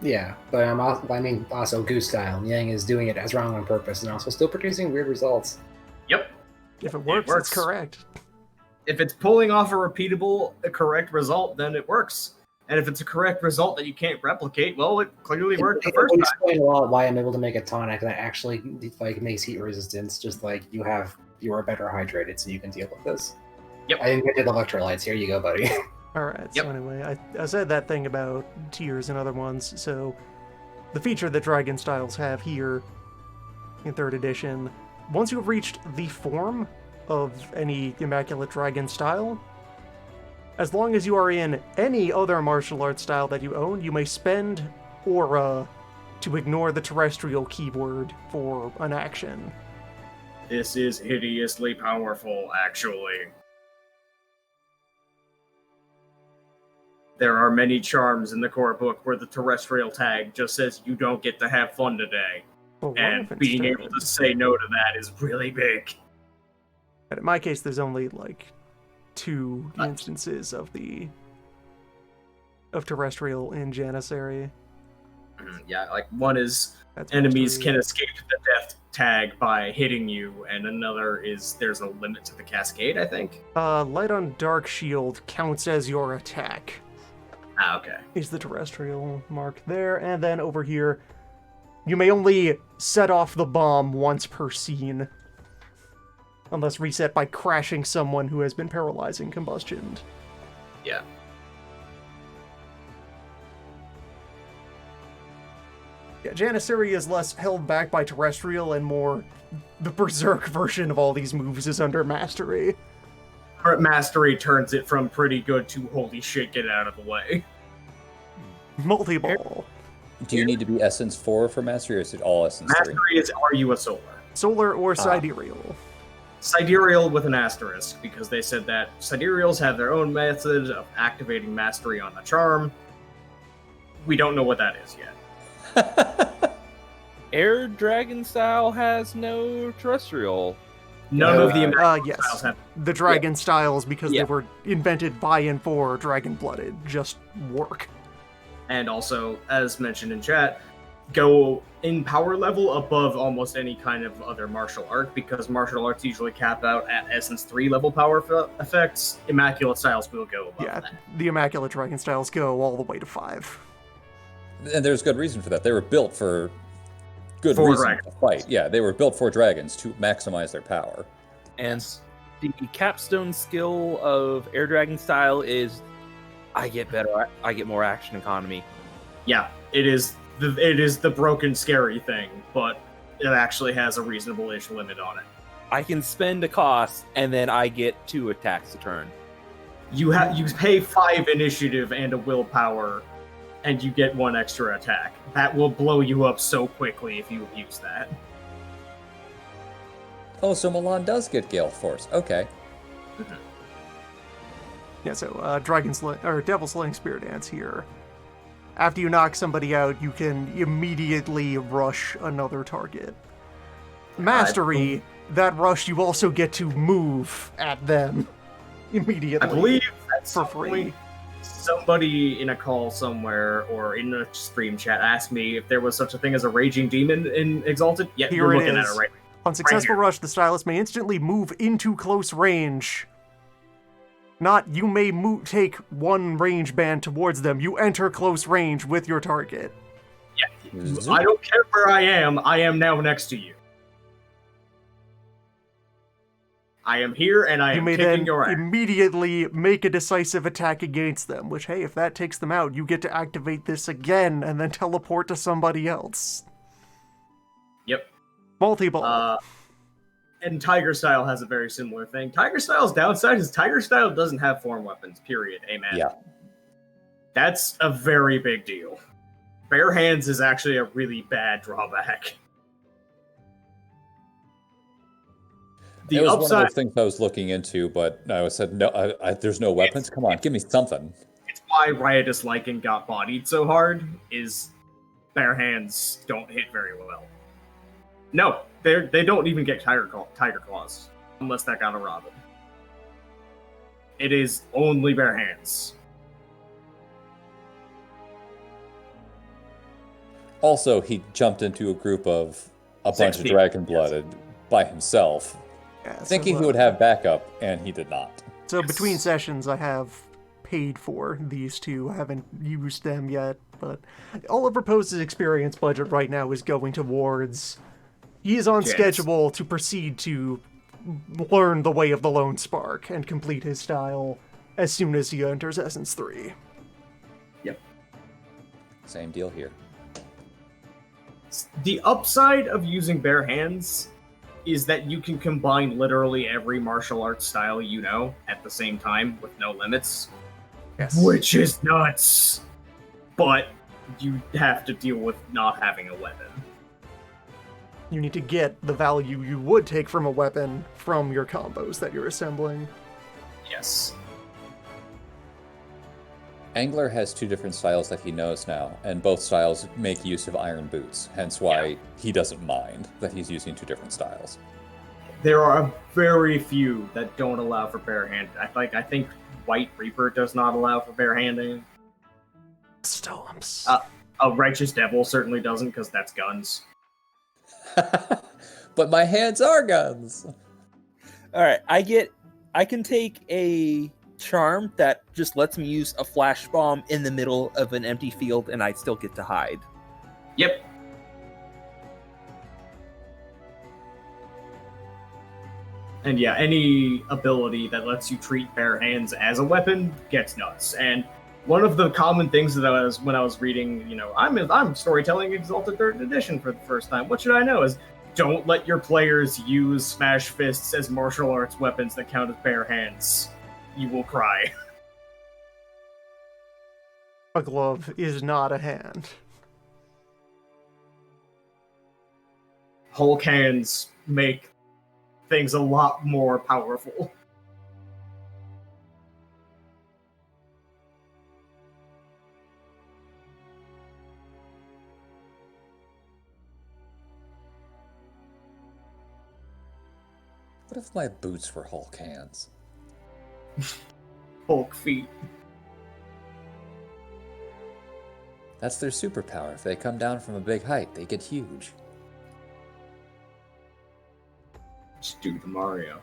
Yeah, but also Goose style. Yang is doing it as wrong on purpose, and also still producing weird results. Yep. If it works, it's correct. If it's pulling off a repeatable, correct result, then it works. And if it's a correct result that you can't replicate, well, it clearly worked the first time. time. Explain a lot why I'm able to make a tonic that actually like makes heat resistance. Just like you are better hydrated, so you can deal with this. Yep. I invented electrolytes. Here you go, buddy. Alright, Yep. so anyway, I said that thing about tiers and other ones, so the feature that Dragon Styles have here in 3rd edition, once you've reached the form of any Immaculate Dragon style, as long as you are in any other martial arts style that you own, you may spend Aura to ignore the terrestrial keyword for an action. This is hideously powerful, actually. There are many charms in the core book where the terrestrial tag just says you don't get to have fun today. Well, And being able to say no to that is really big. But in my case, there's only like 2 instances of terrestrial in Janissary. Yeah, like one is That's enemies mastery. can escape the death tag by hitting you, and another is there's a limit to the cascade, I think. Light on Dark Shield counts as your attack. Ah, okay. Is the terrestrial mark there, and then over here, you may only set off the bomb once per scene, unless reset by crashing someone who has been paralyzing combustion. Yeah. Yeah, Janissary is less held back by terrestrial and more the berserk version of all these moves is under mastery. Mastery turns it from pretty good to holy shit, get out of the way. Multi-ball. Do you need to be Essence 4 for Mastery, or is it all Essence 3? Mastery is, are you a solar? Solar or sidereal. Sidereal with an asterisk, because they said that sidereals have their own method of activating mastery on the charm. We don't know what that is yet. Air Dragon style has no terrestrial. None of the Immaculate yes. styles have. The dragon styles, because Yeah. they were invented by and for dragon-blooded, just work. And also, as mentioned in chat, go in power level above almost any kind of other martial art, because martial arts usually cap out at Essence 3 level power effects. Immaculate styles will go above Yeah, that. the Immaculate Dragon styles go all the way to 5. And there's good reason for that. They were built for good For reason dragons. to fight. Yeah, they were built for dragons to maximize their power. And the capstone skill of Air Dragon style is I get more action economy. Yeah, it is the broken scary thing, but it actually has a reasonable-ish limit on it. I can spend a cost and then I get 2 attacks a turn. You pay 5 initiative and a willpower and you get 1 extra attack. That will blow you up so quickly if you use that. Oh, so Milan does get Gale Force. Okay. Yeah, so Devil Slaying Spear Dance here. After you knock somebody out, you can immediately rush another target. Mastery, that rush you also get to move at them immediately. I believe that's for free. Somebody in a call somewhere or in a stream chat asked me if there was such a thing as a raging demon in Exalted. Yeah, Here you're it looking is. at it right. On successful here. rush, the stylus may instantly move into close range. Not you may take 1 range band towards them. You enter close range with your target. Yeah, I don't care where I am now next to you. I am here and I You am may kicking then your ass. immediately make a decisive attack against them, which, hey, if that takes them out, you get to activate this again and then teleport to somebody else. Yep. Multi-ball. And Tiger Style has a very similar thing. Tiger Style's downside is Tiger Style doesn't have form weapons, period. Amen. Yeah. That's a very big deal. Bare hands is actually a really bad drawback. The it was upside, one of those things I was looking into, but I said, no, there's no weapons. Come on, give me something. it's why Riotous Lycan got bodied so hard, is bare hands don't hit very well. No, they don't even get Tiger Claws, unless that got a Robin. It is only bare hands. Also, he jumped into a group of a 6 bunch of people, Dragon Blooded by himself, Yeah, thinking so, he would have backup, and he did not. So Yes. between sessions, I have paid for these two. I haven't used them yet, but Oliver Post's experience budget right now is going towards... He is on Yes. schedule to proceed to learn the way of the Lone Spark and complete his style as soon as he enters Essence 3. Same deal here. The upside of using bare hands is that you can combine literally every martial arts style you know at the same time with no limits. Yes. Which is nuts. But you have to deal with not having a weapon. You need to get the value you would take from a weapon from your combos that you're assembling. Yes. Angler has 2 different styles that he knows now, and both styles make use of iron boots, hence why he doesn't mind that he's using 2 different styles. There are very few that don't allow for bare hand. I think White Reaper does not allow for bare handing. Stomps. A Righteous Devil certainly doesn't, because that's guns. But my hands are guns! All right, I can take a charm that just lets me use a flash bomb in the middle of an empty field, and I still get to hide. Yep. And yeah, any ability that lets you treat bare hands as a weapon gets nuts. And one of the common things that when I was reading, I'm storytelling Exalted 3rd Edition for the first time. What should I know? Is don't let your players use Smash Fists as martial arts weapons that count as bare hands. You will cry. A glove is not a hand. Hulk hands make things a lot more powerful. What if my boots were Hulk hands? Hulk feet. That's their superpower. If they come down from a big height, they get huge. Just do the Mario.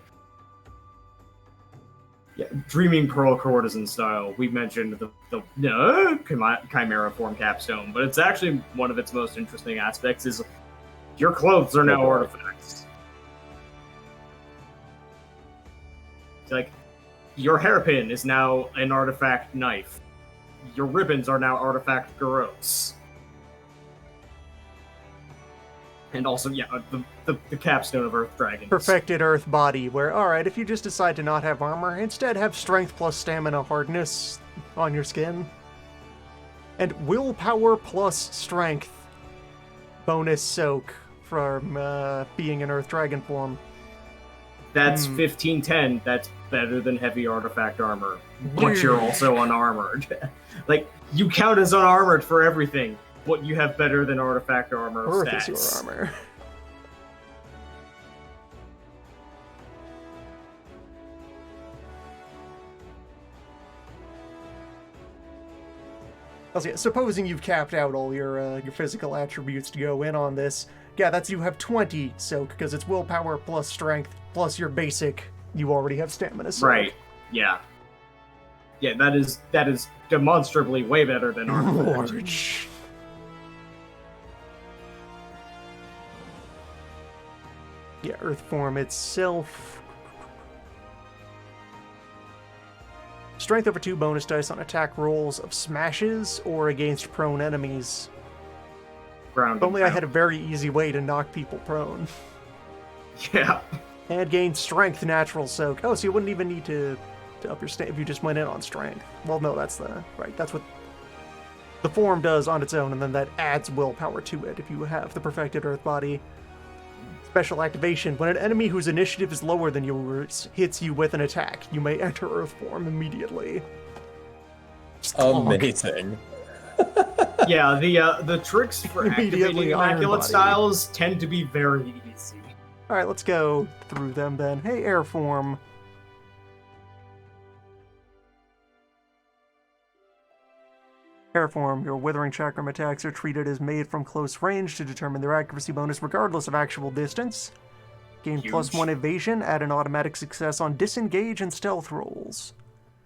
Yeah, Dreaming Pearl Courtesan style. We mentioned the Chimera form capstone, but it's actually one of its most interesting aspects is your clothes are now artifacts. It's like, your hairpin is now an artifact knife. Your ribbons are now artifact garrotes. And also, yeah, the capstone of Earth Dragons. Perfected Earth body, where, alright, if you just decide to not have armor, instead have strength plus stamina hardness on your skin. And willpower plus strength bonus soak from being in Earth Dragon form. That's 1510. That's better than heavy artifact armor, but you're also unarmored. Like, you count as unarmored for everything, but you have better than artifact armor Earth stats. is your armor. Supposing you've capped out all your physical attributes to go in on this, yeah, that's you have 20 soak because it's willpower plus strength plus your basic. You already have stamina soak. Right. Yeah. Yeah, that is demonstrably way better than armor. Large. Yeah, Earth form itself. Strength over 2 bonus dice on attack rolls of smashes or against prone enemies. Ground. If only I had a very easy way to knock people prone. Yeah. And gain strength natural soak. Oh, so you wouldn't even need to up your if you just went in on strength. Well, no, that's that's what the form does on its own, and then that adds willpower to it if you have the perfected Earth body. Special activation. When an enemy whose initiative is lower than yours hits you with an attack, you may enter Earth form immediately. Amazing. Yeah, the tricks for activating Immaculate styles tend to be very easy. Alright, let's go through them then. Hey, air form. Air form, your Withering Chakram attacks are treated as made from close range to determine their accuracy bonus regardless of actual distance. Gain Huge. +1 evasion, add an automatic success on disengage and stealth rolls.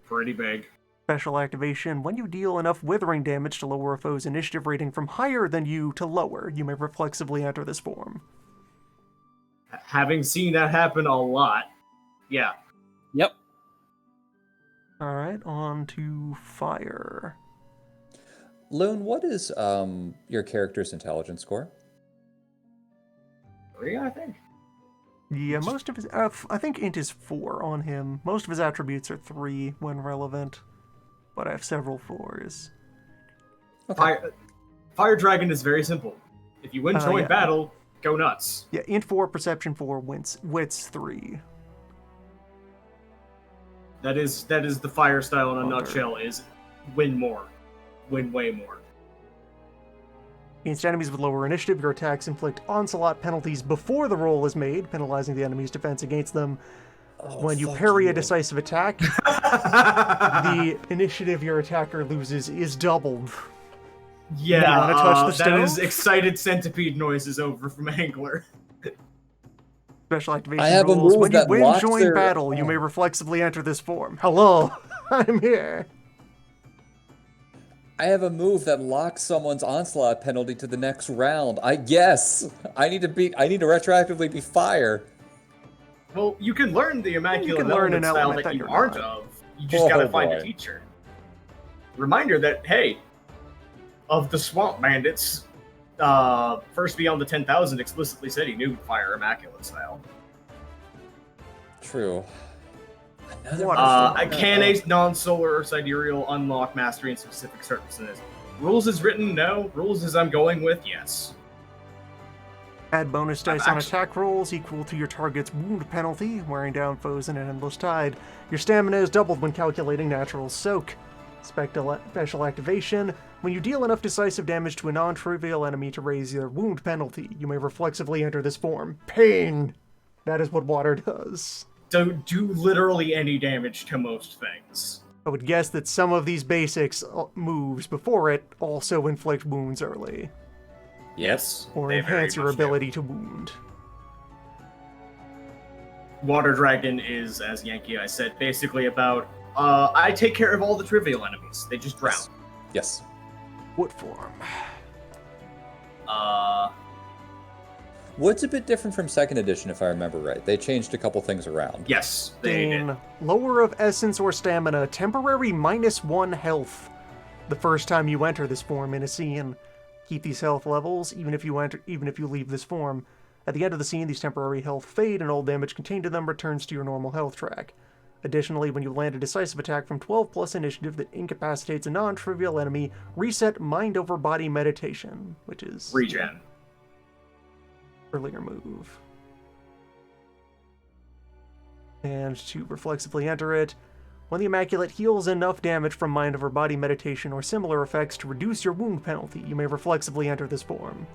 Pretty big. Special activation, when you deal enough withering damage to lower a foe's initiative rating from higher than you to lower, you may reflexively enter this form. Having seen that happen a lot. Yeah. Yep. Alright, on to fire. Loon, what is your character's intelligence score? 3, I think. Yeah, most of his... I think int is 4 on him. Most of his attributes are 3 when relevant. But I have several 4s. Okay. Fire Dragon is very simple. If you win joint battle, go nuts. Yeah, int 4, perception 4, wits 3. That is the fire style in a nutshell, is win more. Win way more. Against enemies with lower initiative, your attacks inflict onslaught penalties before the roll is made, penalizing the enemy's defense against them. When you parry a decisive attack, the initiative your attacker loses is doubled. Yeah, you wanna touch the that stove? is excited centipede noises over from Angler. Special activation I have a rules. move When you that win locks join their- battle, you may reflexively enter this form. Hello, I'm here. I have a move that locks someone's onslaught penalty to the next round. I need to retroactively be fire. Well, you can learn the Immaculate learn Element an style element that that you you're aren't not. of. You just gotta find a boy. teacher. Reminder that, hey, of the Swamp Bandits, First Beyond the 10,000 explicitly said he knew Fire Immaculate style. True. Can a non-solar or sidereal unlock mastery in specific circumstances? Rules is written, no. Rules is I'm going with, yes. Add bonus dice on attack rolls equal to your target's wound penalty, wearing down foes in an endless tide. Your stamina is doubled when calculating natural soak. Special activation. When you deal enough decisive damage to a non-trivial enemy to raise your wound penalty, you may reflexively enter this form. Pain! That is what water does. Don't do literally any damage to most things. I would guess that some of these basics moves before it also inflict wounds early, Yes. or they very enhance your much do. ability to wound. Water Dragon is, as Yankee I said, basically about, I take care of all the trivial enemies. They just drown. Yes. What form? Wood's a bit different from second edition, if I remember right. They changed a couple things around. Yes, they did. Gain lower of essence or stamina, temporary -1 health the first time you enter this form in a scene. Keep these health levels even if you leave this form. At the end of the scene, these temporary health fade and all damage contained in them returns to your normal health track. Additionally, when you land a decisive attack from 12 plus initiative that incapacitates a non-trivial enemy, reset Mind over Body Meditation, which is Regen. earlier move. And to reflexively enter it, when the Immaculate heals enough damage from Mind over Body Meditation or similar effects to reduce your wound penalty, you may reflexively enter this form.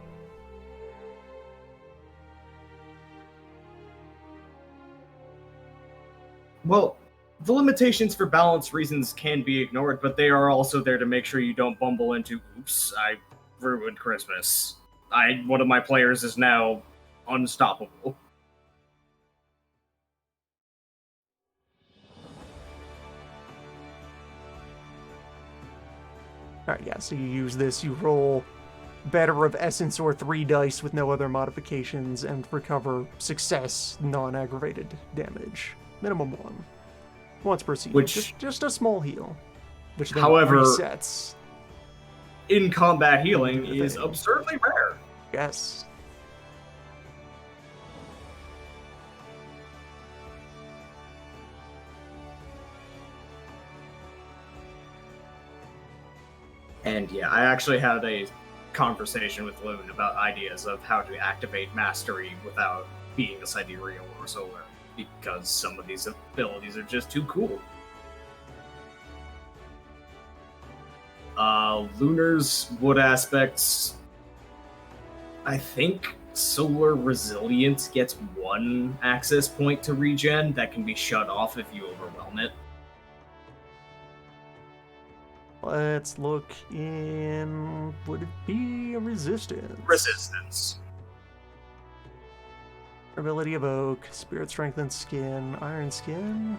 Well, the limitations for balance reasons can be ignored, but they are also there to make sure you don't bumble into, oops, I ruined Christmas. One of my players is now unstoppable. Alright, yeah, so you use this, you roll Better of Essence or 3 dice with no other modifications, and recover success, non-aggravated damage. Minimum 1. Once per season. Just a small heal. Which then however, resets. In combat healing is absurdly rare. Yes. And yeah, I actually had a conversation with Loon about ideas of how to activate Mastery without being a Sidereal or Solar, because some of these abilities are just too cool. Lunar's wood aspects, I think Solar Resilience gets 1 access point to regen that can be shut off if you overwhelm it. Let's look in... would it be a Resistance? Resistance. Ability of Oak, Spirit Strength and Skin, Iron Skin...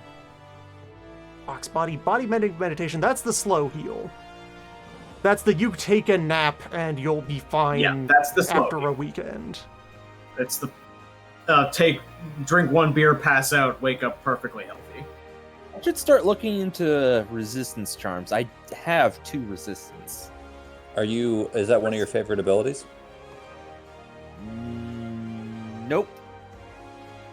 Box Body Meditation, that's the slow heal. That's the you take a nap and you'll be fine that's the slow after heal. A weekend. It's the drink 1 beer, pass out, wake up perfectly healthy. I should start looking into resistance charms. I have 2 resistance. Is that one of your favorite abilities? Nope.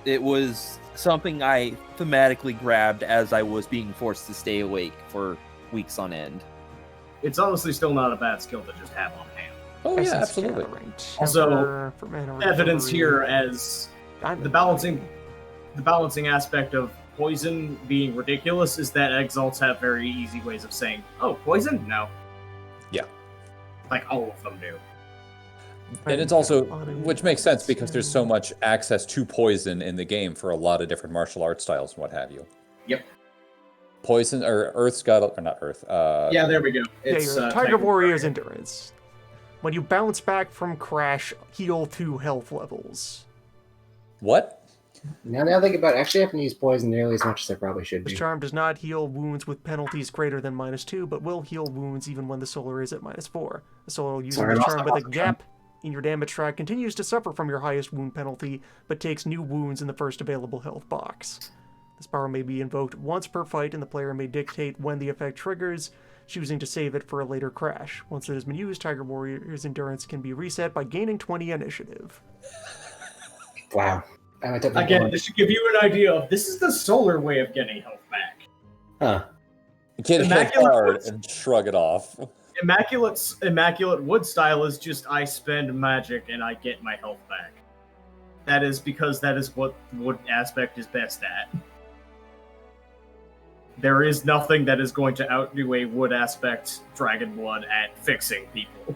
It was something I thematically grabbed as I was being forced to stay awake for weeks on end. It's honestly still not a bad skill to just have on hand. Oh, yeah, Essence absolutely. Gathering, Also, Temper for mana Evidence recovery, here as Diamond the balancing aspect of poison being ridiculous is that exalts have very easy ways of saying, oh, poison? No. Yeah. Like all of them do. And it's also, which makes sense because there's so much access to poison in the game for a lot of different martial arts styles and what have you. Yep. Poison, or Earth's got, or not Earth. Yeah, there we go. It's Tiger Warrior's Endurance. When you bounce back from crash, heal 2 health levels. What? Now that I think about it, actually I haven't used poison nearly as much as I probably should This be. charm does not heal wounds with penalties greater than -2, but will heal wounds even when the solar is at -4. The solar using this charm with a gap in your damage track continues to suffer from your highest wound penalty, but takes new wounds in the first available health box. This power may be invoked once per fight, and the player may dictate when the effect triggers, choosing to save it for a later crash. Once it has been used, Tiger Warrior's Endurance can be reset by gaining 20 initiative. Wow. Again, this should give you an idea of this is the solar way of getting health back. Huh. Get hit hard and shrug it off. Immaculate Wood style is just I spend magic and I get my health back. That is because that is what Wood aspect is best at. There is nothing that is going to outdo a Wood aspect Dragon Blood at fixing people.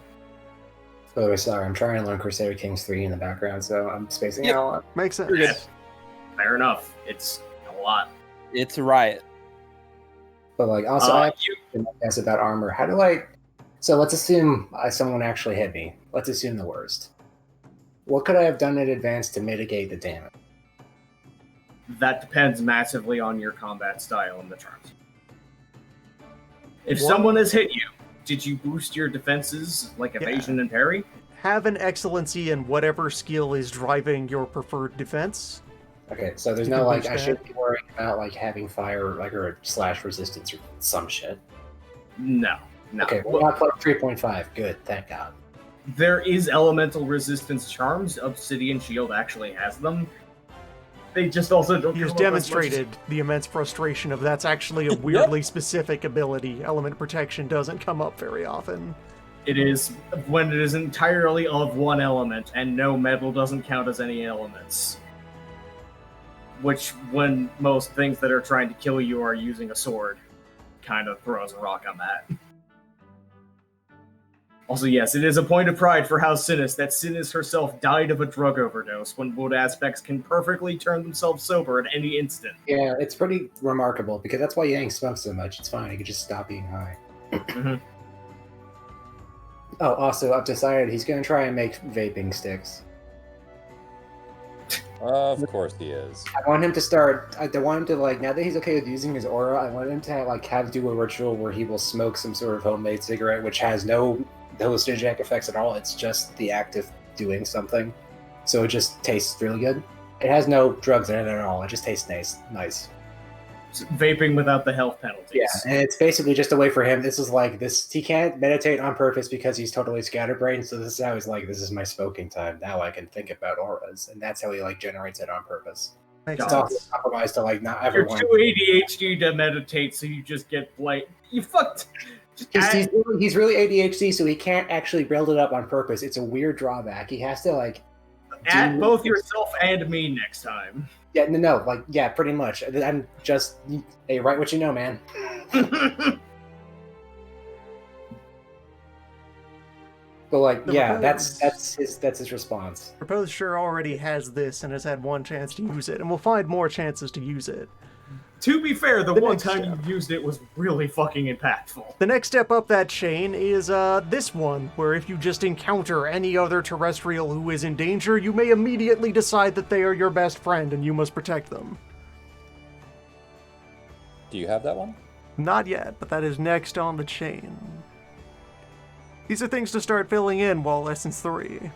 By the way, sorry, I'm trying to learn Crusader Kings 3 in the background, so I'm spacing out a lot. Makes sense. Yeah, fair enough. It's a lot. It's a riot. But like, also, I have to ask about armor. How do I... So let's assume someone actually hit me. Let's assume the worst. What could I have done in advance to mitigate the damage? That depends massively on your combat style and the charms. If someone has hit you, did you boost your defenses, like evasion and parry? Have an excellency in whatever skill is driving your preferred defense. Okay, so there's no, like, I shouldn't be worrying about, like, having fire, like, or slash resistance or some shit. No. Okay, well, not plus 3.5. Good, thank God. There is elemental resistance charms. Obsidian Shield actually has them. They just also don't. He has come up as much as- demonstrated the immense frustration of that's actually a weirdly specific ability. Element protection doesn't come up very often. It is when it is entirely of one element, and no metal doesn't count as any elements. Which, when most things that are trying to kill you are using a sword, kind of throws a rock on that. Also, yes, it is a point of pride for House Sinis that Sinis herself died of a drug overdose when wood aspects can perfectly turn themselves sober at any instant. Yeah, it's pretty remarkable because that's why Yang smokes so much. It's fine. He could just stop being high. Oh, also, I've decided he's going to try and make vaping sticks. Of course he is. I want him to start. I want him to like. Now that he's okay with using his aura, I want him to have do a ritual where he will smoke some sort of homemade cigarette, which has no hallucinogenic effects at all. It's just the act of doing something, so it just tastes really good. It has no drugs in it at all. It just tastes nice. Vaping without the health penalties. Yeah, and it's basically just a way for him. This is like this. He can't meditate on purpose because he's totally scatterbrained. So this is how he's like, this is my smoking time. Now I can think about auras, and that's how he like generates it on purpose. Makes It's sense. also a compromise to like not You're everyone. too ADHD to meditate, so you just get you fucked. He's really ADHD, so he can't actually build it up on purpose. It's a weird drawback. He has to like At both yourself and me next time. Yeah, no, like yeah, pretty much. I'm just hey, write what you know, man. But like, The yeah, proposed- that's his response. Proposed sure already has this and has had one chance to use it, and will find more chances to use it. To be fair, the The one next time step. you used it was really fucking impactful. The next step up that chain is this one, where if you just encounter any other terrestrial who is in danger, you may immediately decide that they are your best friend and you must protect them. Do you have that one? Not yet, but that is next on the chain. These are things to start filling in while Essence 3.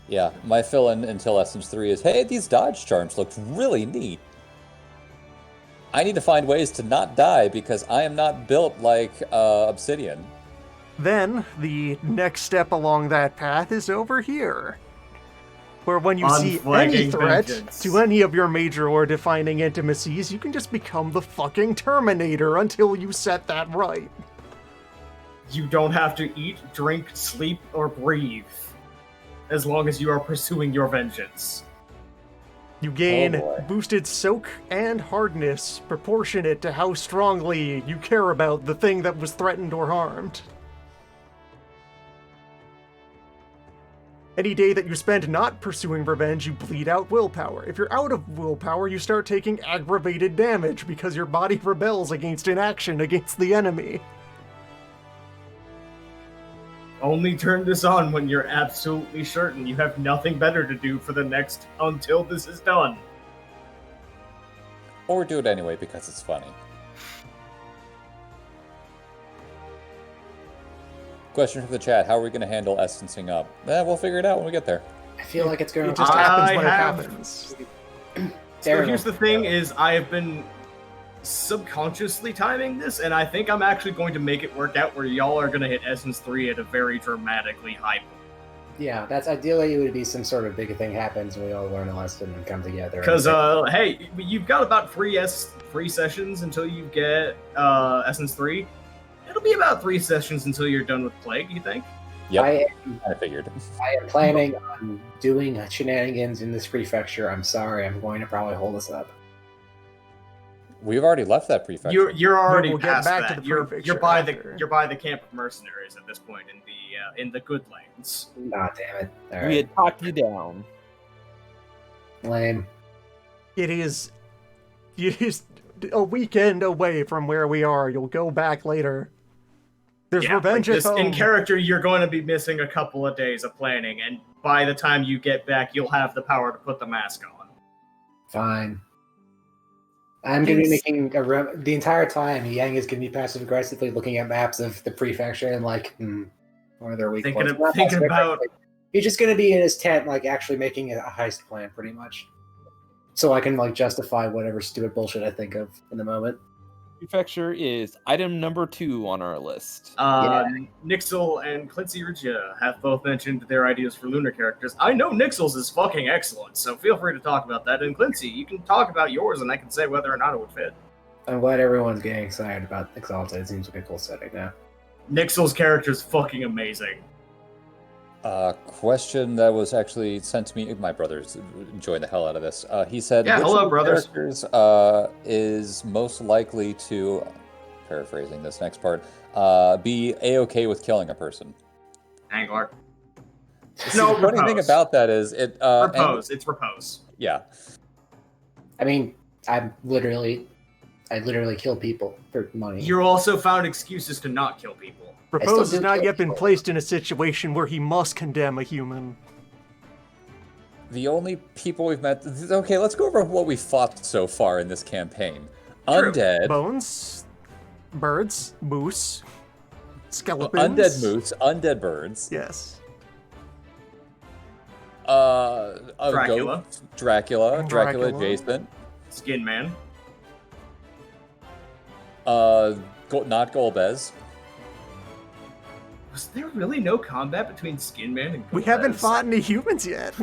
Yeah, my fill-in until Essence 3 is, hey, these dodge charms looked really neat. I need to find ways to not die because I am not built like Obsidian. Then, the next step along that path is over here. Where when you see any Unflagging threat vengeance. to any of your major or defining intimacies, you can just become the fucking Terminator until you set that right. You don't have to eat, drink, sleep, or breathe. As long as you are pursuing your vengeance. You gain Oh boy. boosted soak and hardness proportionate to how strongly you care about the thing that was threatened or harmed. Any day that you spend not pursuing revenge, you bleed out willpower. If you're out of willpower, you start taking aggravated damage because your body rebels against inaction against the enemy. Only turn this on when you're absolutely certain you have nothing better to do for the next until this is done. Or do it anyway because it's funny. Question from the chat, how are we going to handle essencing up? We'll figure it out when we get there. I feel like it's going It just to happens when it have- happens. So here's the thing is I have been subconsciously timing this, and I think I'm actually going to make it work out where y'all are going to hit Essence 3 at a very dramatically high point. Yeah, that's ideally it would be some sort of big thing happens and we all learn a lesson and come together. Because, hey, you've got about three sessions until you get Essence 3. It'll be about 3 sessions until you're done with Plague, you think? Yep, I I figured. am planning on doing shenanigans in this prefecture. I'm sorry, I'm going to probably hold us up. We've already left that prefecture. You're already we'll get past back to that. the You're prefecture by after. you're by the camp of mercenaries at this point in the good lanes. Nah, damn it. All We right. had talked you down. Lame. It is a weekend away from where we are. You'll go back later. There's Yeah, revenge like at this, home. in character, you're going to be missing a couple of days of planning, and by the time you get back, you'll have the power to put the mask on. Fine. I'm going to be making the entire time. Yang is going to be passive aggressively looking at maps of the prefecture and like, what are their weak Thinking points? of- thinking about- He's just going to be in his tent, like actually making a heist plan, pretty much. So I can like justify whatever stupid bullshit I think of in the moment. Prefecture is item number 2 on our list. Nixel and Quincy Regia have both mentioned their ideas for lunar characters. I know Nixel's is fucking excellent, so feel free to talk about that. And Quincy, you can talk about yours, and I can say whether or not it would fit. I'm glad everyone's getting excited about Exalted. It seems like a cool setting now. Nixel's character is fucking amazing. Question that was actually sent to me. My brother's enjoying the hell out of this. He said, Yeah, which hello, of the brothers. characters is most likely to, paraphrasing this next part, be A-okay with killing a person? Angler. The funny thing about that is it... Repose. It's Repose. Yeah. I mean, I literally kill people for money. You also found excuses to not kill people. Repose do has not kill yet been people. placed in a situation where he must condemn a human. The only people we've met... Okay, let's go over what we fought so far in this campaign. True. Undead. Bones, birds, moose, skeletons. Undead moose, undead birds. Yes. A Dracula. goat, Dracula Dracula. adjacent. Skin Man. Not Golbez. Was there really no combat between Skin Man and We haven't Golbez? fought any humans yet.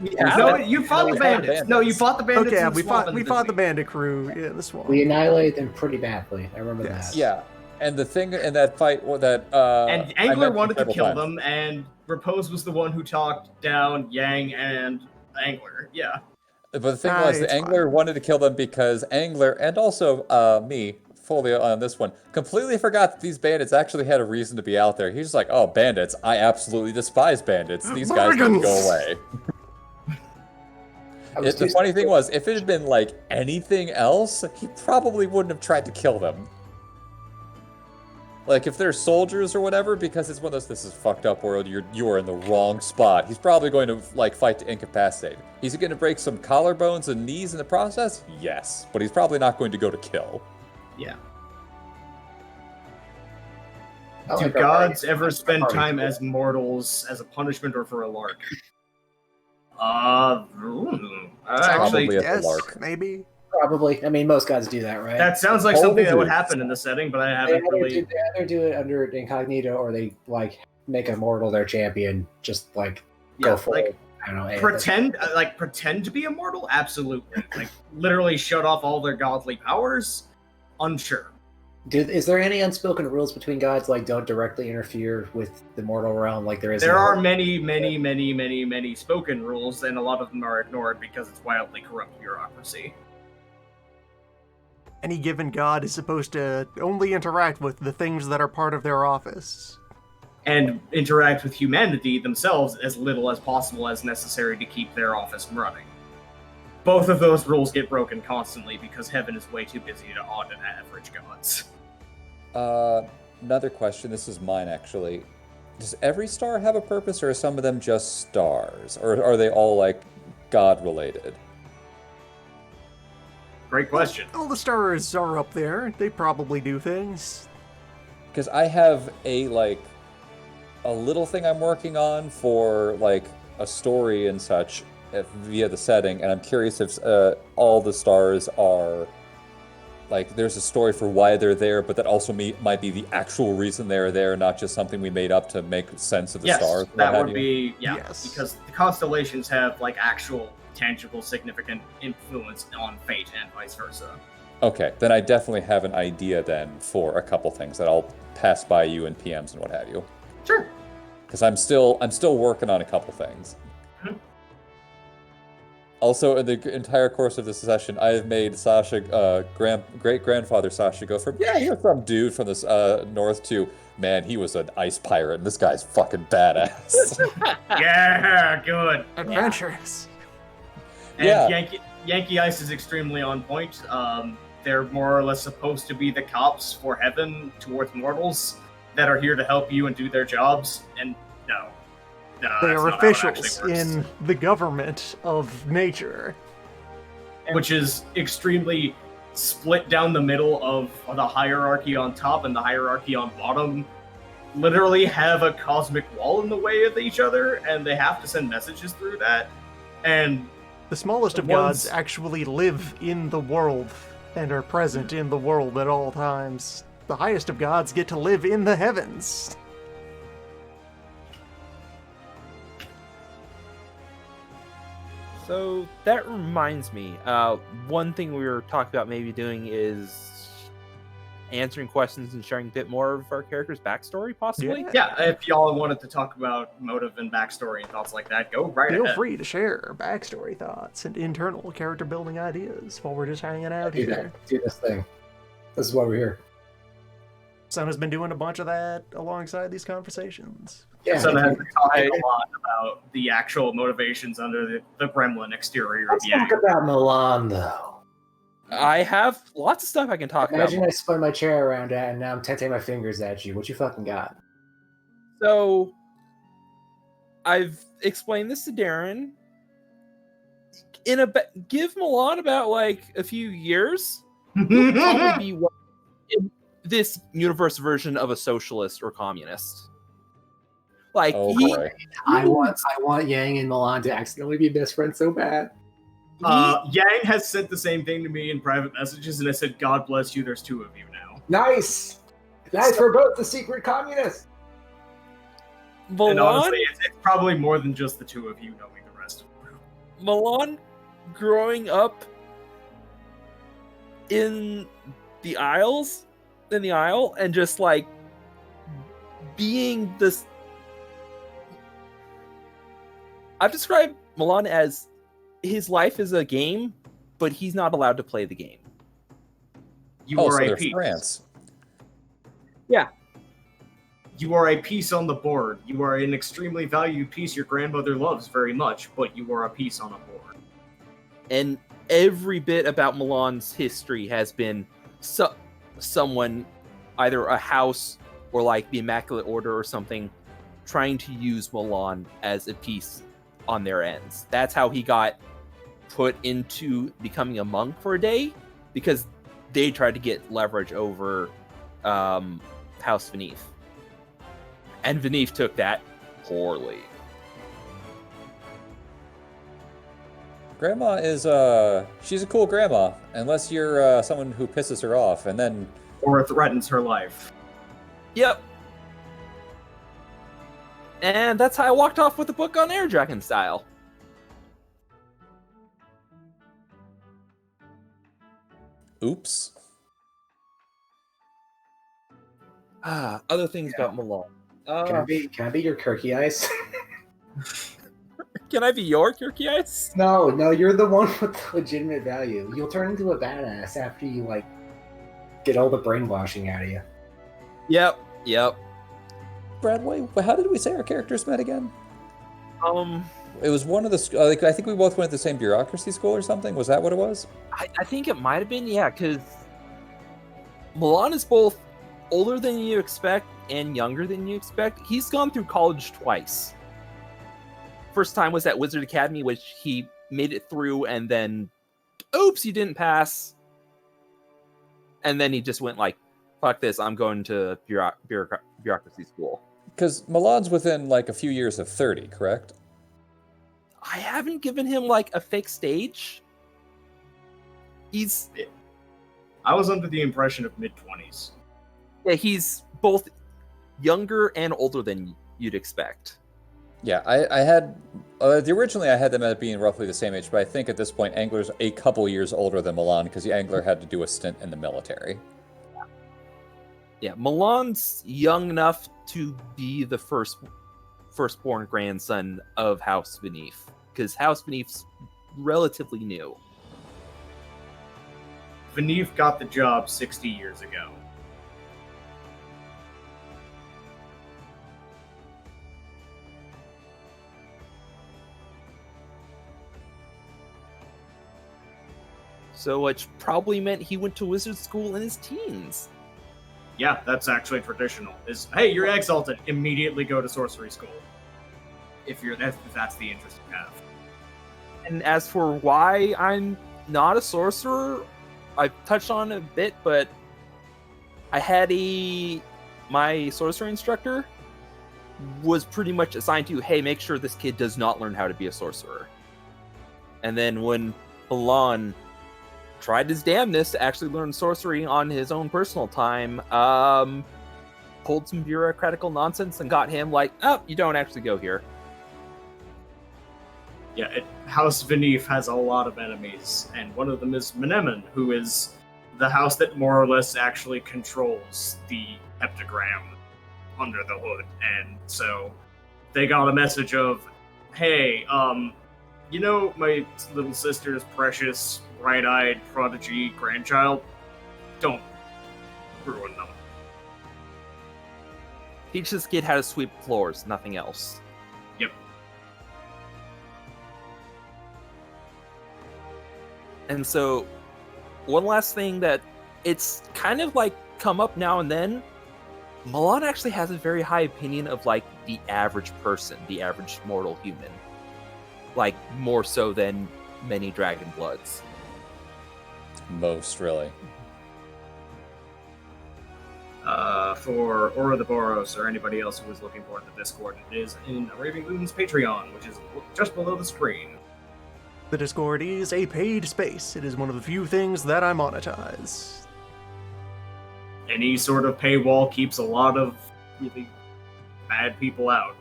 No, you fought No, the we fought bandits. No, you fought the bandits. Okay, in the we swamp fought in we the fought the Disney. bandit crew in the swamp. We annihilated them pretty badly. I remember Yes. that. Yeah, and the thing in that fight that And I Angler mentioned wanted to several kill times. them, and Repose was the one who talked down Yang and Angler. Yeah. But the thing was, the it's Angler fine. wanted to kill them because Angler and also me, fully on this one, completely forgot that these bandits actually had a reason to be out there. He's just like, oh, bandits! I absolutely despise bandits. These guys need to Bargains! go away. The funny thing was, if it had been like anything else, he probably wouldn't have tried to kill them. Like if they're soldiers or whatever, because it's one of those, this is fucked up world, you are in the wrong spot. He's probably going to like fight to incapacitate. He's going to break some collarbones and knees in the process? Yes, but he's probably not going to go to kill. Yeah. I Do like our gods party. ever spend Party. time as mortals as a punishment or for a lark? Actually, Probably as a yes, lark. maybe. Probably. I mean, most gods do that, right? that sounds like something that would Always. happen in the setting, but I they haven't either, really. they either do it under incognito or they like make a mortal their champion. Just like go Yeah, for like it. I don't know. pretend to be immortal. Absolutely, like literally shut off all their godly powers. Unsure. Is there any unspoken rules between gods, like don't directly interfere with the mortal realm, like there is? There in are the- many spoken rules, and a lot of them are ignored because it's wildly corrupt bureaucracy. Any given god is supposed to only interact with the things that are part of their office. And interact with humanity themselves as little as possible as necessary to keep their office running. Both of those rules get broken constantly because heaven is way too busy to audit average gods. Another question, this is mine actually. Does every star have a purpose, or are some of them just stars? Or are they all like god related? Great question. All the stars are up there. They probably do things. Because I have a little thing I'm working on for like a story and such via the setting, and I'm curious if all the stars are like there's a story for why they're there, but that also might be the actual reason they're there, not just something we made up to make sense of the Yes, stars. and that what would have you. be, yeah, Yes. because the constellations have like actual, tangible, significant influence on fate and vice versa. Okay, then I definitely have an idea then for a couple things that I'll pass by you in PMs and what have you. Sure. Because I'm still working on a couple things. Mhm. Also, in the entire course of this session, I have made Sasha, great-grandfather Sasha, go from, yeah, here's some dude from this north to, man, he was an ice pirate, and this guy's fucking badass. Yeah, good. Adventurous. And Yeah. Yankee Ice is extremely on point. They're more or less supposed to be the cops for heaven towards mortals that are here to help you and do their jobs. And no, They that's are not how it officials actually works. in the government of nature. Which is extremely split down the middle of the hierarchy on top and the hierarchy on bottom. Literally have a cosmic wall in the way of each other, and they have to send messages through that. And The smallest of The ones- gods actually live in the world and are present in the world at all times. The highest of gods get to live in the heavens. So that reminds me, one thing we were talking about maybe doing is answering questions and sharing a bit more of our character's backstory, possibly? Yeah, if y'all wanted to talk about motive and backstory and thoughts like that, go right Feel ahead. free to share backstory thoughts and internal character building ideas while we're just hanging out here. Do this thing. This is why we're here. Son has been doing a bunch of that alongside these conversations. Yeah. So has been talking a lot about the actual motivations under the gremlin exterior of Let's Yang. talk about Milan, though. I have lots of stuff I can talk Imagine about. I spun my chair around at, and now I'm tenting my fingers at you. What you fucking got? So, I've explained this to Darren. Give Milan about like a few years. He'll probably be in this universe version of a socialist or communist. Like boy. I want Yang and Milan to accidentally be best friends so bad. Yang has said the same thing to me in private messages, and I said, "God bless you. There's two of you now." Nice. Nice for both the secret communists. Milan, And honestly, it's probably more than just the two of you knowing the rest of the group. Milan, growing up in the Isle, and just like being this. I've described Milan as his life is a game, but he's not allowed to play the game. You Oh, are so a they're piece. France. You are a piece on the board. You are an extremely valued piece your grandmother loves very much, but you are a piece on a board. And every bit about Milan's history has been someone, either a house or like the Immaculate Order or something, trying to use Milan as a piece on their ends. That's how he got put into becoming a monk for a day, because they tried to get leverage over House Venif. And Venif took that poorly. Grandma is she's a cool grandma, unless you're someone who pisses her off, and then Or threatens her life. Yep. And that's how I walked off with the book on Air Dragon style. oops. Other things about Milan. Can I be your Kirky Ice? Can I be your Kirky Ice? No, you're the one with the legitimate value. You'll turn into a badass after you like get all the brainwashing out of you. Yep. Brad, wait, how did we say our characters met again? Um, It was one of the like I think we both went to the same bureaucracy school or something. Was that what it was? I think it might have been, yeah, because Milan is both older than you expect and younger than you expect. He's gone through college twice. First time was at Wizard Academy, which he made it through, and then, oops, he didn't pass. And then he just went like, fuck this, I'm going to bureaucracy school. Because Milan's within like a few years of 30, correct? I haven't given him like a fake stage. I was under the impression of mid-20s. Yeah, he's both younger and older than you'd expect. Yeah, I had originally I had them at being roughly the same age, but I think at this point Angler's a couple years older than Milan because Angler had to do a stint in the military. Yeah, Milan's young enough to be the firstborn grandson of House Venif, because House Venif's relatively new. Venif got the job 60 years ago. So which probably meant he went to wizard school in his teens. Yeah, that's actually traditional. Hey, you're Exalted. Immediately go to sorcery school. If that's the interest you have. And as for why I'm not a sorcerer, I've touched on it a bit, but I had my sorcerer instructor was pretty much assigned to, hey, make sure this kid does not learn how to be a sorcerer. And then when Milan tried his damnedest to actually learn sorcery on his own personal time. Pulled some bureaucratical nonsense and got him like, oh, you don't actually go here. Yeah, House Venif has a lot of enemies, and one of them is Menemen, who is the house that more or less actually controls the heptagram under the hood. And so they got a message of, hey, you know my little sister's precious, bright-eyed prodigy grandchild? Don't ruin them. Teach this kid how to sweep floors, nothing else. Yep. And so, one last thing that it's kind of like come up now and then, Milan actually has a very high opinion of like the average person, the average mortal human. Like, more so than many Dragon Bloods. Most, really. For Ouroboros or anybody else who is looking for it in the Discord, it is in Raving Loon's Patreon, which is just below the screen. The Discord is a paid space. It is one of the few things that I monetize. Any sort of paywall keeps a lot of really bad people out.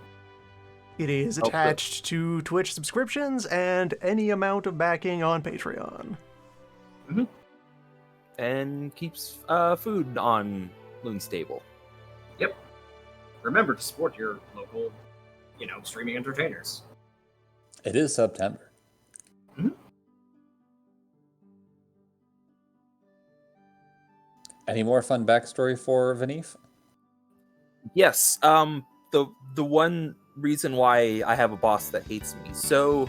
It is attached to Twitch subscriptions and any amount of backing on Patreon. Mm-hmm. And keeps food on Loon's table. Yep. Remember to support your local, streaming entertainers. It is September. Mm-hmm. Any more fun backstory for Venif? Yes. The one reason why I have a boss that hates me. So,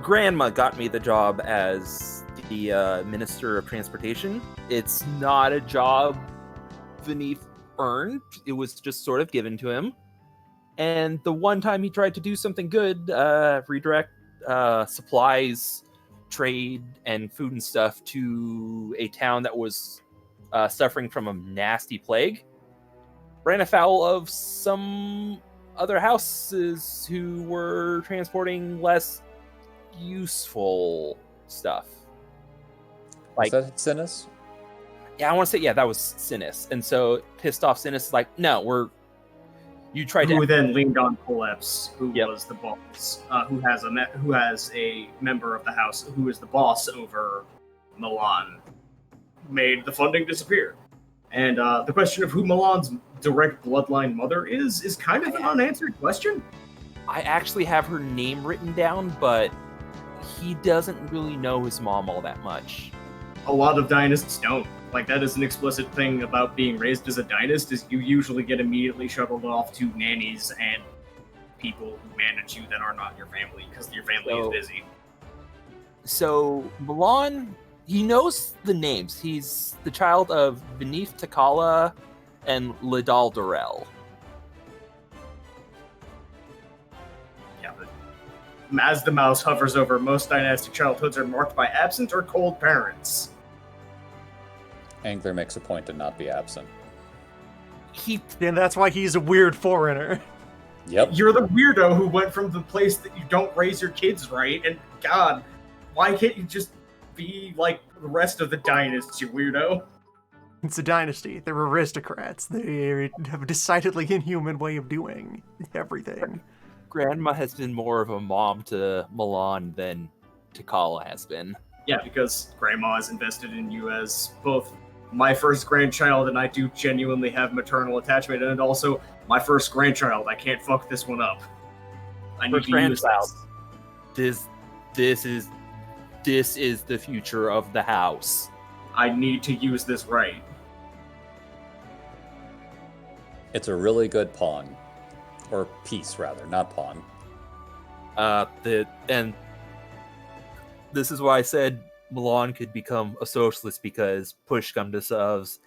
Grandma got me the job as the Minister of Transportation. It's not a job Venif earned. It was just sort of given to him. And the one time he tried to do something good, redirect supplies, trade, and food and stuff to a town that was suffering from a nasty plague, ran afoul of some other houses who were transporting less useful stuff. Like, Is that Sinus? Yeah, I want to say, that was Sinus. And so, pissed off Sinus is like, no, you tried Who to... then leaned on Poleps, who Yep. was the boss, who has a member of the house who is the boss over Milan, made the funding disappear. And the question of who Milan's direct bloodline mother is kind of an unanswered question. I actually have her name written down, but he doesn't really know his mom all that much. A lot of dynasts don't. Like, that is an explicit thing about being raised as a dynast, is you usually get immediately shuttled off to nannies and people who manage you that are not your family, because your family is busy. So, Milan, he knows the names. He's the child of Venif Takala and Lidal Durrell. Yeah, but as the mouse hovers over, most dynastic childhoods are marked by absent or cold parents. Angler makes a point to not be absent. And that's why he's a weird foreigner. Yep. You're the weirdo who went from the place that you don't raise your kids right, and God, why can't you just be like the rest of the dynasts, you weirdo? It's a dynasty. They're aristocrats. They have a decidedly inhuman way of doing everything. Grandma has been more of a mom to Milan than Takala has been. Yeah, because Grandma is invested in you as both my first grandchild, and I do genuinely have maternal attachment, and also my first grandchild. I can't fuck this one up. I need to use this. This is the future of the house. I need to use this right. It's a really good pawn. Or piece, rather, not pawn. And this is why I said Milan could become a socialist, because push come to shoves,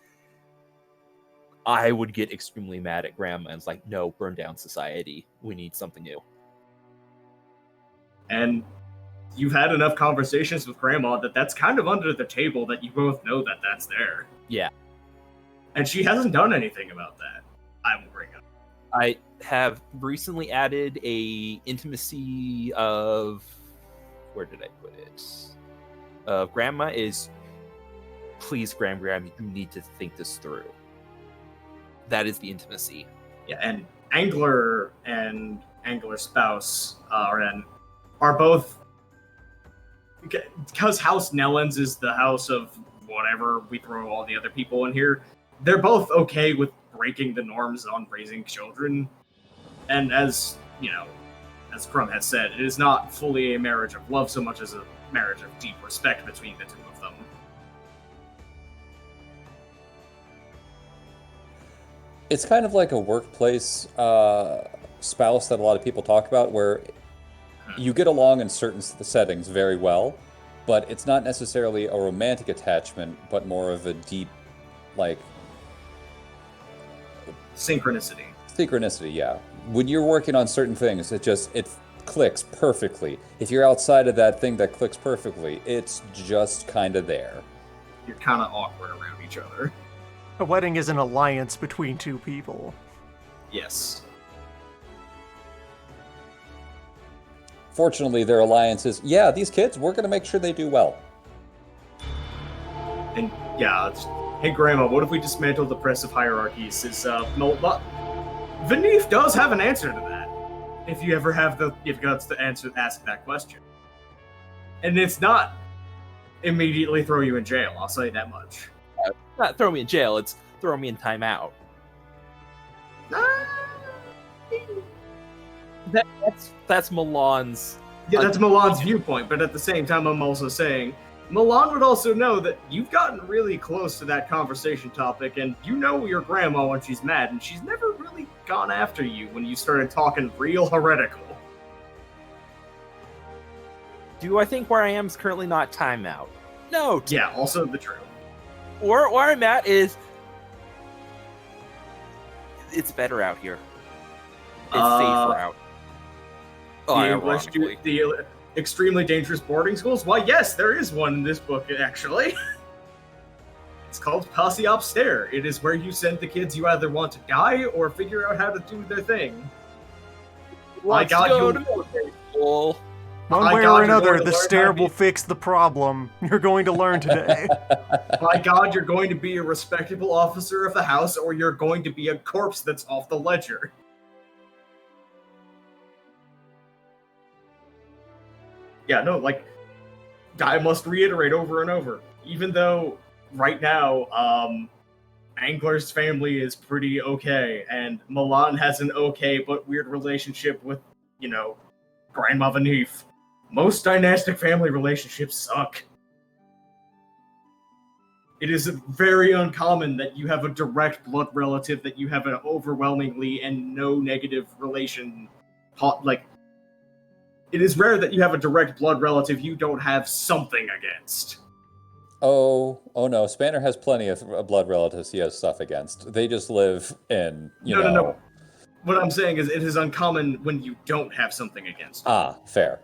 I would get extremely mad at Grandma and it's like, no, burn down society. We need something new. And you've had enough conversations with Grandma that that's kind of under the table that you both know that that's there. Yeah. And she hasn't done anything about that, I will bring up. I have recently added a intimacy of... Where did I put it? Grandma is, please, Graham, you need to think this through. That is the intimacy. Yeah, and Angler and Angler's spouse are both, because House Nellens is the house of whatever, we throw all the other people in here, they're both okay with breaking the norms on raising children. And as, as Crumb has said, it is not fully a marriage of love so much as a marriage of deep respect between the two of them. It's kind of like a workplace spouse that a lot of people talk about, where you get along in certain settings very well, but it's not necessarily a romantic attachment, but more of a deep, Synchronicity. Synchronicity, yeah. When you're working on certain things, it clicks perfectly. If you're outside of that thing that clicks perfectly, it's just kind of there. You're kind of awkward around each other. A wedding is an alliance between two people. Yes. Fortunately, their alliance is, yeah, these kids, we're going to make sure they do well. And yeah, hey Grandma, what if we dismantle the oppressive hierarchies? Vanif does have an answer to that. If you ever have the guts to ask that question. And it's not immediately throw you in jail, I'll say that much. Not throw me in jail, it's throw me in timeout. That's Milan's. Yeah, that's Milan's viewpoint, but at the same time, I'm also saying Milan would also know that you've gotten really close to that conversation topic, and you know your grandma when she's mad, and she's never really gone after you when you started talking real heretical. Do I think where I am is currently not timeout? No. Yeah, also the truth. Where I'm at is, it's better out here. It's safer out. The extremely dangerous boarding schools? Why, yes, there is one in this book, actually. It's called Posse Op Stare. It is where you send the kids you either want to die or figure out how to do their thing. Let's go to military school. One way or another, the stare will fix the problem. You're going to learn today. My God, you're going to be a respectable officer of the house, or you're going to be a corpse that's off the ledger. Yeah, no, I must reiterate over and over, even though right now, Angler's family is pretty okay, and Milan has an okay but weird relationship with, Grandma Vanif. Most dynastic family relationships suck. It is very uncommon that you have a direct blood relative that you have an overwhelmingly and no negative relation. It is rare that you have a direct blood relative you don't have something against. Oh no, Spanner has plenty of blood relatives he has stuff against. They just live in, No. What I'm saying is it is uncommon when you don't have something against. Fair.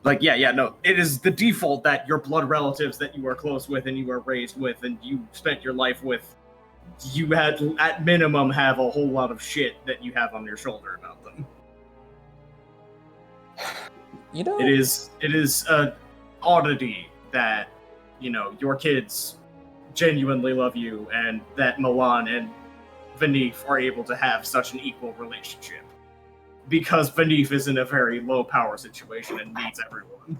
It is the default that your blood relatives that you are close with and you were raised with and you spent your life with, you had, at minimum, have a whole lot of shit that you have on your shoulder about them. It is an oddity that, your kids genuinely love you and that Milan and Vanif are able to have such an equal relationship. Because Vanif is in a very low power situation and needs everyone.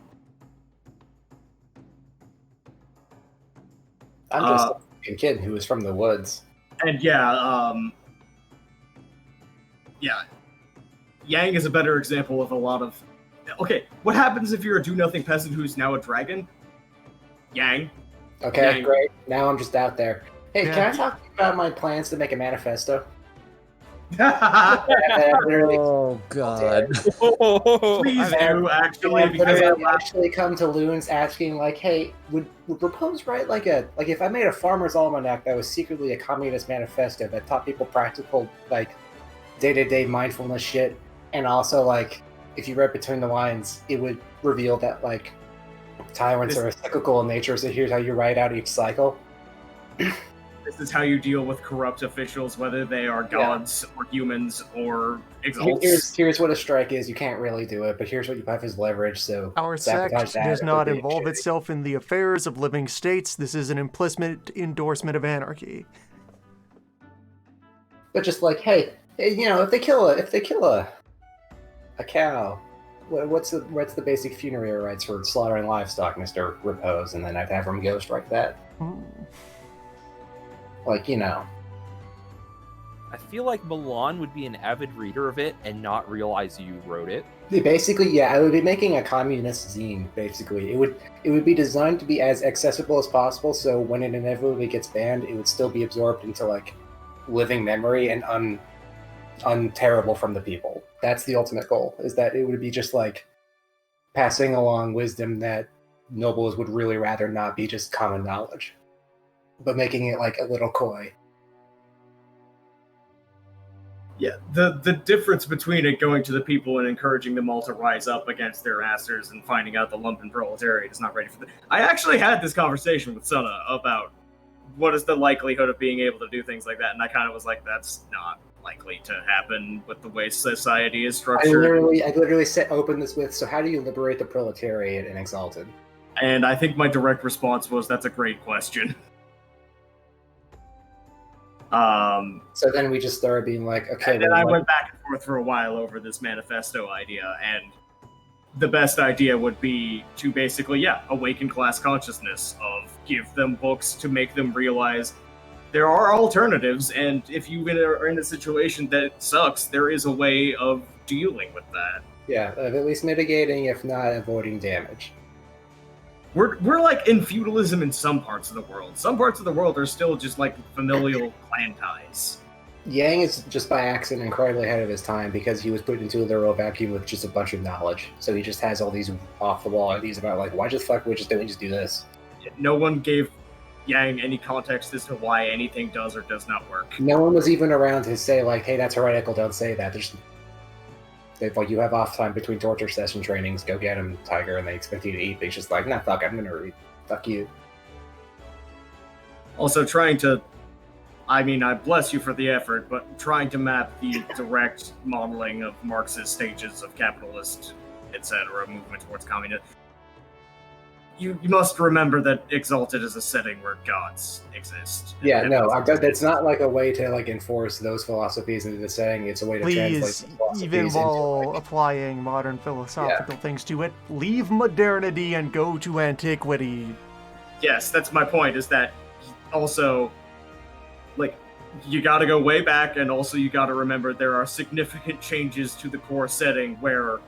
I'm just a kid who was from the woods. And Yang is a better example of a lot of... Okay, what happens if you're a do-nothing peasant who's now a dragon? Yang. Okay, great. Now I'm just out there. Hey, can I talk about my plans to make a manifesto? Oh God! Please do, actually, because I actually come to Loons asking, hey, would Propose write if I made a farmer's almanac that was secretly a communist manifesto that taught people practical day-to-day mindfulness shit, and also if you read between the lines, it would reveal that tyrants are cyclical in nature. So here's how you write out each cycle. this is how you deal with corrupt officials, whether they are gods or humans or exalts. Here's what a strike is. You can't really do it, but here's what you have as leverage. So Our sabotage sect that, does it not would be involve shitty. itself in the affairs of living states. This is an implicit endorsement of anarchy. But just like, hey, you know, if they kill a cow, what's the basic funerary rites for slaughtering livestock, Mr. Repose? And then I'd have him ghost write that. Like, you know. I feel like Milan would be an avid reader of it and not realize you wrote it. Basically, yeah, I would be making a communist zine. Basically, it would be designed to be as accessible as possible. So when it inevitably gets banned, it would still be absorbed into like living memory and unterrible from the people. That's the ultimate goal. Is that it would be just like passing along wisdom that nobles would really rather not be just common knowledge, but making it like a little coy. Yeah, the difference between it going to the people and encouraging them all to rise up against their masters and finding out the lumpen proletariat is not ready for I actually had this conversation with Sana about what is the likelihood of being able to do things like that, and I kind of was like, that's not likely to happen with the way society is structured. I literally opened this with, so how do you liberate the proletariat in Exalted? And I think my direct response was, that's a great question. So then we just started being like, okay. And then I went back and forth for a while over this manifesto idea, and the best idea would be to basically, awaken class consciousness, of give them books to make them realize there are alternatives, and if you are in a situation that sucks, there is a way of dealing with that. Yeah, of at least mitigating, if not avoiding damage. We're like in feudalism in some parts of the world. Some parts of the world are still just like familial clan ties. Yang is just by accident incredibly ahead of his time because he was put into a literal vacuum with just a bunch of knowledge. So he just has all these off-the-wall ideas about like, why just fuck, don't we just do this? No one gave Yang any context as to why anything does or does not work. No one was even around to say like, hey, that's heretical, don't say that. They've like, you have off time between torture session trainings, go get him, Tiger, and they expect you to eat. But he's just like, nah, fuck, I'm gonna read. Fuck you. Also trying to, I mean, I bless you for the effort, but trying to map the direct modeling of Marx's stages of capitalist, etc., movement towards communism. You must remember that Exalted is a setting where gods exist. Yeah, no, that's not like a way to like enforce those philosophies into the setting. It's a way to translate Please, the philosophies even into, while like, applying modern philosophical things to it, leave modernity and go to antiquity. Yes, that's my point, is that also, like, you gotta go way back, and also you gotta remember there are significant changes to the core setting where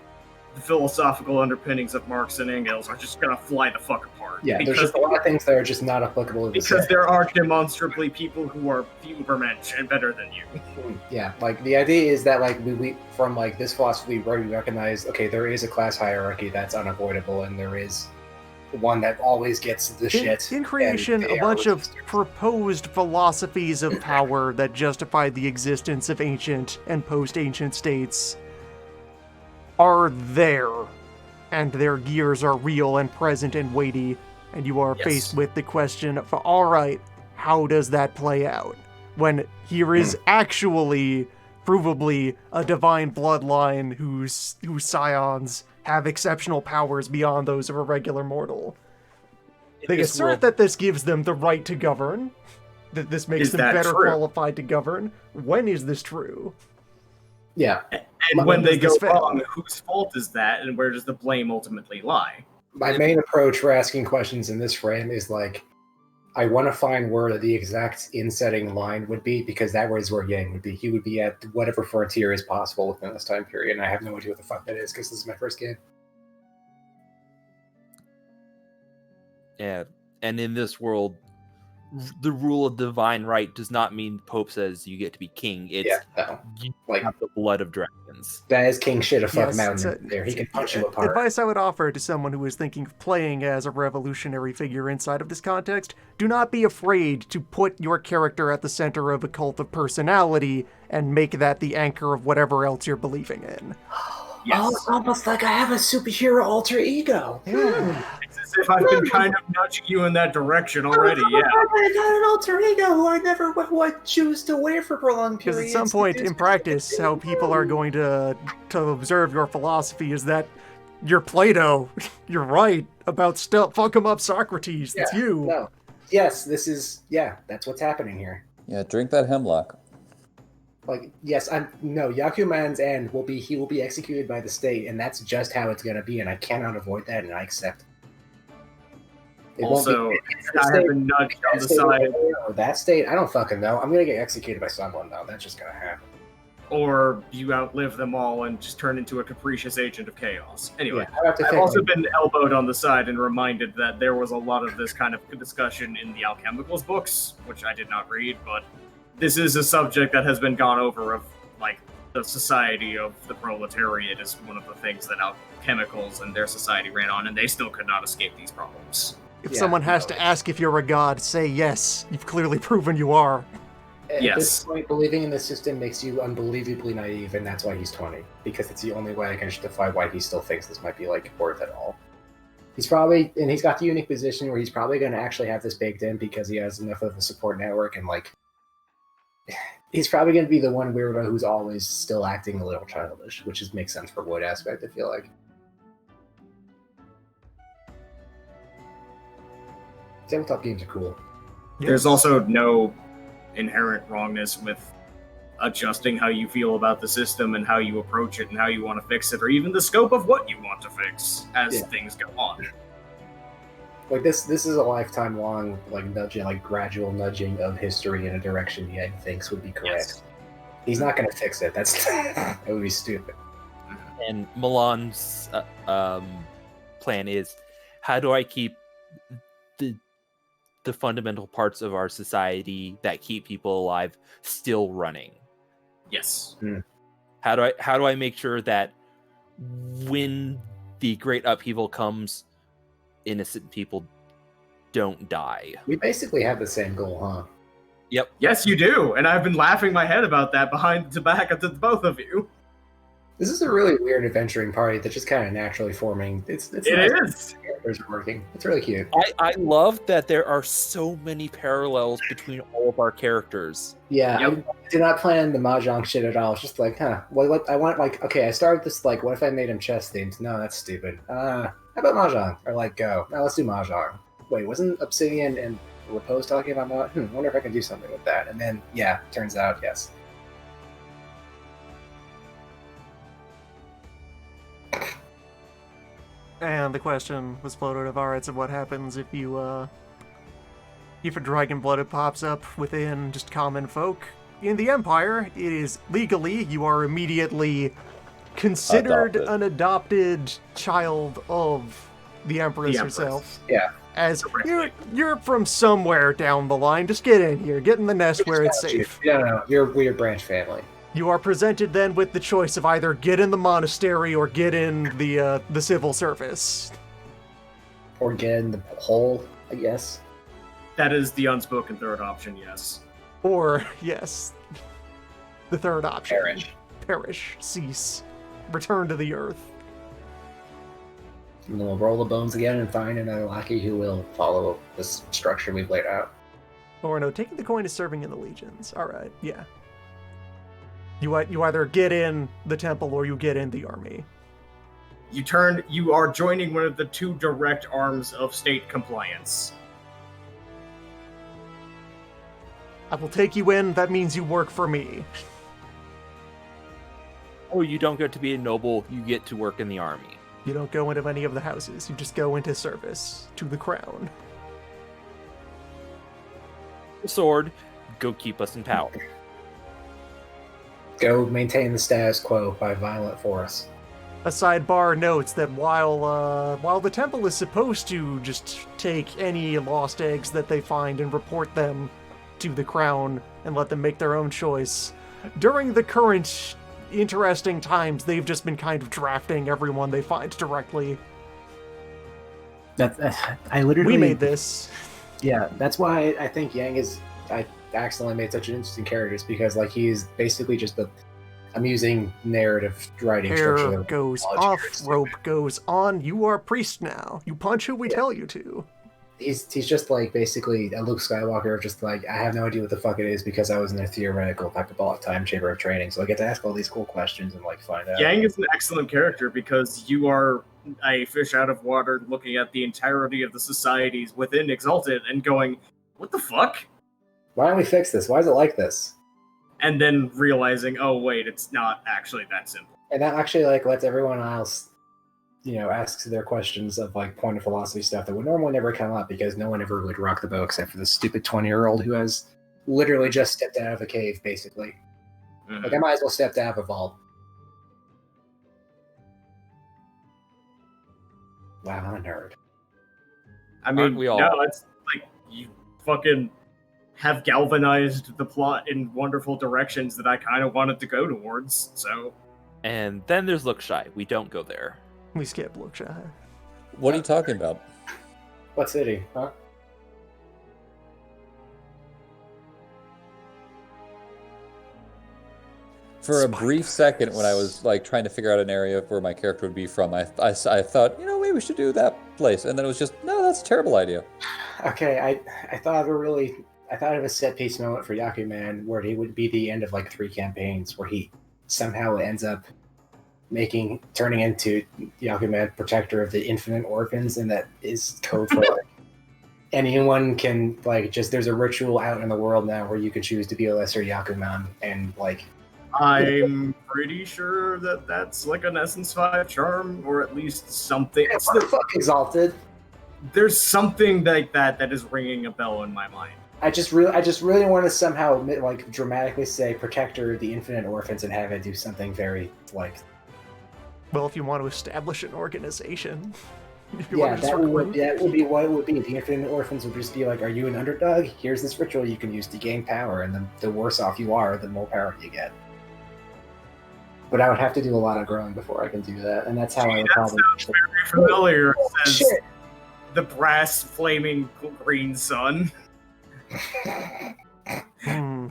the philosophical underpinnings of Marx and Engels are just gonna fly the fuck apart. Yeah, there's just a lot of things that are just not applicable to the because setting. there are demonstrably people who are Ubermensch and better than you. Yeah, like the idea is that like we from like this philosophy where we recognize, okay, there is a class hierarchy that's unavoidable, and there is one that always gets the shit. In creation, a bunch of proposed philosophies of power that justify the existence of ancient and post-ancient states are there, and their gears are real and present and weighty, and you are faced with the question of, alright, how does that play out? When here is actually, provably, a divine bloodline whose scions have exceptional powers beyond those of a regular mortal. They assert that this gives them the right to govern, that this makes them better qualified to govern. When is this true? Yeah. And when they go wrong, whose fault is that, and where does the blame ultimately lie? My main approach for asking questions in this frame is like, I want to find where the exact in-setting line would be, because that is where Yang would be. He would be at whatever frontier is possible within this time period, and I have no idea what the fuck that is, because this is my first game. Yeah, and in this world, the rule of divine right does not mean the Pope says you get to be king. It's you have the blood of dragons. That is king shit a fuck mountain there. He can punch you apart. Advice I would offer to someone who is thinking of playing as a revolutionary figure inside of this context: do not be afraid to put your character at the center of a cult of personality and make that the anchor of whatever else you're believing in. Yes. Oh, it's almost like I have a superhero alter ego. Yeah. if I've been kind of nudging you in that direction already, yeah. I got an alter ego who I never would choose to wear for prolonged Because periods. at some point in practice, how people are going to observe your philosophy is that you're Plato. You're right about stuff. Fuck 'em up, Socrates. That's you. No. Yes, that's what's happening here. Yeah, drink that hemlock. Like, yes, Yakuman's end he will be executed by the state, and that's just how it's gonna be, and I cannot avoid that, and I accept. It Also, won't be, I have been nudged on the side. Or that state, I don't fucking know. I'm gonna get executed by someone though. That's just gonna happen. Or you outlive them all and just turn into a capricious agent of chaos. Anyway, Yeah, I've also been elbowed on the side and reminded that there was a lot of this kind of discussion in the Alchemicals books, which I did not read, but this is a subject that has been gone over of, like, the society of the proletariat is one of the things that Alchemicals and their society ran on, and they still could not escape these problems. If someone has to ask if you're a god, say yes. You've clearly proven you are. At Yes. this point, believing in this system makes you unbelievably naive, and that's why he's 20. Because it's the only way I can justify why he still thinks this might be, like, worth it all. He's got the unique position where he's probably going to actually have this baked in because he has enough of a support network, and, like, he's probably going to be the one weirdo who's always still acting a little childish, which makes sense for Wood aspect, I feel like. Tabletop games are cool. There's also no inherent wrongness with adjusting how you feel about the system and how you approach it and how you want to fix it, or even the scope of what you want to fix as things go on. Like this is a lifetime long gradual nudging of history in a direction Yang thinks would be correct. Yes. He's not going to fix it. That would be stupid. And Milan's plan is, how do I keep the fundamental parts of our society that keep people alive still running? Yes. How do I make sure that when the great upheaval comes, innocent people don't die? We basically have the same goal, huh? Yep. Yes, you do, and I've been laughing my head about that behind the back of the both of you. This is a really weird adventuring party that's just kind of naturally forming. It is. Characters are working. It's really cute. I love that there are so many parallels between all of our characters. Yeah, Yep. I did not plan the mahjong shit at all. It's just like, what I want, like, okay, I started this, like, what if I made him chess themed? No, that's stupid. How about mahjong? Or, like, go. No, let's do mahjong. Wait, wasn't Obsidian and Repose talking about mahjong? Wonder if I can do something with that. And then, yeah, turns out, yes. And the question was floated of, alright, so what happens if if a dragon blooded pops up within just common folk? In the Empire, it is legally, you are immediately considered an adopted child of the Empress herself. Yeah. As you're from somewhere down the line, just get in here, get in the nest where it's safe. No, we're a branch family. You are presented then with the choice of either get in the monastery or get in the civil service. Or get in the hole, I guess. That is the unspoken third option, yes. Or, yes, the third option. Perish. Cease. Return to the earth. And then we'll roll the bones again and find another lackey who will follow this structure we've laid out. Or no, taking the coin is serving in the legions. Alright, yeah. You either get in the temple or you get in the army. You are joining one of the two direct arms of state compliance. I will take you in, that means you work for me. Oh, you don't get to be a noble, you get to work in the army. You don't go into any of the houses, you just go into service to the crown. Sword, go keep us in power. Go maintain the status quo by violent force. A sidebar notes that while the temple is supposed to just take any lost eggs that they find and report them to the crown and let them make their own choice, during the current interesting times, they've just been kind of drafting everyone they find directly. We made this. Yeah, that's why I think Yang I accidentally made such an interesting character, is because, like, he's basically just I'm using narrative writing Hair structure. goes Logic off, here, rope goes on. You are priest now. You punch who we tell you to. He's just like basically a Luke Skywalker, just like I have no idea what the fuck it is because I was in a theoretical hyperbolic time chamber of training, so I get to ask all these cool questions and like find out. Yang is an excellent character because you are a fish out of water looking at the entirety of the societies within Exalted and going, what the fuck? Why don't we fix this? Why is it like this? And then realizing, oh wait, it's not actually that simple. And that actually like lets everyone else, ask their questions of like point of philosophy stuff that would normally never come up because no one ever would rock the boat except for the stupid 20-year-old who has literally just stepped out of a cave, basically. Mm-hmm. Like I might as well step out of a vault. Wow, I'm a nerd. I mean, Aren't we all? no, it's like you fucking have galvanized the plot in wonderful directions that I kind of wanted to go towards. So, And then there's Look Shy. We don't go there. We skip look shy. What are you talking about? What city? Huh? For a brief second, when I was like trying to figure out an area of where my character would be from, I thought, maybe we should do that place, and then it was just, no, that's a terrible idea. Okay, I thought of a set piece moment for Yaku Man where he would be the end of like 3 campaigns where he somehow ends up turning into Yaku Man, protector of the infinite orphans, and that is code for like, anyone can like just there's a ritual out in the world now where you could choose to be a lesser Yaku Man and like. I'm pretty sure that that's like an Essence 5 charm, or at least something. What the fuck, Exalted? There's something like that is ringing a bell in my mind. I just really want to somehow like dramatically say protector of the infinite orphans and have it do something very like. Well, if you want to establish an organization. If you Yeah, want to just that would recruit. be what it would be. The infinite orphans would just be like, are you an underdog? Here's this ritual you can use to gain power, and the worse off you are, the more power you get. But I would have to do a lot of growing before I can do that, and that's how I would That probably. sounds very familiar. It says Shit. the brass flaming green sun.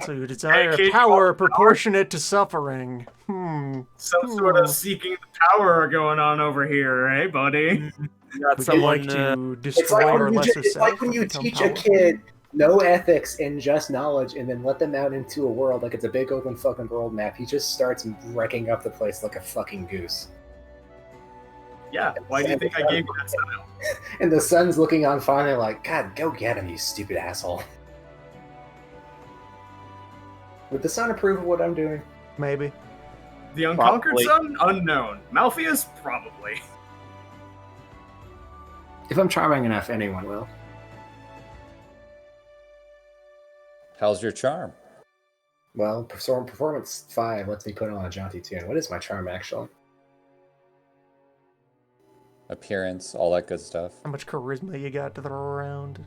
So you desire kid, power you want proportionate to suffering. Some sort of seeking the power going on over here, eh, buddy? Got Would you like someone. to It's destroy like our when you, lesser it's self? like when and you become teach a powerful? kid no ethics and just knowledge, and then let them out into a world like it's a big open fucking world map. He just starts wrecking up the place like a fucking goose. Yeah, why do you think I gave you that style? And the sun's looking on fine. They're like, God, go get him, you stupid asshole. Would the sun approve of what I'm doing? Maybe. The Unconquered Probably. Sun? Unknown. Malpheus? Probably. If I'm charming enough, anyone will. How's your charm? Well, performance 5 lets me put on a jaunty tune. What is my charm, actually? Appearance, all that good stuff. How much charisma you got to throw around?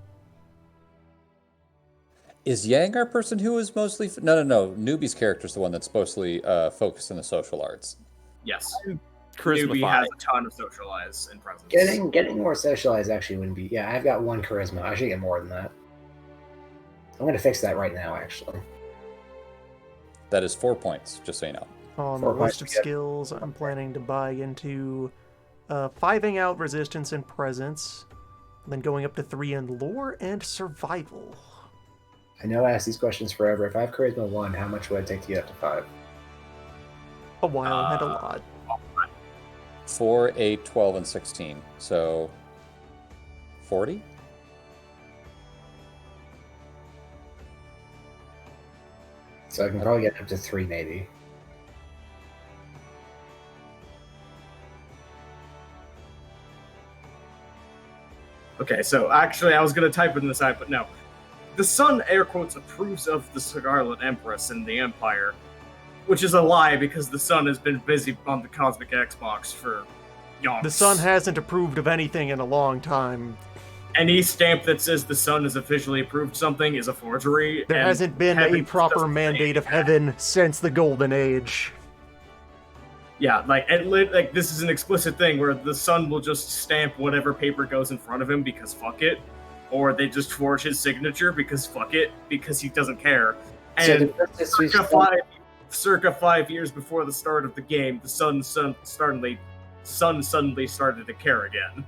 Is Yang our person who is mostly... No. Newbie's character's the one that's mostly focused in the social arts. Yes. Charisma Newbie 5. has a ton of socialize and presence. Getting more socialized actually wouldn't be... Yeah, I've got 1 charisma. I should get more than that. I'm going to fix that right now, actually. That is 4 points, just so you know. On the 4 list points of to get. skills, I'm planning to buy into 5ing out resistance and presence, then going up to 3 in lore and survival. I know I ask these questions forever. If I have charisma 1, how much would it take to get up to 5? A while and a lot. 4, 8, 12, and 16. So, 40? So I can probably get up to 3, maybe. Okay, so actually I was going to type it in the side, but no. The sun, air quotes, approves of the Scarlet Empress and the Empire, which is a lie because the sun has been busy on the Cosmic Xbox for yonks. The sun hasn't approved of anything in a long time. Any stamp that says the sun has officially approved something is a forgery. There and hasn't been a heaven proper doesn't say mandate of that. heaven since the Golden Age. Yeah, like this is an explicit thing where the sun will just stamp whatever paper goes in front of him because fuck it, or they just forge his signature because fuck it, because he doesn't care. So And the circa 5 years before the start of the game, the sun suddenly started to care again.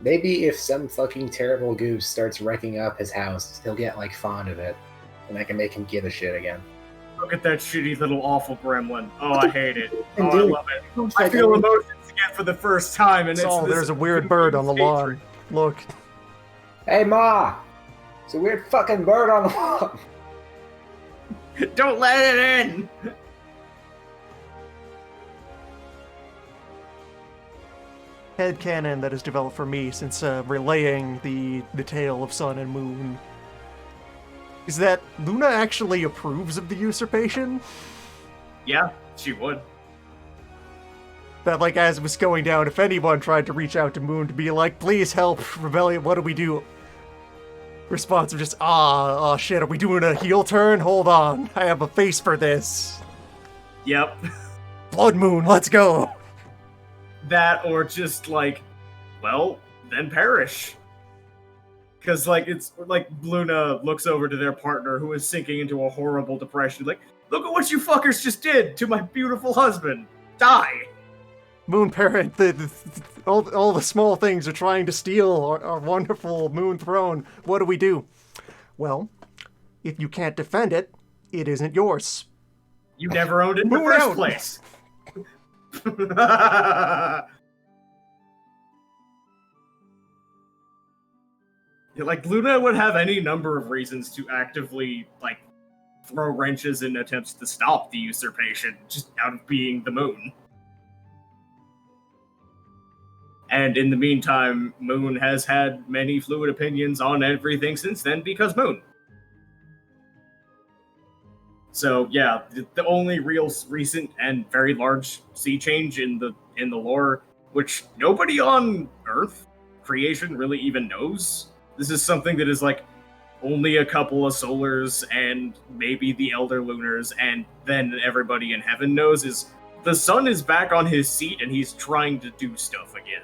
Maybe if some fucking terrible goose starts wrecking up his house, he'll get like fond of it, and I can make him give a shit again. Look at that shitty little awful gremlin. Oh, I hate it. Oh, I Dude, love it. I feel emotions again for the first time, and Saul, it's this there's a weird bird on the lawn. Look. Hey, Ma! It's a weird fucking bird on the lawn. Don't let it in! Headcanon that has developed for me since relaying the tale of Sun and Moon is that Luna actually approves of the usurpation. Yeah, she would. That, like, as it was going down, if anyone tried to reach out to Moon to be like, please help, Rebellion, what do we do? Response of just, oh shit, are we doing a heel turn? Hold on, I have a face for this. Yep. Blood Moon, let's go! That, or just like, well, then perish. Because, like, it's like Luna looks over to their partner who is sinking into a horrible depression. Like, look at what you fuckers just did to my beautiful husband. Die! Moon Parent, all the small things are trying to steal our wonderful Moon Throne. What do we do? Well, if you can't defend it, it isn't yours. You never owned it in the Moon first out. place. Yeah, like, Luna would have any number of reasons to actively, like, throw wrenches in attempts to stop the usurpation, just out of being the Moon. And in the meantime, Moon has had many fluid opinions on everything since then because Moon. So yeah, the only real recent and very large sea change in the lore, which nobody on Earth creation really even knows. This is something that is like only a couple of Solars and maybe the Elder Lunars, and then everybody in heaven knows, is the sun is back on his seat and he's trying to do stuff again.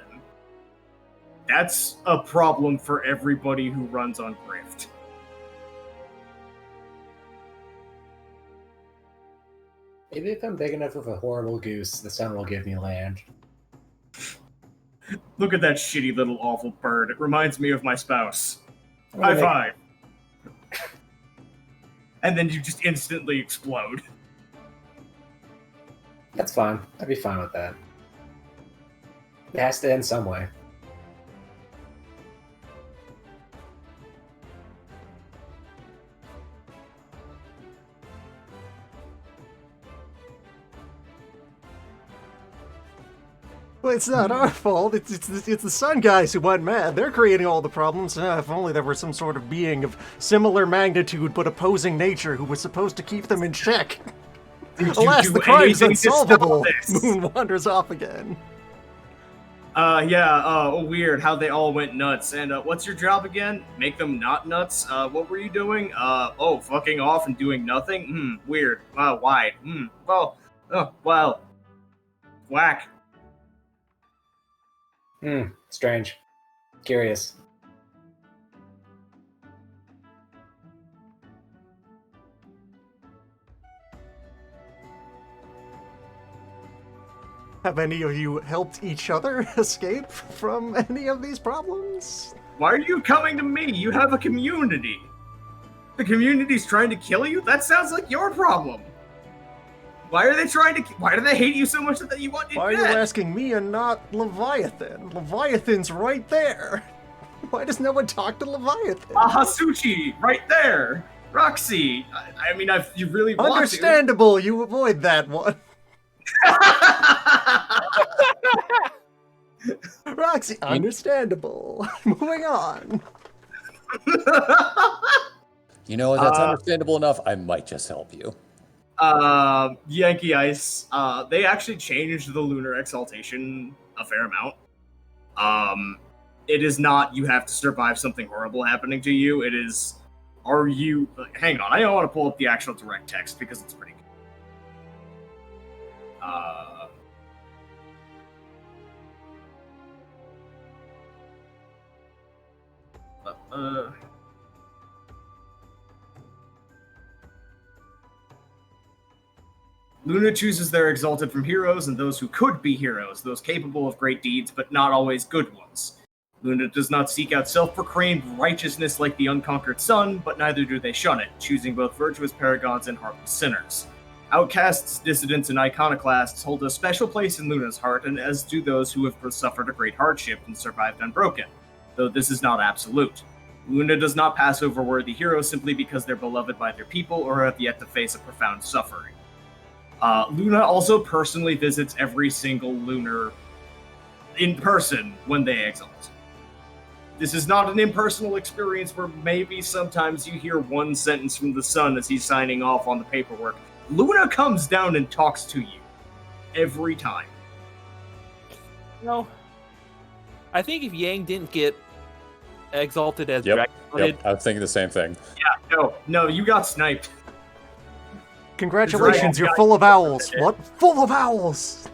That's a problem for everybody who runs on Grift. Maybe if I'm big enough of a horrible goose, the sun will give me land. Look at that shitty little awful bird. It reminds me of my spouse. High five. And then you just instantly explode. That's fine. I'd be fine with that. It has to end some way. Well, it's not our fault. It's the Sun guys who went mad. They're creating all the problems. If only there were some sort of being of similar magnitude but opposing nature who was supposed to keep them in check. Alas, the crime's unsolvable. Moon wanders off again. Weird how they all went nuts. And what's your job again? Make them not nuts? What were you doing? Fucking off and doing nothing? Weird. Why? Well, whack. Strange. Curious. Have any of you helped each other escape from any of these problems? Why are you coming to me? You have a community. The community's trying to kill you? That sounds like your problem. Why do they hate you so much that you want to Why are you asking me and not Leviathan? Leviathan's right there. Why does no one talk to Leviathan? Ahasuchi, right there. Roxy. I mean, you really want to. Understandable, you avoid that one. Roxy, understandable. Moving on. You know, that's understandable enough. I might just help you. Yankee Ice, they actually changed the lunar exaltation a fair amount. It is not you have to survive something horrible happening to you. It is, hang on, I don't want to pull up the actual direct text because it's pretty good. Luna chooses their Exalted from heroes and those who could be heroes, those capable of great deeds, but not always good ones. Luna does not seek out self-proclaimed righteousness like the unconquered sun, but neither do they shun it, choosing both virtuous paragons and heartless sinners. Outcasts, dissidents, and iconoclasts hold a special place in Luna's heart, and as do those who have suffered a great hardship and survived unbroken, though this is not absolute. Luna does not pass over worthy heroes simply because they're beloved by their people or have yet to face a profound suffering. Luna also personally visits every single Lunar in person when they exalt. This is not an impersonal experience where maybe sometimes you hear one sentence from the sun as he's signing off on the paperwork. Luna comes down and talks to you. Every time. No. I think if Yang didn't get exalted as Dragon, Yep, I was thinking the same thing. Yeah, no, you got sniped. Congratulations, you're full of owls. What? Full of owls!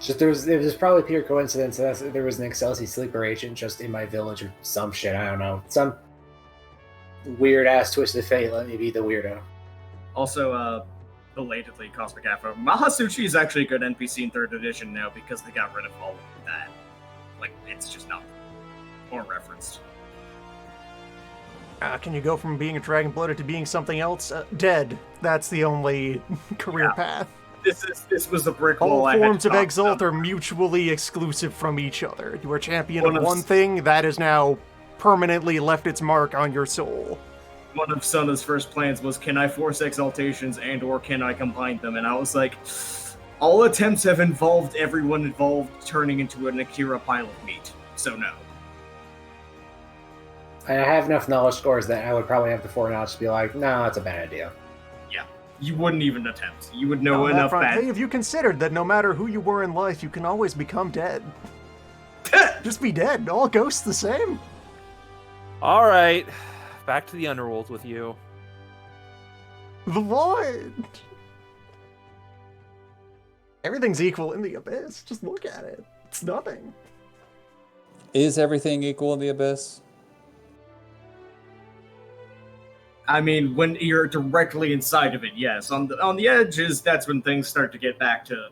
Just it was probably pure coincidence that there was an Excelsi sleeper agent just in my village or some shit. I don't know. Some weird ass twist of fate. Let me be the weirdo. Also, belatedly, Cosmic Afro. Mahasuchi is actually a good NPC in 3rd edition now because they got rid of all of that. Like, it's just not more referenced. Can you go from being a dragon bloated to being something else? Dead. That's the only career path. This was a brick All wall. All forms of Exalt are mutually exclusive from each other. You are champion of one thing, that has now permanently left its mark on your soul. One of Suna's first plans was, can I force exaltations and or can I combine them? And I was like, all attempts have involved everyone involved turning into an Akira pile of meat. So no. I have enough knowledge scores that I would probably have the foreknowledge to be like, no, that's a bad idea. Yeah. You wouldn't even attempt. You would know enough bad. Hey, have you considered that no matter who you were in life, you can always become dead? Just be dead. All ghosts the same. All right, back to the underworld with you. The void. Everything's equal in the abyss. Just look at it. It's nothing. Is everything equal in the abyss? I mean, when you're directly inside of it, yes. On the edges, that's when things start to get back to,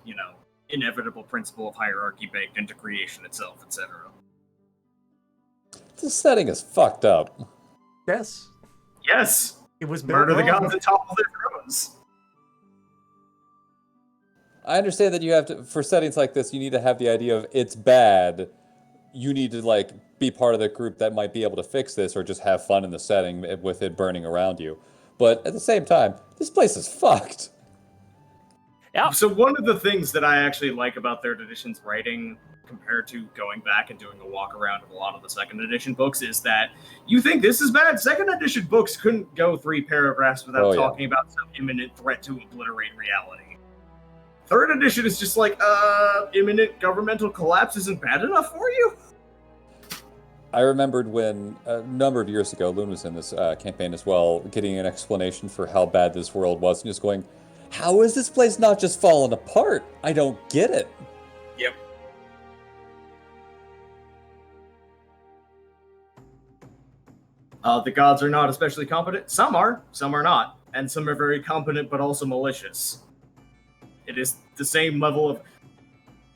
inevitable principle of hierarchy baked into creation itself, etc. This setting is fucked up. Yes. Yes! It was built Murder the wrong. gods and topple their thrones. I understand that you have to, for settings like this, you need to have the idea of it's bad. You need to, be part of the group that might be able to fix this or just have fun in the setting with it burning around you. But at the same time, this place is fucked. Yeah. So one of the things that I actually like about 3rd edition's writing compared to going back and doing a walk around of a lot of the 2nd edition books is that you think this is bad. 2nd edition books couldn't go 3 paragraphs without talking about some imminent threat to obliterate reality. 3rd edition is just like, imminent governmental collapse isn't bad enough for you? I remembered when, a number of years ago, Loon was in this campaign as well, getting an explanation for how bad this world was, and just going, how is this place not just falling apart? I don't get it. Yep. The gods are not especially competent. Some are not. And some are very competent but also malicious. It is the same level of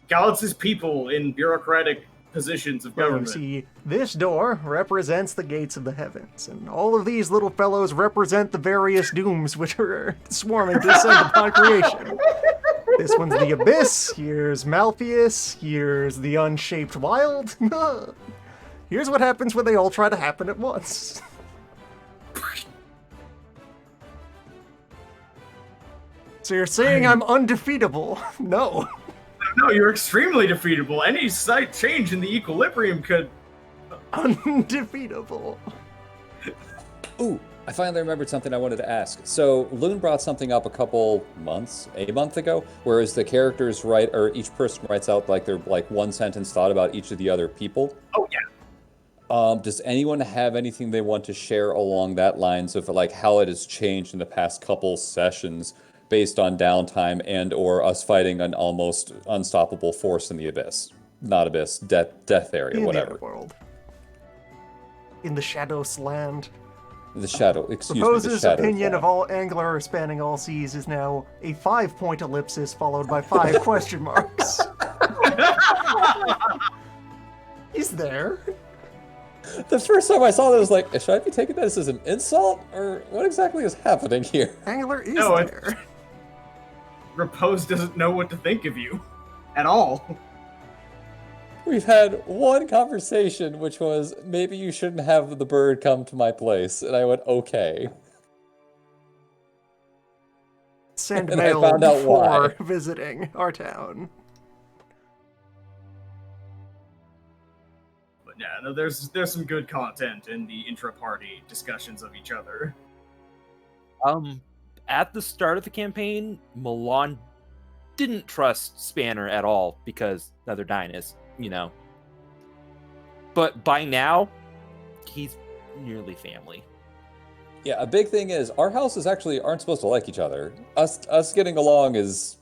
gods as people in bureaucratic positions of government. You see, this door represents the gates of the heavens, and all of these little fellows represent the various dooms which are swarming to descend upon creation. This one's the abyss, here's Malpheus, here's the unshaped wild. Here's what happens when they all try to happen at once. So you're saying I'm undefeatable? No. No, you're extremely defeatable. Any slight change in the equilibrium could... Undefeatable. Ooh, I finally remembered something I wanted to ask. So, Loon brought something up a month ago, whereas the characters write, or each person writes out their one sentence thought about each of the other people. Oh, yeah. Does anyone have anything they want to share along that lines of how it has changed in the past couple sessions based on downtime and or us fighting an almost unstoppable force in the abyss? Not abyss, death area, in whatever. The world. In the Shadows land. The shadow, excuse me, the Propose's shadow opinion form. of all angler spanning all seas is now a 5-point ellipsis followed by 5 question marks. He's there. The first time I saw that, I was like, should I be taking this as an insult? Or what exactly is happening here? Angler is No, there. Repose doesn't know what to think of you. At all. We've had one conversation, which was, maybe you shouldn't have the bird come to my place. And I went, okay. Send And I mail found out for why. visiting our town. But yeah, no, there's some good content in the intra-party discussions of each other. At the start of the campaign, Milan didn't trust Spanner at all because another Dynas, you know. But by now, he's nearly family. Yeah, a big thing is, our houses actually aren't supposed to like each other. Us getting along is...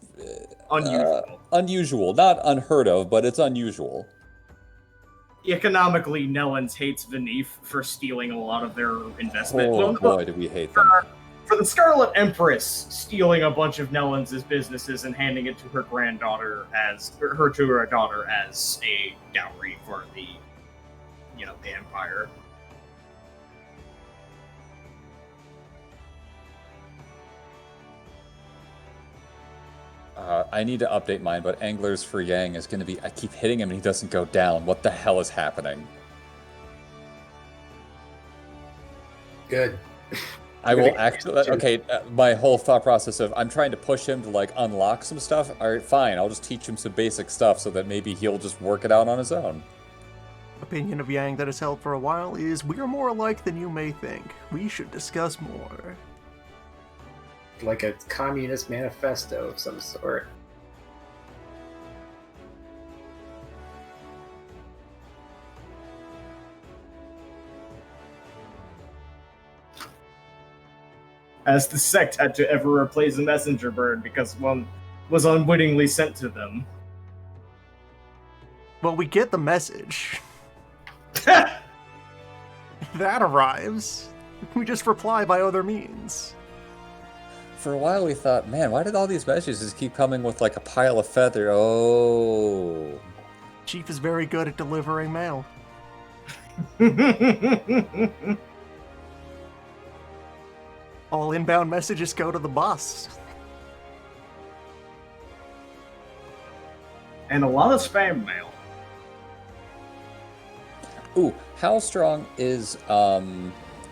Unusual. Unusual. Not unheard of, but it's unusual. Economically, Nellens hates Venif for stealing a lot of their investment. Oh Well, boy, do we hate them. For the Scarlet Empress stealing a bunch of Nellens' businesses and handing it to her granddaughter to her daughter as a dowry for the Empire. I need to update mine, but Anglers for Yang is going to be... I keep hitting him and he doesn't go down. What the hell is happening? Good. I will actually... Okay, my whole thought process of I'm trying to push him to, like, unlock some stuff. Alright, fine. I'll just teach him some basic stuff so that maybe he'll just work it out on his own. Opinion of Yang that has held for a while is, we're more alike than you may think. We should discuss more. Like a communist manifesto of some sort. As the sect had to ever replace a messenger bird because one was unwittingly sent to them. Well, we get the message. That arrives. We just reply by other means. For a while we thought, man, why did all these messages keep coming with like a pile of feather? Oh. Chief is very good at delivering mail. All inbound messages go to the boss. And a lot of spam mail. Ooh, how strong is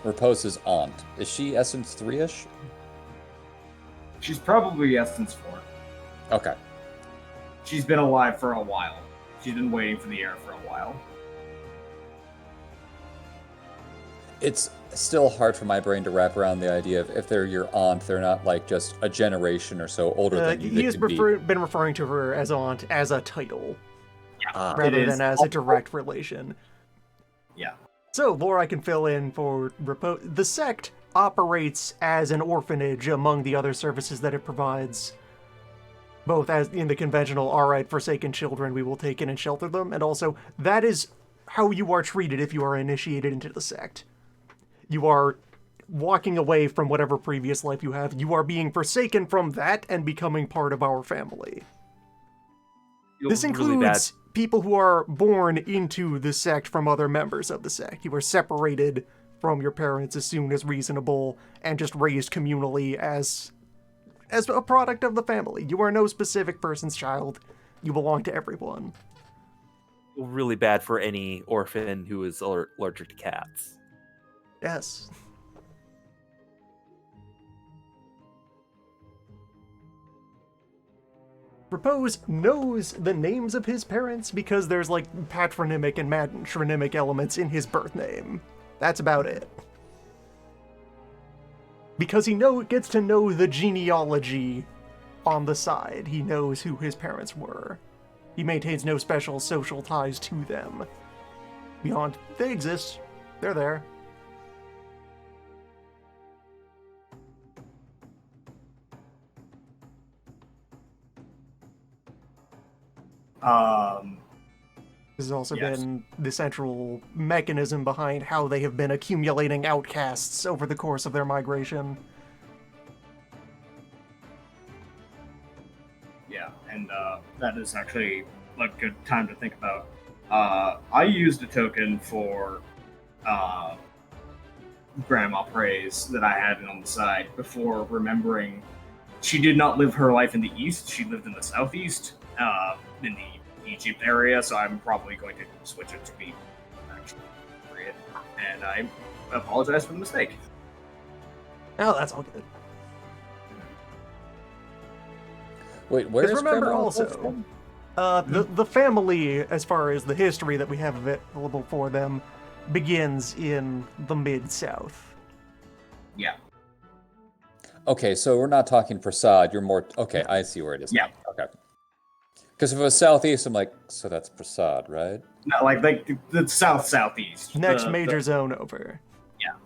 Repose's aunt? Is she Essence 3-ish? She's probably Essence 4. Okay. She's been alive for a while. She's been waiting for the heir for a while. It's still hard for my brain to wrap around the idea of if they're your aunt, they're not like just a generation or so older than you. He has been referring to her as aunt as a title, Yeah, rather than as a direct relation. Yeah. So, lore I can fill in for Repose. The sect operates as an orphanage among the other services that it provides. Both as in the conventional, alright, forsaken children, we will take in and shelter them, and also, that is how you are treated if you are initiated into the sect. You are walking away from whatever previous life you have. You are being forsaken from that and becoming part of our family. This includes people who are born into the sect from other members of the sect. You are separated from your parents as soon as reasonable and just raised communally as a product of the family. You are no specific person's child. You belong to everyone. Really bad for any orphan who is allergic to cats. Yes. Repose knows the names of his parents because there's like patronymic and matronymic elements in his birth name. That's about it. Because he gets to know the genealogy on the side. He knows who his parents were. He maintains no special social ties to them. Beyond, they exist. They're there. This has also Yes. been the central mechanism behind how they have been accumulating outcasts over the course of their migration. Yeah, and that is actually a good time to think about. I used a token for Grandma Praise that I had on the side before remembering she did not live her life in the east. She lived in the southeast, in the Egypt area. So I'm probably going to switch it to be actually appropriate. And I apologize for the mistake. Oh, that's all good. Wait, where is Because remember Grandma also, from? the family, as far as the history that we have available for them, begins in the Mid-South. Yeah. Okay, so we're not talking Prasad. You're more okay. I see where it is. Yeah. Now. Okay. Because if it was southeast, I'm like, so that's Prasad, right? No, like the southeast. Next the, major zone over.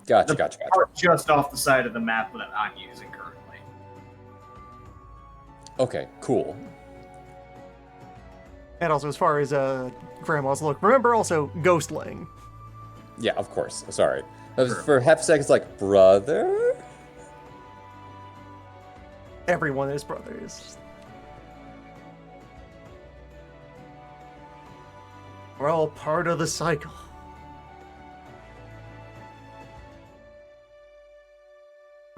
Gotcha, the gotcha, gotcha. part just off the side of the map that I'm using currently. Okay, cool. And also, as far as Grandma's look, remember also Ghostling. Yeah, of course. Sorry. I was, Sure. for half a second, it's like, brother? Everyone is brothers. We're all part of the cycle.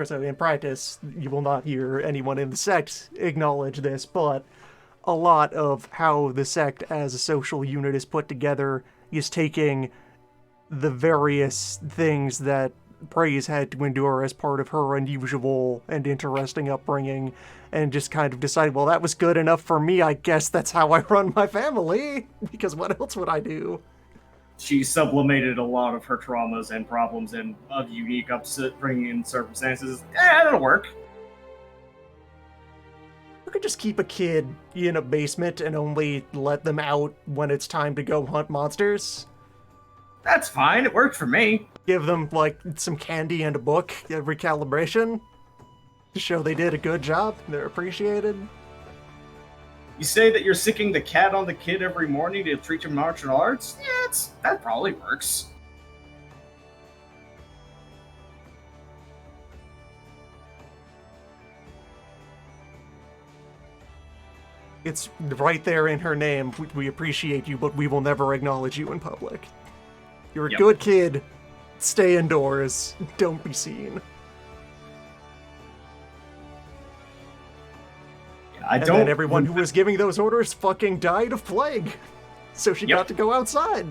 So in practice, you will not hear anyone in the sect acknowledge this, but a lot of how the sect as a social unit is put together is taking the various things that Praise had to endure as part of her unusual and interesting upbringing and just kind of decide, well, that was good enough for me. I guess that's how I run my family, because what else would I do? She sublimated a lot of her traumas and problems and of unique upbringing and circumstances. That'll work. You could just keep a kid in a basement and only let them out when it's time to go hunt monsters. That's fine. It worked for me. Give them, like, some candy and a book every calibration to show they did a good job. They're appreciated. You say that you're sicking the cat on the kid every morning to teach him martial arts? Yeah, that probably works. It's right there in her name. We appreciate you, but we will never acknowledge you in public. You're a Yep. good kid. Stay indoors. Don't be seen. I And don't. then everyone who was giving those orders fucking died of plague. So she Yep. got to go outside.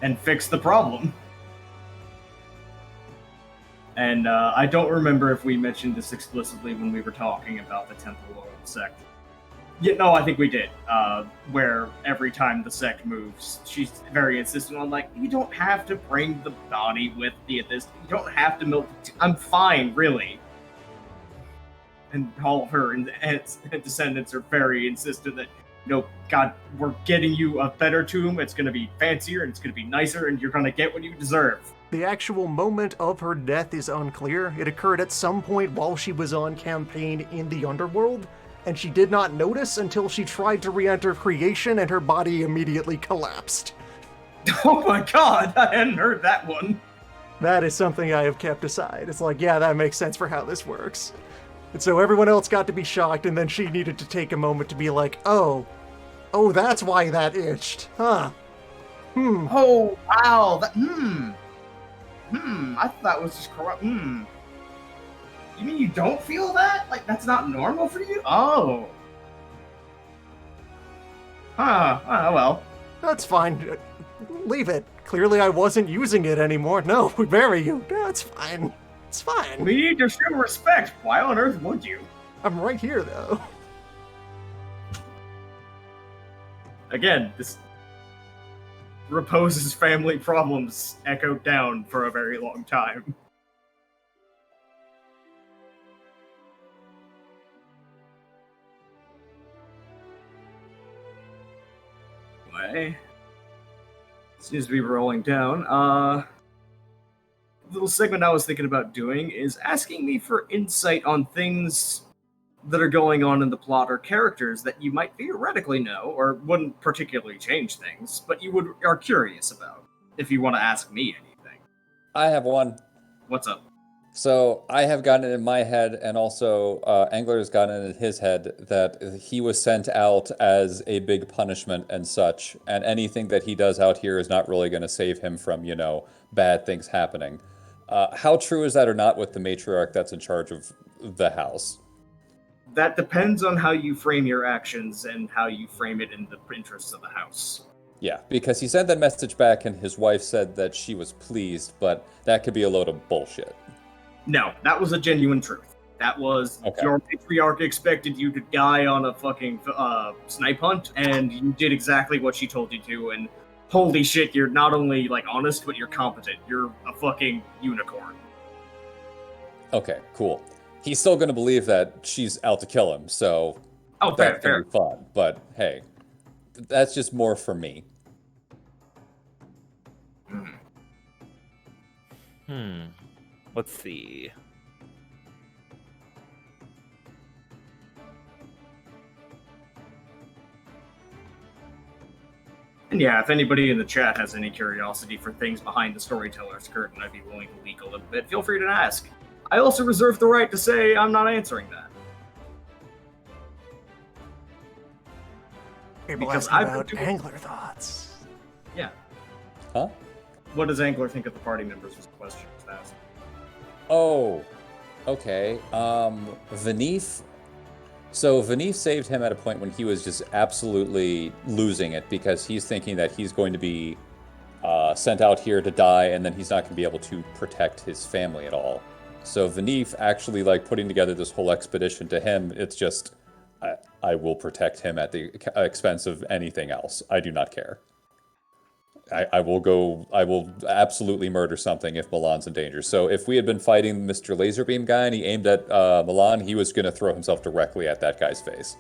And fix the problem. And I don't remember if we mentioned this explicitly when we were talking about the Temple or the sect. Yeah, no, I think we did. Where every time the sect moves, she's very insistent on, like, you don't have to bring the body with you at this. You don't have to milk. I'm fine, really. And all of her and descendants are very insistent that, God, we're getting you a better tomb. It's going to be fancier and it's going to be nicer, and you're going to get what you deserve. The actual moment of her death is unclear. It occurred at some point while she was on campaign in the underworld, and she did not notice until she tried to re-enter creation and her body immediately collapsed. Oh my God, I hadn't heard that one. That is something I have kept aside. It's like, yeah, that makes sense for how this works. And so everyone else got to be shocked, and then she needed to take a moment to be like, oh, that's why that itched, huh? Oh, wow. I thought that was just corrupt. You mean you don't feel that? Like, that's not normal for you? Oh. Huh. Oh, well. That's fine. Leave it. Clearly I wasn't using it anymore. No, we bury you. That's fine. It's fine. We need to show respect. Why on earth would you? I'm right here, though. Again, this Repose's family problems echoed down for a very long time. Anyway, seems to be rolling down. Little segment I was thinking about doing is asking me for insight on things that are going on in the plot or characters that you might theoretically know or wouldn't particularly change things, but you are curious about, if you want to ask me anything. I have one. What's up? So I have gotten it in my head, and also Angler has gotten it in his head, that he was sent out as a big punishment and such, and anything that he does out here is not really going to save him from, bad things happening. How true is that or not with the matriarch that's in charge of the house? That depends on how you frame your actions and how you frame it in the interests of the house. Yeah, because he sent that message back and his wife said that she was pleased, but that could be a load of bullshit. No, that was a genuine truth. That was Your matriarch expected you to die on a fucking snipe hunt, and you did exactly what she told you to, and holy shit, you're not only, honest, but you're competent. You're a fucking unicorn. Okay, cool. He's still going to believe that she's out to kill him, so that's going to be fun. But hey, that's just more for me. Let's see. And yeah, if anybody in the chat has any curiosity for things behind the storyteller's curtain, I'd be willing to leak a little bit. Feel free to ask. I also reserve the right to say I'm not answering that. Because I've about Angler thoughts. Yeah. Huh? What does Angler think of the party members was the question was asked. Oh, okay. Vanif. So Vanif saved him at a point when he was just absolutely losing it because he's thinking that he's going to be sent out here to die and then he's not going to be able to protect his family at all. So Vanif actually putting together this whole expedition to him, it's just, I will protect him at the expense of anything else. I do not care. I will absolutely murder something if Milan's in danger. So if we had been fighting Mr. Laserbeam guy and he aimed at Milan, he was going to throw himself directly at that guy's face.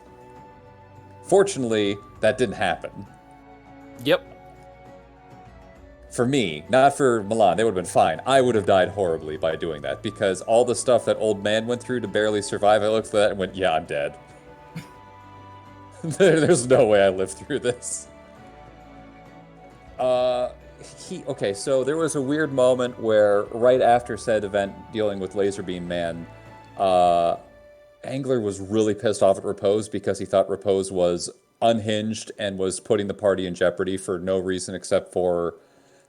Fortunately, that didn't happen. Yep. For me, not for Milan, they would have been fine. I would have died horribly by doing that because all the stuff that old man went through to barely survive, I looked at that and went, yeah, I'm dead. There's no way I lived through this. Okay, so there was a weird moment where right after said event dealing with Laserbeam Man, Angler was really pissed off at Repose because he thought Repose was unhinged and was putting the party in jeopardy for no reason except for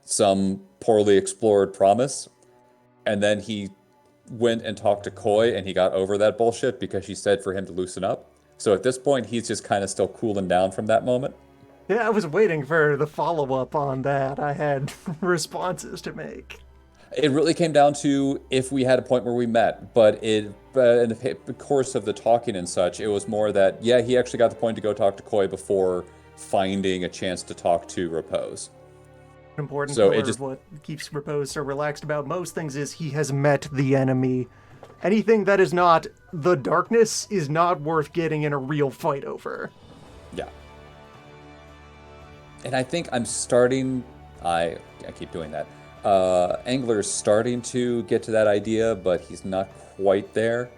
some poorly explored promise. And then he went and talked to Koi and he got over that bullshit because she said for him to loosen up. So at this point, he's just kind of still cooling down from that moment. Yeah, I was waiting for the follow-up on that. I had responses to make. It really came down to if we had a point where we met, but in the course of the talking and such, it was more that, yeah, he actually got the point to go talk to Koi before finding a chance to talk to Repose. An important pillar of what keeps Repose so relaxed about most things is he has met the enemy. Anything that is not the darkness is not worth getting in a real fight over. Yeah. And I think I'm starting... I keep doing that. Angler's starting to get to that idea, but he's not quite there.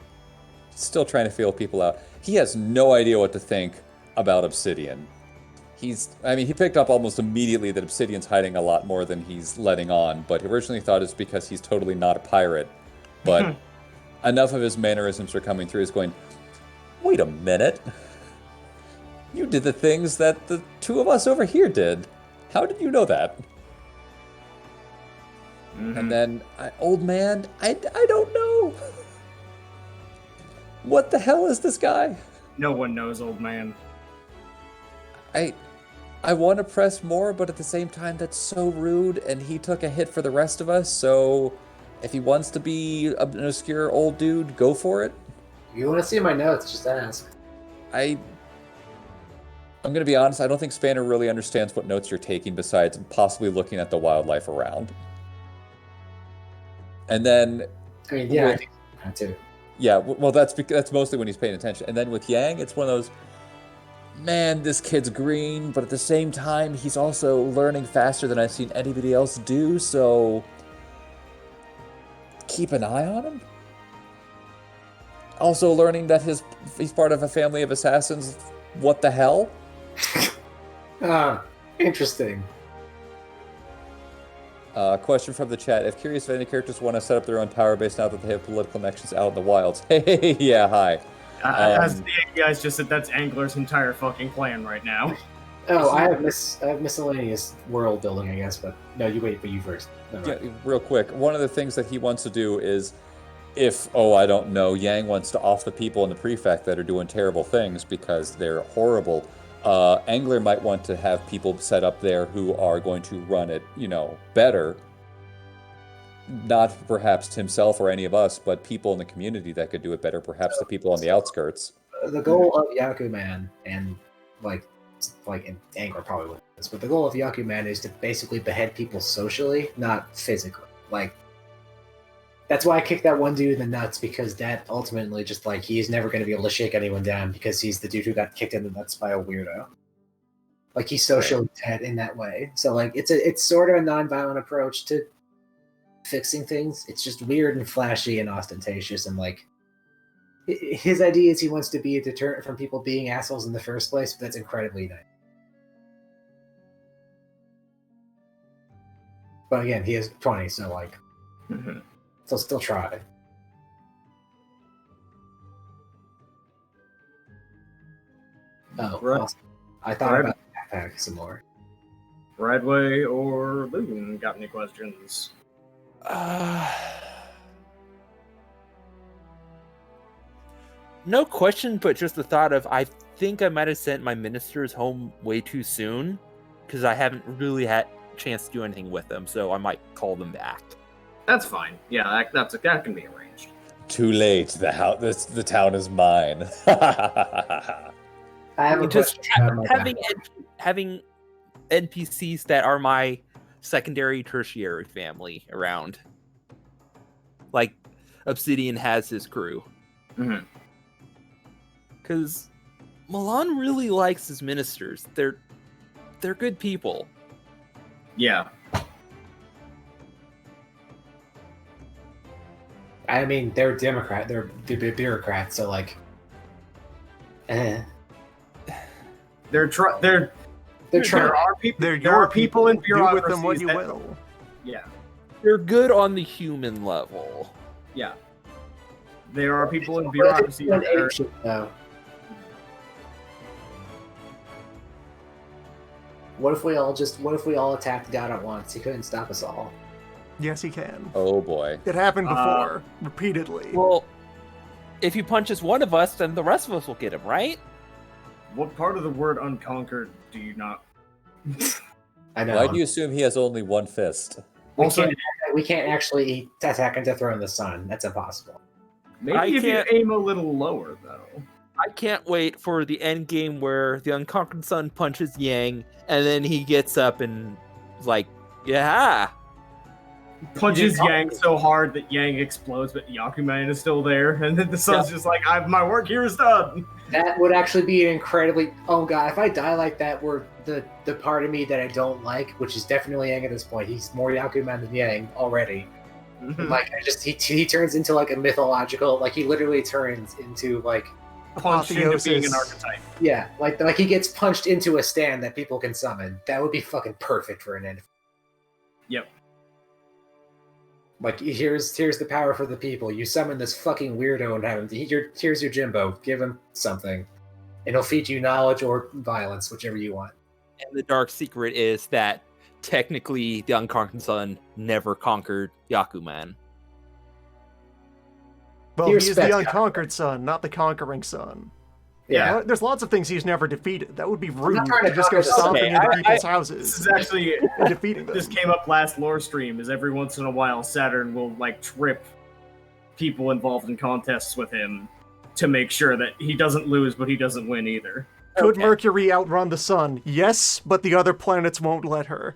Still trying to feel people out. He has no idea what to think about Obsidian. He picked up almost immediately that Obsidian's hiding a lot more than he's letting on, but he originally thought it's because he's totally not a pirate. But enough of his mannerisms are coming through. He's going, wait a minute. You did the things that the two of us over here did. How did you know that? Mm-hmm. And then, old man, I don't know. What the hell is this guy? No one knows, old man. I want to press more, but at the same time, that's so rude, and he took a hit for the rest of us, so if he wants to be an obscure old dude, go for it. If you want to see my notes, just ask. I'm going to be honest, I don't think Spanner really understands what notes you're taking besides possibly looking at the wildlife around. And then... I mean, yeah, I think that too. Yeah, well, that's mostly when he's paying attention. And then with Yang, it's one of those, man, this kid's green, but at the same time, he's also learning faster than I've seen anybody else do, so keep an eye on him? Also learning that he's part of a family of assassins. What the hell? Interesting. Question from the chat. If curious if any characters want to set up their own power base now that they have political connections out in the wilds. Hey, yeah, hi. As the guys just said, that's Angler's entire fucking plan right now. Oh, I have miscellaneous world building, I guess, but no, you first. Yeah, real quick. One of the things that he wants to do is if, I don't know, Yang wants to off the people in the prefect that are doing terrible things because they're horrible, Angler might want to have people set up there who are going to run it, better. Not perhaps himself or any of us, but people in the community that could do it better, perhaps the people on the outskirts. The goal of Yakuman, and and Angler probably with this, but the goal of Yakuman is to basically behead people socially, not physically. That's why I kicked that one dude in the nuts, because that ultimately just he's never going to be able to shake anyone down because he's the dude who got kicked in the nuts by a weirdo. He's socially dead in that way. So it's sort of a non-violent approach to fixing things. It's just weird and flashy and ostentatious, and his idea is he wants to be a deterrent from people being assholes in the first place, but that's incredibly nice. But again, he is 20, so so still try. Oh, Right. also, I thought about the backpack some more. Bradway or Loon, got any questions? No question, but just the thought of I think I might have sent my ministers home way too soon because I haven't really had a chance to do anything with them, so I might call them back. That's fine. Yeah, that can be arranged. Too late. The town is mine. I have a Just question about my having NPCs that are my secondary, tertiary family around. Like Obsidian has his crew. Mm-hmm. Because Milan really likes his ministers. They're good people. Yeah. I mean, they're Democrat. They're bureaucrats. So There are people. They're There are your people in Do with them what bureaucracies you that- will. Yeah. They're good on the human level. Yeah. There are people in What if bureaucracy it's that an are. ancient, though? What if we all attacked God at once? He couldn't stop us all. Yes, he can. Oh boy. It happened before, repeatedly. Well, if he punches one of us, then the rest of us will get him, right? What part of the word unconquered do you not? I know. Why do you assume he has only one fist? Also, we can't actually attack and dethrone the sun. That's impossible. maybe if you aim a little lower, though. I can't wait for the end game where the Unconquered Sun punches Yang, and then he gets up and is like, yeah. Punches Yang so hard that Yang explodes, but Yakuman is still there, and then the sun's just like, my work here is done. That would actually be an incredibly. Oh god, if I die like that, where the part of me that I don't like, which is definitely Yang at this point, he's more Yakuman than Yang already. He turns into a mythological, he literally turns into Punched into being an archetype. Yeah, like he gets punched into a stand that people can summon. That would be fucking perfect for an end. Yep. Here's the power for the people. You summon this fucking weirdo and have him. Here's your Jimbo. Give him something, and he'll feed you knowledge or violence, whichever you want. And the dark secret is that technically the Unconquered Sun never conquered Yakuman. Well, Here's he's the Spetsky. Unconquered Sun, not the Conquering Sun. Yeah. There's lots of things he's never defeated. That would be rude not trying to to just go conquer the sun. stomping into Okay, people's This houses is actually and defeating them. this came up last lore stream. Is every once in a while Saturn will trip people involved in contests with him to make sure that he doesn't lose, but he doesn't win either. Could Okay. Mercury outrun the sun? Yes, but the other planets won't let her.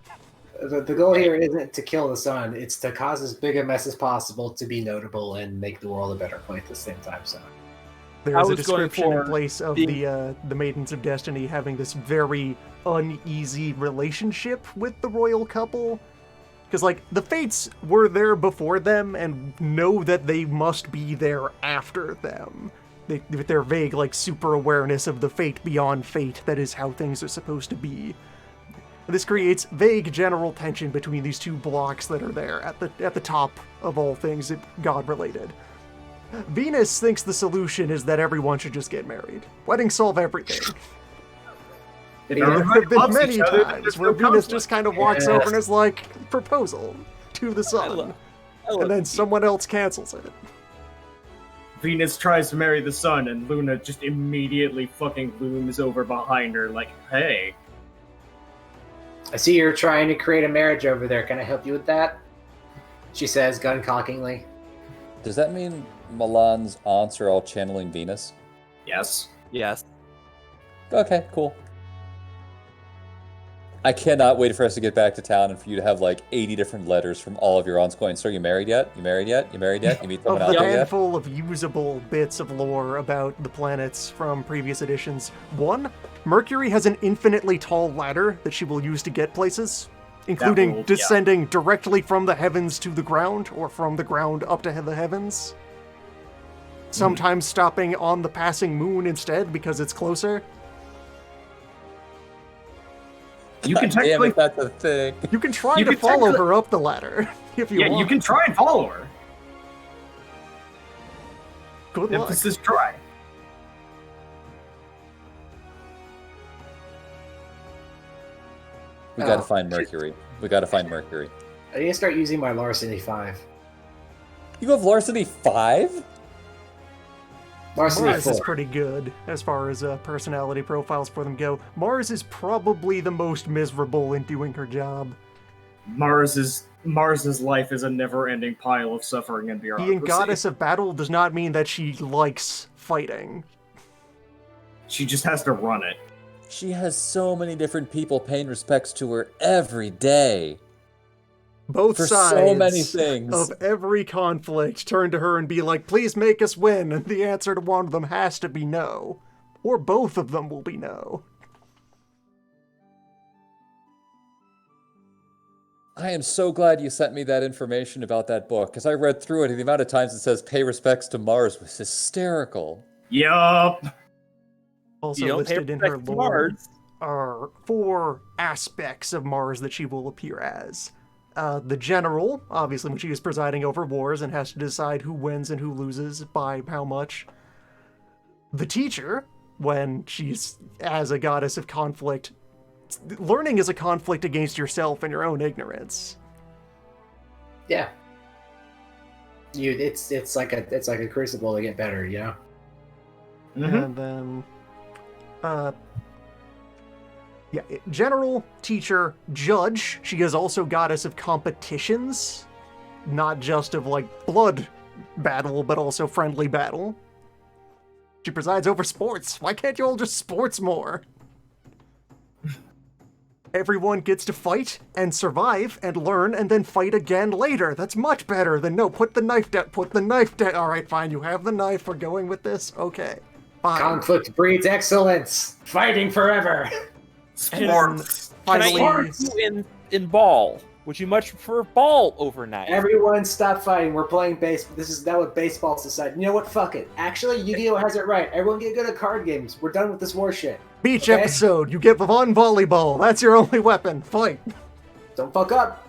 The goal here isn't to kill the sun. It's to cause as big a mess as possible to be notable and make the world a better place at the same time. So There I is a was going description in for place of the Maidens of Destiny having this very uneasy relationship with the royal couple. Because, like, the Fates were there before them and know that they must be there after them. With their vague, like, super awareness of the fate beyond fate that is how things are supposed to be. This creates vague general tension between these two blocks that are there at the top of all things God-related. Venus thinks the solution is that everyone should just get married. Weddings solve everything. There have been many times where Venus just kind of walks over and is like, proposal to the sun. And then someone else cancels it. Venus tries to marry the sun, and Luna just immediately fucking looms over behind her like, hey. I see you're trying to create a marriage over there. Can I help you with that? She says, gun-cockingly. Does that mean Milan's aunts are all channeling Venus? Yes. Yes. Okay, cool. I cannot wait for us to get back to town and for you to have like 80 different letters from all of your aunts going, so you married yet? You married yet? You married yet? You meet someone Of out the there yet? handful of usable bits of lore about the planets from previous editions, 1, Mercury has an infinitely tall ladder that she will use to get places, including descending directly from the heavens to the ground, or from the ground up to the heavens. Sometimes stopping on the passing moon instead because it's closer. You can technically... Damn it, that's a thing. You can try to follow her up the ladder if you want. Yeah, you can try and follow her. Good luck. Emphasis try. We gotta find Mercury. We gotta find Mercury. I need to start using my Larceny 5. You have Larceny 5? Larceny Mars 4. is pretty good as far as personality profiles for them go. Mars is probably the most miserable in doing her job. Mars's life is a never-ending pile of suffering and bureaucracy. Being goddess of battle does not mean that she likes fighting. She just has to run it. She has so many different people paying respects to her every day. Both For sides so many things. of every conflict turn to her and be like, please make us win, and the answer to one of them has to be no. Or both of them will be no. I am so glad you sent me that information about that book, because I read through it, and the amount of times it says pay respects to Mars was hysterical. Yup. Also listed in her lore are 4 aspects of Mars that she will appear as. The general, obviously when she is presiding over wars and has to decide who wins and who loses by how much. The teacher, when she's as a goddess of conflict. Learning is a conflict against yourself and your own ignorance. Yeah. It's like a crucible to get better, you know? Mm-hmm. And then general, teacher, judge. She is also goddess of competitions, not just of like blood battle, but also friendly battle. She presides over sports. Why can't you all just sports more? Everyone gets to fight and survive and learn and then fight again later. That's much better than no, put the knife down, put the knife down. All right, fine, you have the knife. We're going with this. Okay, fine. Conflict breeds excellence. Fighting forever. Sports. Can I Finally, interest you in ball? Would you much prefer ball over knife? Everyone stop fighting. We're playing baseball. This is not what baseball's decided. You know what? Fuck it. Actually, Yu-Gi-Oh! Has it right. Everyone get good at card games. We're done with this war shit. beach Okay? episode. You get one volleyball. That's your only weapon. Fight. Don't fuck up.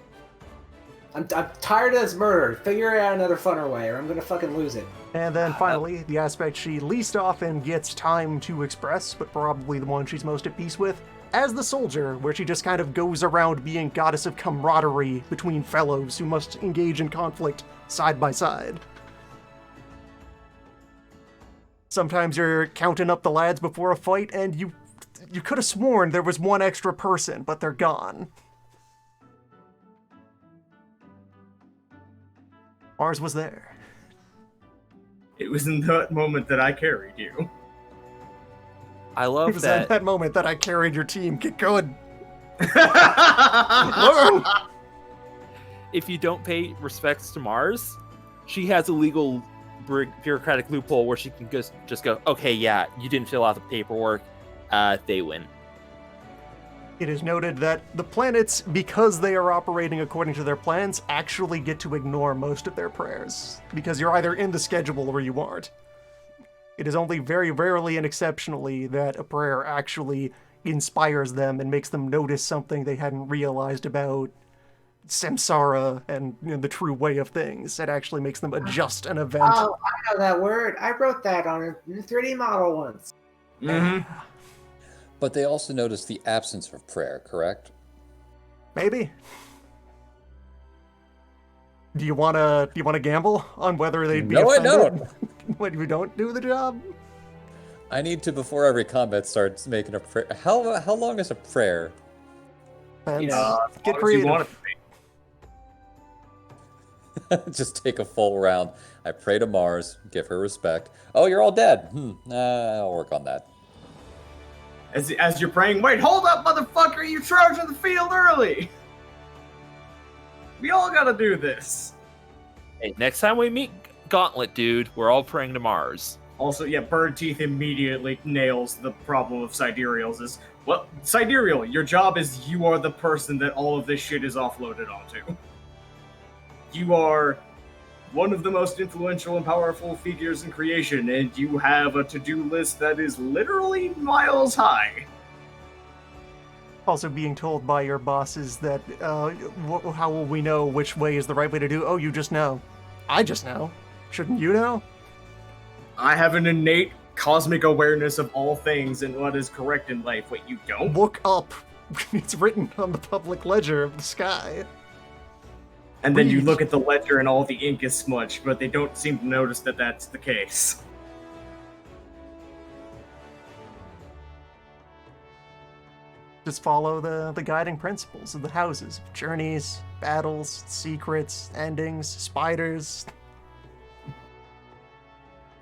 I'm tired of this murder. Figure out another funner way, or I'm gonna fucking lose it. And then finally, the aspect she least often gets time to express, but probably the one she's most at peace with, as the soldier, where she just kind of goes around being goddess of camaraderie between fellows who must engage in conflict side by side. Sometimes you're counting up the lads before a fight, and you could have sworn there was one extra person, but they're gone. Ours was there. It was in that moment that I carried you. I It love was at that. that moment that I carried your team. Get good. Learn. If you don't pay respects to Mars, she has a legal bureaucratic loophole where she can just go, okay, yeah, you didn't fill out the paperwork, they win. It is noted that the planets, because they are operating according to their plans, actually get to ignore most of their prayers, because you're either in the schedule or you aren't. It is only very rarely and exceptionally that a prayer actually inspires them and makes them notice something they hadn't realized about samsara and the true way of things. It actually makes them adjust an event. Oh, I know that word. I wrote that on a 3D model once. Mm-hmm. But they also notice the absence of prayer, correct? Maybe. Do you wanna gamble on whether they'd be No, I offended don't. when you don't do the job? I need to, before every combat starts, making a prayer. How long is a prayer? Depends. As Get long as you want creative. it to be. Just take a full round. I pray to Mars, give her respect. Oh, you're all dead. I'll work on that. As you're praying, wait, hold up, motherfucker! You charged the field early! We all gotta do this. Hey, next time we meet Gauntlet, dude, we're all praying to Mars. Also, yeah, Bird Teeth immediately nails the problem of Sidereals is, well, Sidereal, your job is you are the person that all of this shit is offloaded onto. You are one of the most influential and powerful figures in creation, and you have a to-do list that is literally miles high. Also being told by your bosses that, how will we know which way is the right way to do? Oh, you just know. I just know. Shouldn't you know? I have an innate cosmic awareness of all things and what is correct in life. Wait, you don't? Look up. It's written on the public ledger of the sky. And then you Read. look at the ledger and all the ink is smudged, but they don't seem to notice that that's the case. Just follow the guiding principles of the houses. Journeys, battles, secrets, endings, spiders.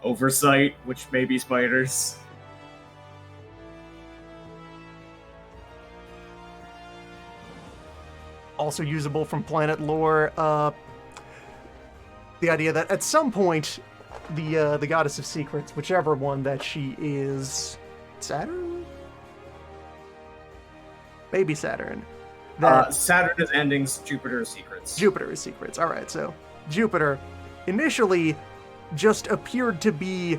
Oversight, which may be spiders. Also usable from planet lore. The idea that at some point, the goddess of secrets, whichever one that she is, Saturn? Maybe Saturn. Saturn is endings, Jupiter is secrets. Jupiter is secrets. All right, so Jupiter initially just appeared to be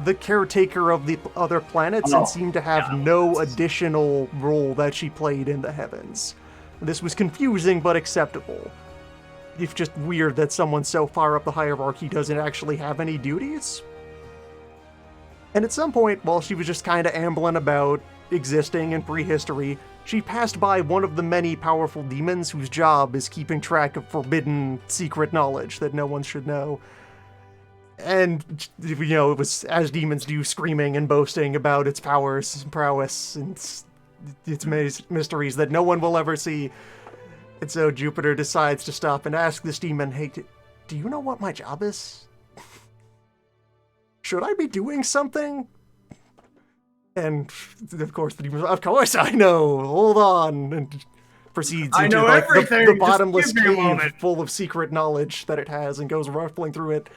the caretaker of the other planets and seemed to have no additional role that she played in the heavens. This was confusing but acceptable. It's just weird that someone so far up the hierarchy doesn't actually have any duties. And at some point, while she was just kind of ambling about, existing in prehistory, she passed by one of the many powerful demons whose job is keeping track of forbidden secret knowledge that no one should know. And, it was, as demons do, screaming and boasting about its powers and prowess and its mysteries that no one will ever see. And so Jupiter decides to stop and ask this demon, hey, do you know what my job is? Should I be doing something? And, of course, the demon's, of course I know, hold on, and proceeds I into know everything, the just bottomless give me a cave moment. full of secret knowledge that it has and goes ruffling through it.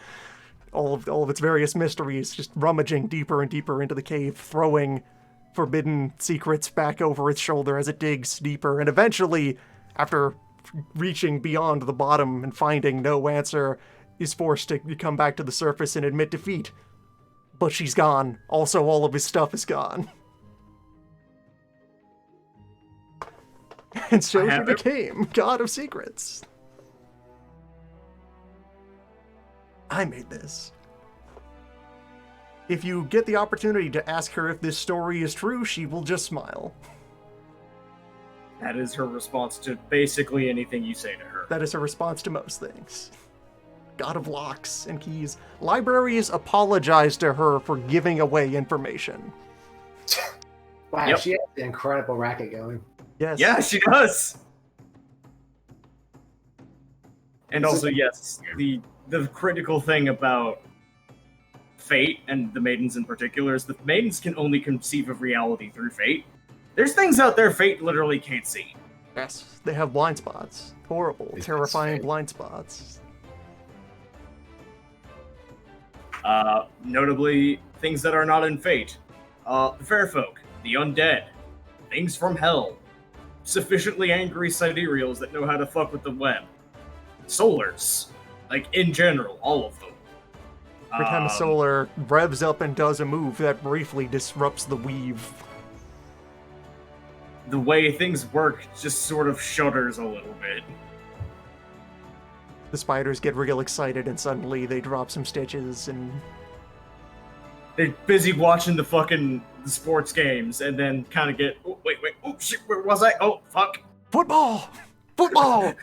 All of its various mysteries, just rummaging deeper and deeper into the cave, throwing forbidden secrets back over its shoulder as it digs deeper, and eventually, after reaching beyond the bottom and finding no answer, is forced to come back to the surface and admit defeat. But she's gone. Also, all of his stuff is gone. And so she became God of Secrets. I made this. If you get the opportunity to ask her if this story is true, she will just smile. That is her response to basically anything you say to her. That is her response to most things. God of locks and keys. Libraries apologize to her for giving away information. Wow, Yep. she has an incredible racket going. Yes. Yeah, she does. And also, yes, the critical thing about fate, and the maidens in particular, is the maidens can only conceive of reality through fate. There's things out there fate literally can't see. Yes. They have blind spots. Horrible, It's terrifying fate. blind spots. Notably, things that are not in fate. The fair folk, the undead, things from hell, sufficiently angry sidereals that know how to fuck with the web. Solars. Like, in general, all of them. Every time a solar revs up and does a move, that briefly disrupts the weave. The way things work just sort of shudders a little bit. The spiders get real excited and suddenly they drop some stitches and... They're busy watching the sports games and then kind of get, oh, wait, oh shit, where was I? Oh, fuck. Football! Football!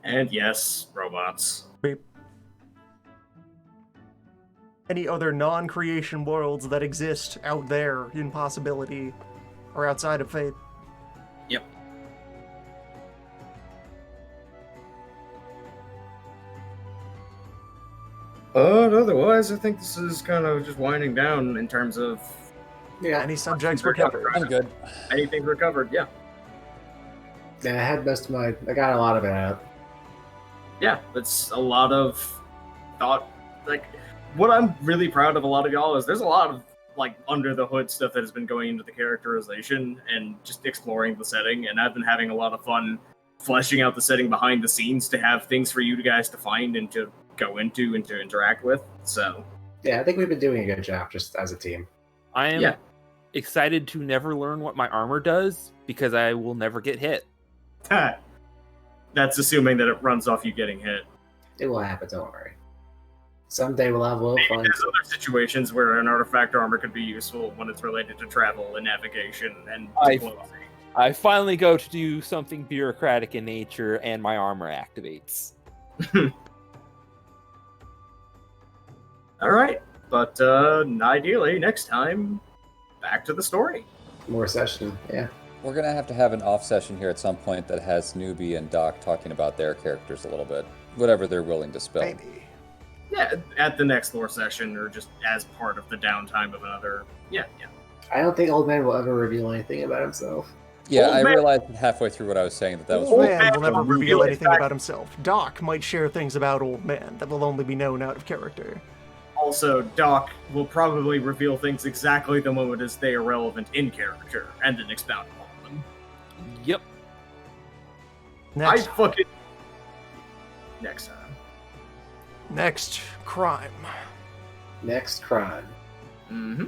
And yes, robots. Beep. Any other non-creation worlds that exist out there in possibility or outside of Fate? Yep. But otherwise, I think this is kind of just winding down in terms of Any subjects were covered. I'm good. anything recovered. Yeah, Yeah, I had most of my. I got a lot of it out. yeah, it's a lot of thought. Like, what I'm really proud of a lot of y'all is there's a lot of like under the hood stuff that has been going into the characterization and just exploring the setting, and I've been having a lot of fun fleshing out the setting behind the scenes to have things for you guys to find and to go into and to interact with. So Yeah, I think we've been doing a good job just as a team. I am Yeah. excited to never learn what my armor does because I will never get hit. that's assuming that it runs off you getting hit. It will happen, don't worry. Someday we'll have low Maybe fun. there's other situations where an artifact armor could be useful when it's related to travel and navigation and diplomacy. I finally go to do something bureaucratic in nature and my armor activates. All right, but ideally next time, back to the story. More session, yeah. We're gonna have an off session here at some point that has Newbie and Doc talking about their characters a little bit, whatever they're willing to spill. Maybe. Yeah, at the next lore session or just as part of the downtime of another. Yeah. I don't think Old Man will ever reveal anything about himself. Yeah, Old I man- realized halfway through what I was saying that was Old Old Man Man will never will reveal reveal anything exact- about himself. Doc might share things about Old Man that will only be known out of character. Also, Doc will probably reveal things exactly the moment as they are relevant in character, and then expound upon them. Yep. Next, Next time. next crime. Next crime. Mm-hmm.